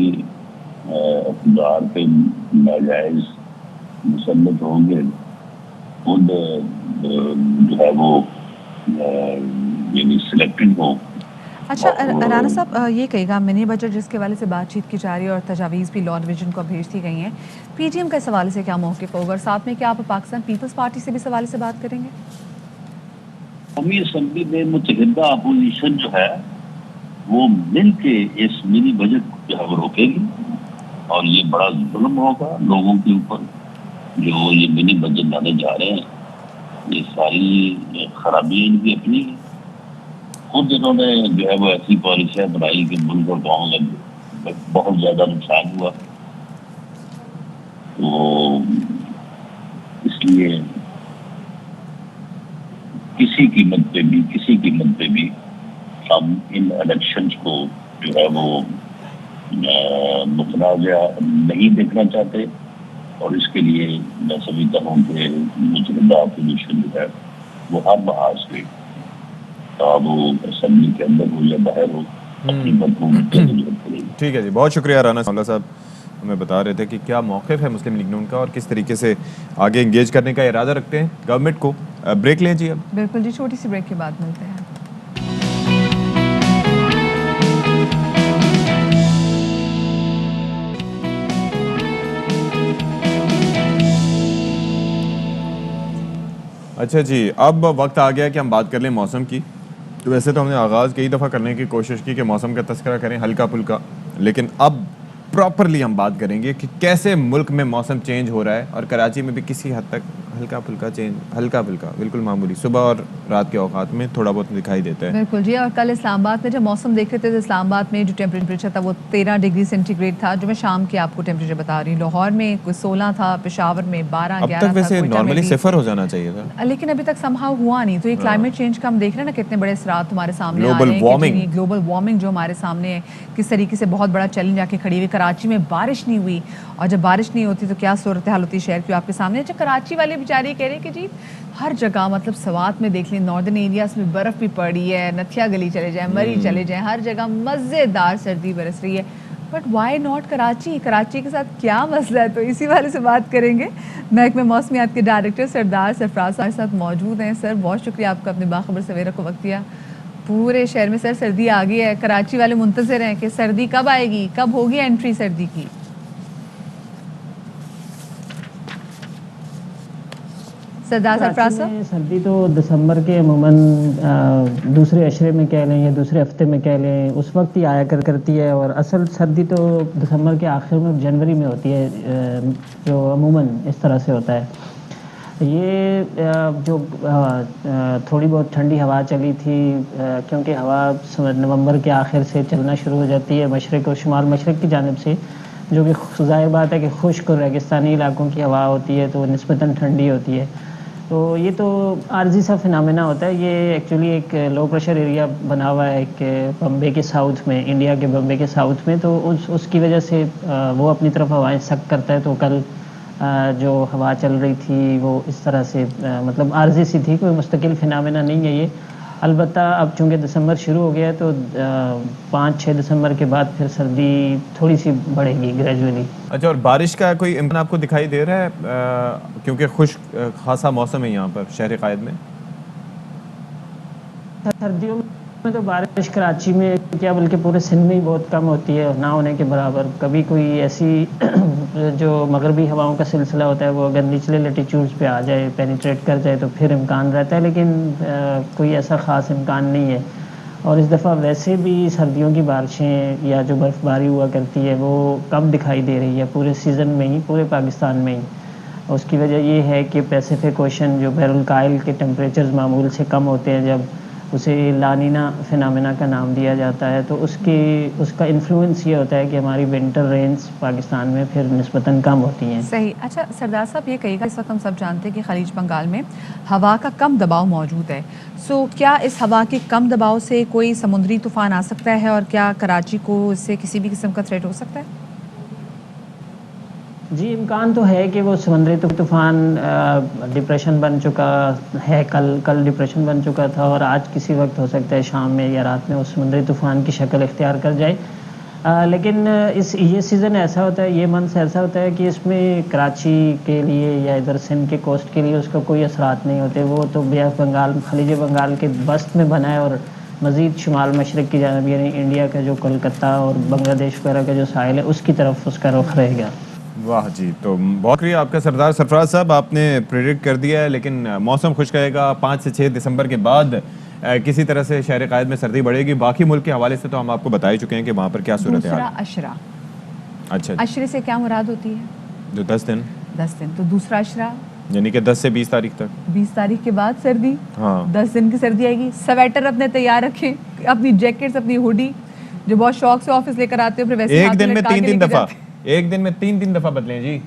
Speaker 25: इक़्तिदार पे नाजायज मुसल्लत होंगे, खुद जो है वो यानी सिलेक्टेड हो।
Speaker 1: अच्छा राना साहब, ये कहेगा मिनी बजट जिसके वाले से बातचीत की जा रही है और तजावीज़ भी लॉ डिवीजन को भेज दी गई हैं, PTM का इस हवाले से क्या मौक़िफ़ होगा, और साथ में क्या आप पाकिस्तान पीपल्स पार्टी से भी इस हवाले से बात करेंगे?
Speaker 25: कौमी असम्बली में मुतहदा अपोजिशन जो है वो मिल के इस मिनी बजट को जो है वो रोकेगी, और ये बड़ा जुल्म होगा लोगों के ऊपर जो ये मिनी बजट लाने जा रहे हैं। ये सारी खराबी इनकी अपनी है। खुद इन्होंने जो है वो ऐसी पॉलिसियाँ बनाई कि मुल्क और गाँव में बहुत ज़्यादा नुकसान हुआ। तो इसलिए किसी कीमत पे भी हम इन इलेक्शंस को जो है वो मुतनाज़ा नहीं देखना चाहते, और इसके लिए मैं समझता हूँ कि मुतहदा अपोजिशन जो है वो हर महाज से वो असेंबली के अंदर हो या बाहर हो अपनी मजबूत जरूरत पड़ेगी।
Speaker 2: ठीक है जी, बहुत शुक्रिया राना साहब, हमें बता रहे थे कि क्या मौक़िफ़ है मुस्लिम लीग नून का और किस तरीके से आगे इंगेज करने का इरादा रखते हैं गवर्नमेंट को। ब्रेक लें जी अब। बिल्कुल जी, छोटी सी ब्रेक के बाद मिलते हैं। अच्छा जी, अब वक्त आ गया कि हम बात कर लें मौसम की। तो वैसे तो हमने आगाज़ कई दफ़ा करने की कोशिश की कि मौसम का तस्करा करें हल्का फुल्का, लेकिन अब प्रॉपरली हम बात करेंगे कि कैसे मुल्क में मौसम चेंज हो रहा है, और कराची में भी किसी हद तक हल्का फुल्का बिल्कुल मामूली सुबह और रात के औकात में थोड़ा बहुत दिखाई देता है।
Speaker 1: बिल्कुल जी, और कल इस्लामाबाद में जब मौसम देख रहे थे तो इस्लामाबाद में जो टेम्परेचर था वो 13 डिग्री सेंटीग्रेड था, जो मैं शाम के आपको टेम्परेचर बता रही हूँ। लाहौर में कोई 16 था, पेशावर में 12-11
Speaker 2: अब तक वैसे नॉर्मली सिफर हो जाना चाहिए था,
Speaker 1: लेकिन अभी तक समहाउ हुआ नहीं। तो ये क्लाइमेट चेंज का हम देख रहे हैं ना, कितने बड़े असरात हमारे सामने आ रहे हैं। ग्लोबल वार्मिंग जो हमारे सामने है, किस तरीके से बहुत बड़ा चैलेंज आके खड़ी हुई। कराची में बारिश नहीं हुई, और जब बारिश नहीं होती तो क्या सूरत हाल होती है शहर की आपके सामने। अच्छा, कराची वाले बेचारे कह रहे हैं कि जी हर जगह, मतलब सवात में देख लें, नॉर्दर्न एरियाज में बर्फ़ भी पड़ी है, नथिया गली चले जाएं, मरी चले जाएं, हर जगह मज़ेदार सर्दी बरस रही है। But why not Karachi? Karachi के साथ क्या मसला है? तो इसी वाले से बात करेंगे। महकमे मौसमियात के डायरेक्टर सरदार सरफराज हमारे साथ मौजूद हैं। सर, बहुत शुक्रिया आपका अपने बाखबर सवेरा को वक्त दिया। पूरे शहर में सर सर्दी आ गई है, कराची वाले मुंतज़िर हैं कि सर्दी कब आएगी, कब होगी एंट्री सर्दी की। सरदार सरफराज साहब,
Speaker 3: सर्दी तो दिसंबर के अमूमन दूसरे अशरे में कह लें या दूसरे हफ्ते में कह लें, उस वक्त ही आया करती है, और असल सर्दी तो दिसंबर के आखिर में जनवरी में होती है, जो अमूमन इस तरह से होता है। ये जो थोड़ी बहुत ठंडी हवा चली थी, क्योंकि हवा नवंबर के आखिर से चलना शुरू हो जाती है मशरक़ और शुमाल मशरक़ की जानिब से, जो कि ज़ाहिर बात है कि खुश्क और रेगिस्तानी इलाकों की हवा होती है तो निस्बतन ठंडी होती है। तो ये तो आर्जी सा फिनोमेना होता है। ये एक्चुअली एक लो प्रेशर एरिया बना हुआ है एक बम्बे के साउथ में, इंडिया के बम्बे के साउथ में, तो उसकी वजह से वो अपनी तरफ हवाएं सक करता है। तो कल जो हवा चल रही थी वो इस तरह से मतलब आर्जी सी थी, कोई मुस्तकिल फिनोमेना नहीं है ये। अलबत्ता अब चूँकि दिसंबर शुरू हो गया है तो 5-6 दिसंबर के बाद फिर सर्दी थोड़ी सी बढ़ेगी ग्रेजुअली।
Speaker 2: अच्छा, और बारिश का कोई इम्कान आपको दिखाई दे रहा है, क्योंकि खुश्क खासा मौसम है यहाँ पर शहर कायद में?
Speaker 3: सर्दियों में तो बारिश कराची में क्या बल्कि पूरे सिंध में ही बहुत कम होती है, ना होने के बराबर। कभी कोई ऐसी जो मगरबी हवाओं का सिलसिला होता है वो अगर निचले लेटीट्यूड्स पे आ जाए, पेनिट्रेट कर जाए, तो फिर इम्कान रहता है, लेकिन कोई ऐसा ख़ास इम्कान नहीं है। और इस दफ़ा वैसे भी सर्दियों की बारिशें या जो बर्फ़बारी हुआ करती है वो कम दिखाई दे रही है पूरे सीज़न में ही, पूरे पाकिस्तान में ही। उसकी वजह ये है कि पैसिफिक ओशन जो बहरुल कायल के टेम्परेचर्स मामूल से कम होते हैं, जब उसे लानीना फिनोमेना का नाम दिया जाता है। तो उसका इन्फ्लुएंस ये होता है कि हमारी विंटर रेंज पाकिस्तान में फिर निस्बतन कम होती हैं।
Speaker 1: सही। अच्छा सरदार साहब ये कहिएगा, इस वक्त हम सब जानते हैं कि खलीज बंगाल में हवा का कम दबाव मौजूद है, सो क्या इस हवा के कम दबाव से कोई समुद्री तूफान आ सकता है और क्या कराची को इससे किसी भी किस्म का थ्रेट हो सकता है?
Speaker 3: जी इम्कान तो है कि वो समुद्री तूफ़ान डिप्रेशन बन चुका है, कल डिप्रेशन बन चुका था और आज किसी वक्त हो सकता है शाम में या रात में उस समुद्री तूफ़ान की शक्ल इख्तियार कर जाए। लेकिन ये सीज़न ऐसा होता है, ये मंथ ऐसा होता है कि इसमें कराची के लिए या इधर सिंध के कोस्ट के लिए उसका कोई असरात नहीं होते। वो तो बे ऑफ बंगाल, खलीज बंगाल के वस्त में बना है और मज़ीद शुमाल मशरक़ की जानब यानी इंडिया का जो कोलकाता और बांग्लादेश वगैरह का जो साहिल है उसकी तरफ उसका रुख रहेगा।
Speaker 2: वाह जी, तो बहुत शुक्रिया आपका सरदार सरफराज साहब, आपने प्रेडिक्ट कर दिया है। लेकिन मौसम खुश्क रहेगा 5 से 6 दिसंबर के बाद किसी तरह से शहर कायद में सर्दी बढ़ेगी। बाकी मुल्क के हवाले से तो हम आपको बता ही चुके हैं कि वहाँ पर क्या सूरत है।
Speaker 1: अशरा,
Speaker 2: अच्छा,
Speaker 1: अशरे से क्या मुराद होती है?
Speaker 2: जो 10 दिन। तो दूसरा अशरा यानी कि 10 से 20 तारीख तक।
Speaker 1: 20 तारीख के बाद सर्दी।
Speaker 2: हाँ,
Speaker 1: 10 दिन की सर्दी आएगी। स्वेटर अपने तैयार रखें, अपनी जैकेट्स, अपनी हुडी जो बहुत शौक से ऑफिस लेकर आते हो, फिर वैसे
Speaker 2: एक दिन में 3 दफा एक दिन में 3 दफा बदलें जी।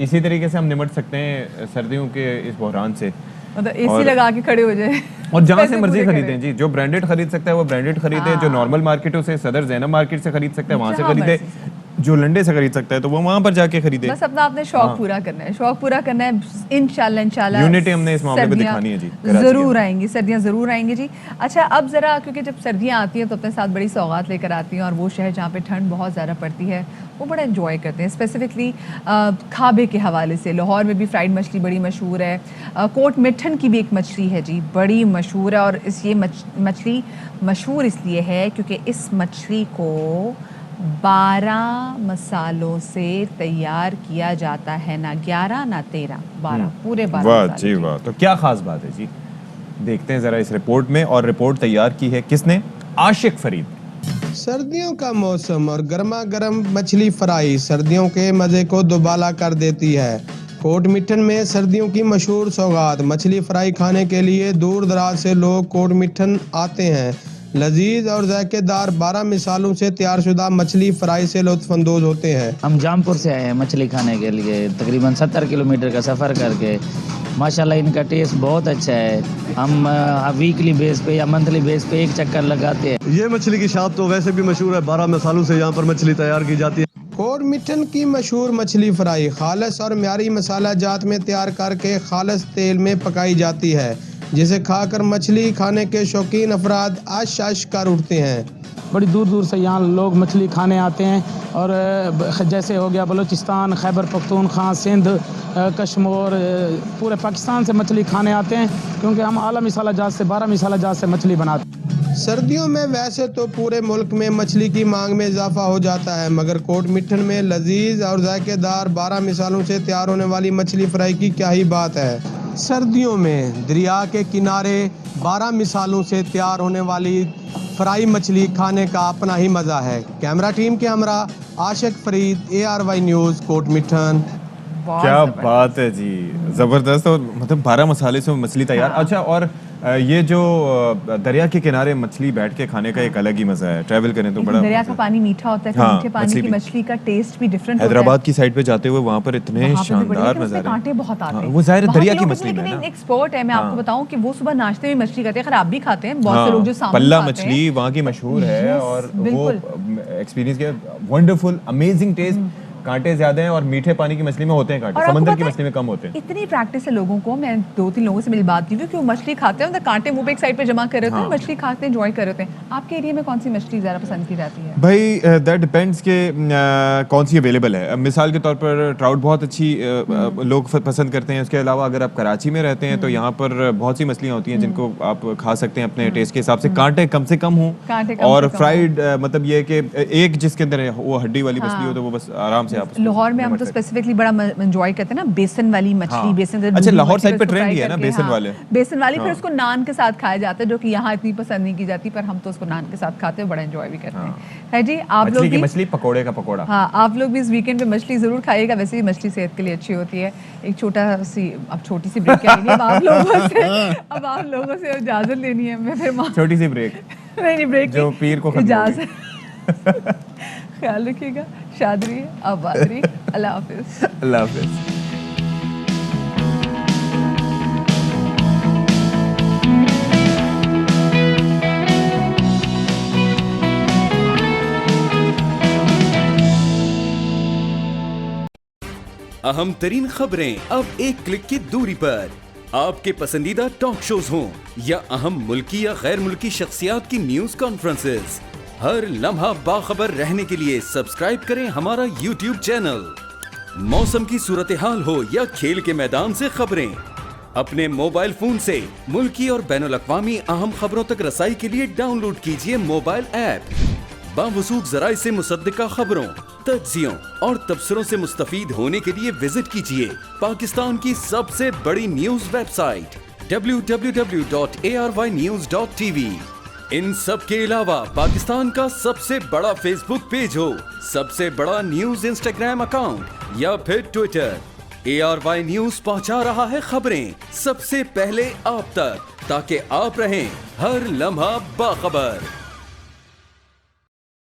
Speaker 2: इसी तरीके से हम निमट सकते हैं सर्दियों के इस बहरान से।
Speaker 1: मतलब एसी लगा के खड़े हो जाए
Speaker 2: और जहाँ से मर्जी खरीदें जी। जो ब्रांडेड खरीद सकता है वो ब्रांडेड खरीदे, जो नॉर्मल मार्केटों से, सदर ज़ैनब मार्केट से खरीद सकता है वहाँ से खरीदे, जो लंडे से खरीद सकता है तो वो वहाँ पर जाके खरीदे।
Speaker 1: बस अपना आपने शौक पूरा करना है, शौक पूरा करना है। इंशाल्लाह
Speaker 2: यूनिटी हमने इस मामले में दिखानी है जी।
Speaker 1: जरूर आएंगी सर्दियाँ, जरूर आएंगी जी। अच्छा अब जरा, क्योंकि जब सर्दियाँ आती हैं तो अपने साथ बड़ी सौगात लेकर आती हैं और वो शहर जहाँ पे ठंड बहुत ज़्यादा पड़ती है वो बड़ा एंजॉय करते हैं। स्पेसिफिकली खाबे के हवाले से लाहौर में भी फ्राइड मछली बड़ी मशहूर है। कोट मिठन की भी एक मछली है जी, बड़ी मशहूर है। और ये मछली मशहूर इसलिए है क्योंकि इस मछली को 12 मसालों से तैयार किया जाता है, ना 11 ना 13, 12 पूरे 12।
Speaker 2: वाह जी वाह, तो क्या खास बात है जी, देखते हैं जरा इस रिपोर्ट में। और रिपोर्ट तैयार की है किसने? आशिक फरीद।
Speaker 4: सर्दियों का मौसम और गर्मा गर्म मछली फ्राई सर्दियों के मज़े को दुबाला कर देती है। कोट मिठन में सर्दियों की मशहूर सौगात मछली फ्राई खाने के लिए दूर दराज से लोग कोट मिठन आते हैं। लजीज और जायकेदार 12 मिसालों से तैयार शुदा मछली फ्राई से लुत्फानंदोज होते हैं।
Speaker 5: हम जामपुर से आए हैं मछली खाने के लिए, तकरीबन 70 किलोमीटर का सफ़र करके। माशाल्लाह इनका टेस्ट बहुत अच्छा है। हम वीकली बेस पे या मंथली बेस पे एक चक्कर लगाते हैं।
Speaker 6: ये मछली की शाद तो वैसे भी मशहूर है, 12 मसालों से यहाँ पर मछली तैयार की जाती है।
Speaker 4: कोट मिठन की मशहूर मछली फ्राई खालिस और म्यारी मसाला जात में तैयार करके खालिस तेल में पकाई जाती है, जिसे खाकर मछली खाने के शौकीन अफराद आश कर उठते हैं।
Speaker 7: बड़ी दूर दूर से यहाँ लोग मछली खाने आते हैं और जैसे हो गया बलूचिस्तान, खैबर पख्तूनख्वा, सिंध, कश्मीर, पूरे पाकिस्तान से मछली खाने आते हैं क्योंकि हम आला मिसाला जात से 12 मिसाला जात से मछली बनाते हैं।
Speaker 4: सर्दियों में वैसे तो पूरे मुल्क में मछली की मांग में इजाफा हो जाता है, मगर कोट मिठन में लजीज और जायकेदार 12 मिसालों से तैयार होने वाली मछली फ्राई की क्या ही बात है। सर्दियों में दरिया के किनारे 12 मिसालों से तैयार होने वाली फ्राई मछली खाने का अपना ही मज़ा है। कैमरा टीम के हमरा आशिक फरीद, ARY न्यूज़, कोट मिठन।
Speaker 2: क्या बात है जी, ज़बरदस्त। और मतलब 12 मसाले से मछली तैयार। अच्छा, और ये जो दरिया के किनारे मछली बैठ के खाने का एक अलग ही मजा है। ट्रैवल करें तो बड़ा
Speaker 1: दरिया का पानी मीठा होता है, मीठे पानी की मछली का टेस्ट भी डिफरेंट होता है।
Speaker 2: हैदराबाद की साइड पे जाते हुए वहाँ पर इतने शानदार नजारे,
Speaker 1: कांटे बहुत आते हैं।
Speaker 2: वो ज़ाहिर दरिया की मछली में ना
Speaker 1: एक्सपर्ट है। मैं आपको बताऊं कि वो सुबह नाश्ते में मछली खाते हैं, आप भी खाते हैं, बहुत से लोग जो सामने
Speaker 2: पल्ला मछली वहाँ की मशहूर है और वो एक्सपीरियंस किया, वंडरफुल अमेजिंग टेस्ट। कांटे ज्यादा हैं और मीठे पानी की मछली में होते हैं कांटे, समंदर की मछली में कम होते हैं।
Speaker 1: इतनी प्रैक्टिस है लोगों को, मैं 2-3 लोगों से मेरी बात की थी कि वो मछली खाते हैं, कांटे मुंह पे एक साइड पे जमा कर रहे होते हैं, मछली खाते हैं, एंजॉय कर रहे होते हैं। आपके एरिया में कौन सी मछली ज़्यादा पसंद की जाती है?
Speaker 2: भाई दैट डिपेंड्स के कौन सी अवेलेबल है। मिसाल के तौर पर ट्राउट बहुत अच्छी लोग पसंद करते हैं। उसके अलावा अगर आप कराची में रहते हैं तो यहाँ पर बहुत सी मछलियाँ होती हैं जिनको आप खा सकते हैं अपने टेस्ट के हिसाब से। कांटे कम से कम हों और फ्राइड, मतलब ये कि एक जिसके अंदर वो हड्डी वाली मछली हो तो वो बस आराम से आप उसको
Speaker 1: लाहौर में हम
Speaker 2: निमट
Speaker 1: तो
Speaker 2: सकते हैं?
Speaker 1: स्पेसिफिकली बड़ा एंजॉय करते हैं ना बेसन वाली मछली,
Speaker 2: हाँ।
Speaker 1: बेसन
Speaker 2: अच्छा, लाहौर साइड पे ट्रेंड ही है ना बेसन वाले।
Speaker 1: बेसन वाली, फिर
Speaker 2: हाँ।
Speaker 1: उसको नान के साथ खाया जाता है, जो कि यहाँ इतनी पसंद नहीं की जाती, पर हम तो उसको नान के साथ खाते हैं, बड़ा एंजॉय भी करते हैं। है जी, आप लोग भी
Speaker 2: मछली, पकोड़े का पकोड़ा।
Speaker 1: हाँ, आप लोग भी इस वीकेंड पे मछली जरूर खाइएगा, वैसे भी मछली सेहत के लिए अच्छी होती है। एक छोटी सी ब्रेक आएगी अब आप लोगों से इजाजत लेनी है, मैं फिर
Speaker 2: छोटी सी ब्रेक
Speaker 1: नहीं ब्रेक
Speaker 2: जो पीर को
Speaker 1: इजाजत ख्याल रखिएगा, शाद रहिए, आबाद रहिए, अल्लाह हाफिज।
Speaker 2: अल्लाह हाफिज।
Speaker 8: अहम तरीन खबरें अब एक क्लिक की दूरी पर, आपके पसंदीदा टॉक शोज हों या अहम मुल्की या गैर मुल्की शख्सियात की न्यूज कॉन्फ्रेंसेस, हर लम्हा बाखबर रहने के लिए सब्सक्राइब करें हमारा YouTube चैनल। मौसम की सूरत हाल हो या खेल के मैदान से खबरें, अपने मोबाइल फोन से मुल्की और बैनुल अक़वामी अहम खबरों तक रसाई के लिए डाउनलोड कीजिए मोबाइल ऐप। बावसूख ज़राए से मुसद्दिका खबरों, तज्ज़ियों और तबसरों से मुस्तफ़ीद होने के लिए विजिट कीजिए पाकिस्तान की सबसे बड़ी न्यूज वेबसाइट www.arvynews.tv। इन सब के अलावा पाकिस्तान का सबसे बड़ा फेसबुक पेज हो, सबसे बड़ा न्यूज इंस्टाग्राम अकाउंट या फिर ट्विटर, ARY न्यूज पहुंचा रहा है खबरें सबसे पहले आप तक, ताकि आप रहें हर लम्हा बाखबर।